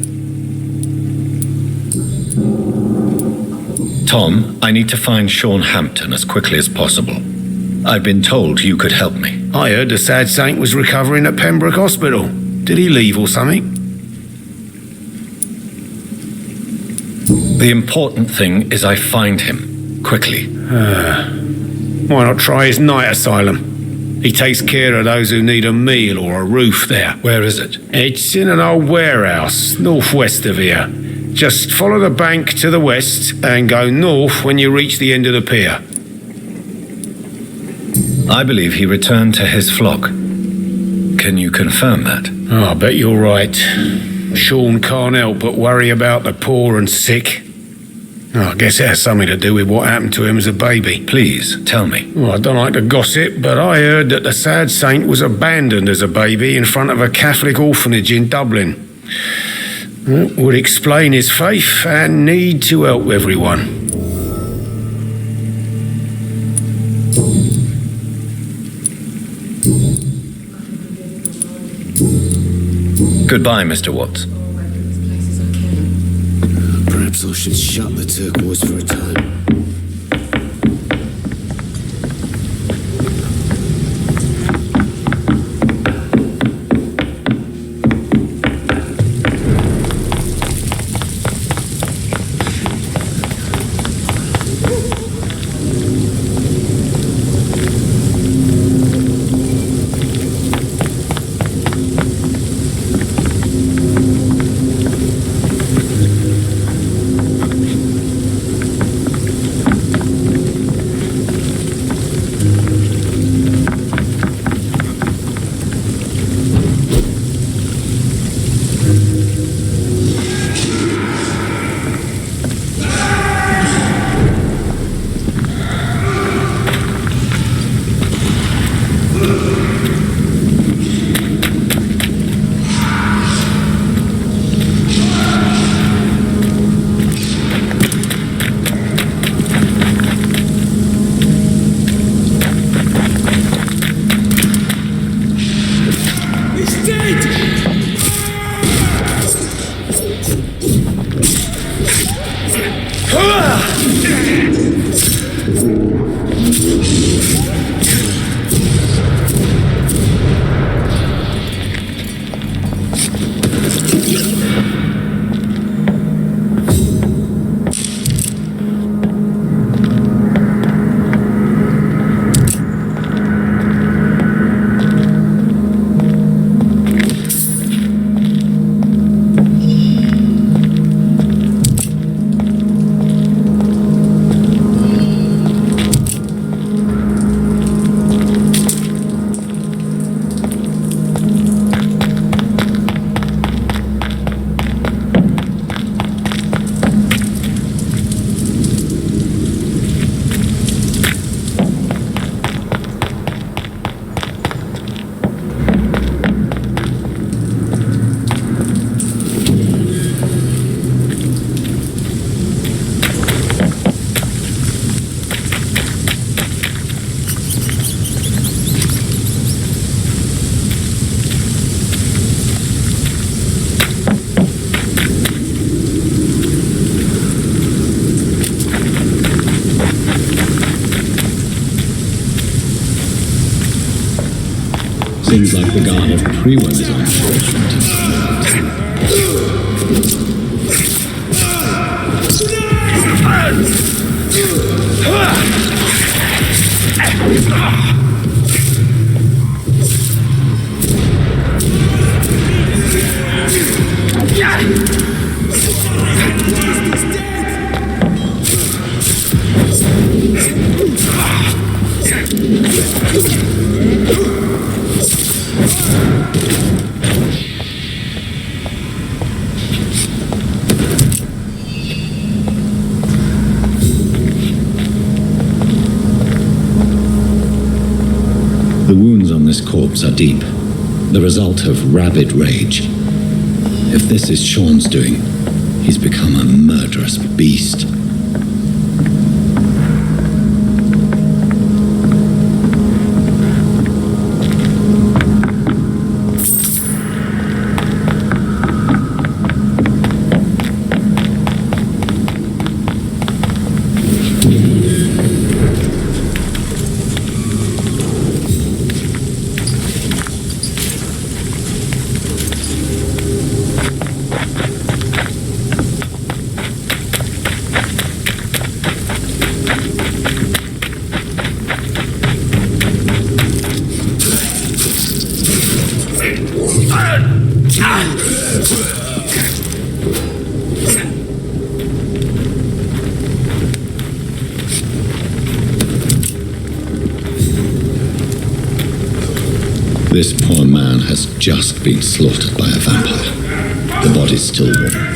Tom, I need to find Sean Hampton as quickly as possible. I've been told you could help me. I heard the sad saint was recovering at Pembroke Hospital. Did he leave or something? The important thing is I find him, quickly. Why not try his night asylum? He takes care of those who need a meal or a roof there. Where is it? It's in an old warehouse, northwest of here. Just follow the bank to the west and go north when you reach the end of the pier. I believe he returned to his flock. Can you confirm that? Oh, I bet you're right. Sean can't help but worry about the poor and sick. Oh, I guess it has something to do with what happened to him as a baby. Please, tell me. Well, I don't like to gossip, but I heard that the sad saint was abandoned as a baby in front of a Catholic orphanage in Dublin. That would explain his faith and need to help everyone. Goodbye, Mr. Watts. Perhaps I should shut the turquoise for a time. Things like the guard of pre-war design. The wounds on this corpse are deep, the result of rabid rage. If this is Sean's doing, he's become a murderous beast. This poor man has just been slaughtered by a vampire. The body's still warm.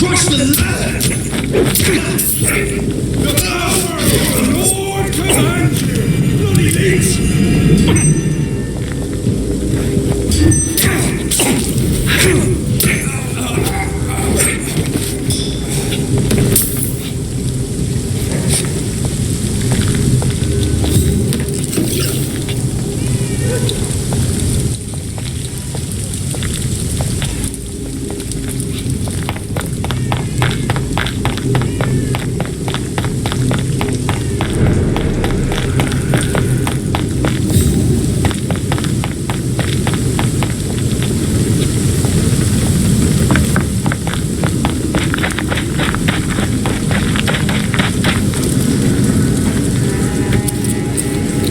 Cross the line!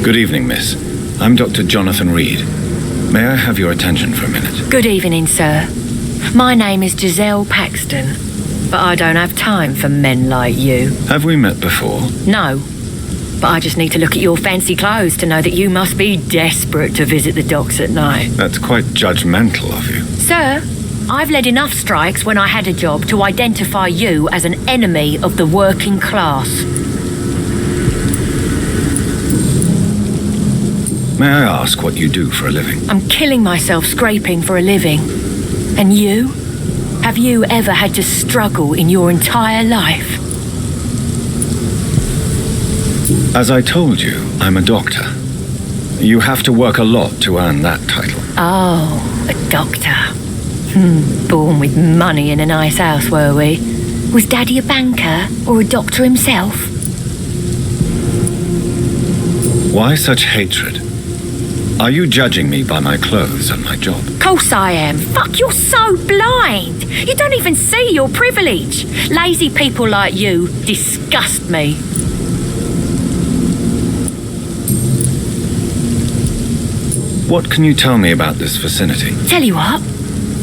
Good evening, miss. I'm Dr. Jonathan Reed. May I have your attention for a minute? Good evening, sir. My name is Giselle Paxton, but I don't have time for men like you. Have we met before? No, but I just need to look at your fancy clothes to know that you must be desperate to visit the docks at night. That's quite judgmental of you. Sir, I've led enough strikes when I had a job to identify you as an enemy of the working class. May I ask what you do for a living? I'm killing myself scraping for a living. And you? Have you ever had to struggle in your entire life? As I told you, I'm a doctor. You have to work a lot to earn that title. Oh, a doctor. Born with money in a nice house, were we? Was Daddy a banker or a doctor himself? Why such hatred? Are you judging me by my clothes and my job? Course I am. Fuck, you're so blind. You don't even see your privilege. Lazy people like you disgust me. What can you tell me about this vicinity? Tell you what,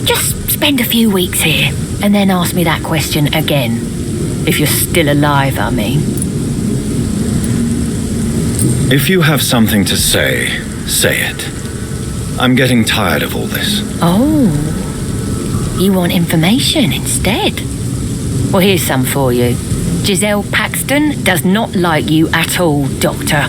just spend a few weeks here and then ask me that question again. If you're still alive, I mean. If you have something to say, say it. I'm getting tired of all this. Oh, you want information instead? Well, here's some for you. Giselle Paxton does not like you at all, Doctor.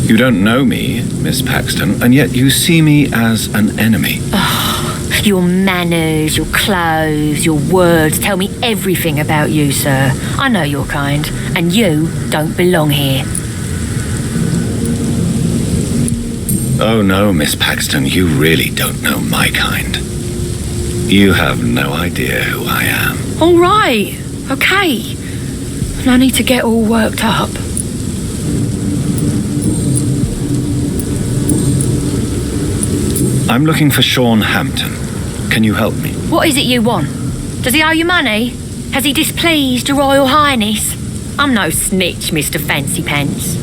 You don't know me, Miss Paxton, and yet you see me as an enemy. Oh, your manners, your clothes, your words tell me everything about you, sir. I know your kind, and you don't belong here. Oh no, Miss Paxton, you really don't know my kind. You have no idea who I am. All right, okay. No need to get all worked up. I'm looking for Sean Hampton. Can you help me? What is it you want? Does he owe you money? Has he displeased your Royal Highness? I'm no snitch, Mr. Fancy Pants.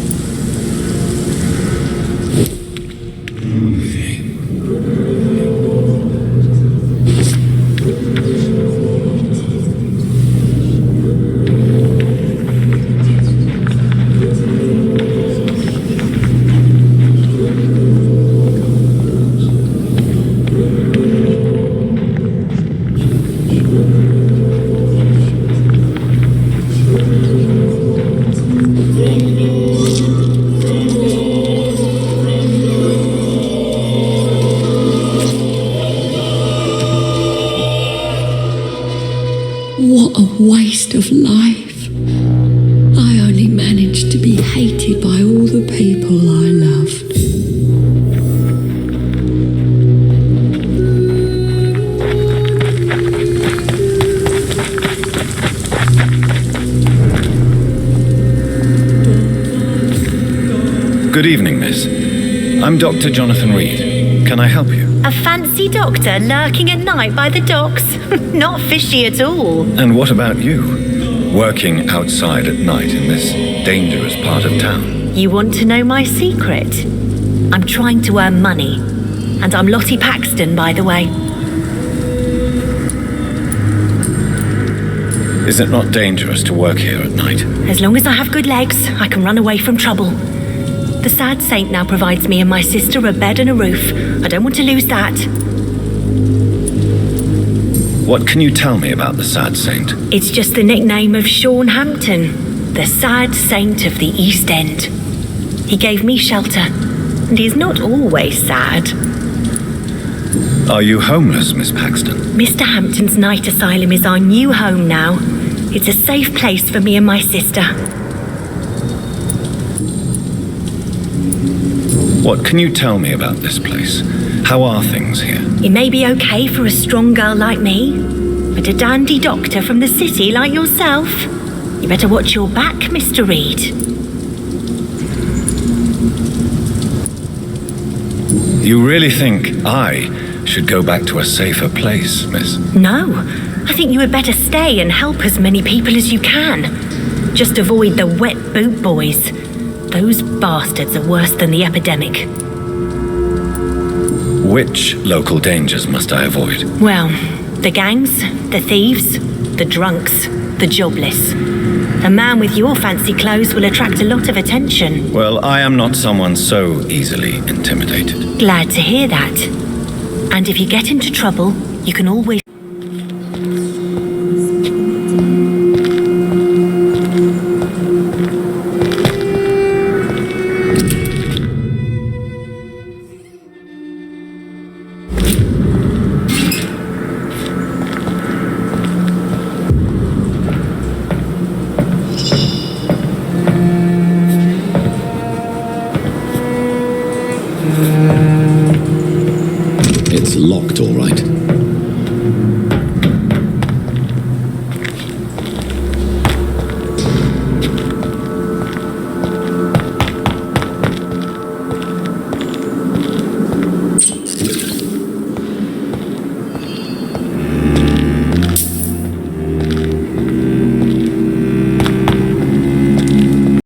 What a waste of life. I only managed to be hated by all the people I loved. Good evening, miss. I'm Dr. Jonathan Reed. Can I help you? A fancy doctor lurking at night by the docks? Not fishy at all. And what about you? Working outside at night in this dangerous part of town. You want to know my secret? I'm trying to earn money. And I'm Lottie Paxton, by the way. Is it not dangerous to work here at night? As long as I have good legs, I can run away from trouble. The sad saint now provides me and my sister a bed and a roof. I don't want to lose that. What can you tell me about the sad saint? It's just the nickname of Sean Hampton, the sad saint of the East End. He gave me shelter, and he's not always sad. Are you homeless, Miss Paxton? Mr. Hampton's night asylum is our new home now. It's a safe place for me and my sister. What can you tell me about this place? How are things here? It may be okay for a strong girl like me, but a dandy doctor from the city like yourself, you better watch your back, Mr. Reed. You really think I should go back to a safer place, miss? No, I think you had better stay and help as many people as you can. Just avoid the wet boot boys. Those bastards are worse than the epidemic. Which local dangers must I avoid? Well, the gangs, the thieves, the drunks, the jobless. A man with your fancy clothes will attract a lot of attention. Well, I am not someone so easily intimidated. Glad to hear that. And if you get into trouble, you can always... It's locked, all right.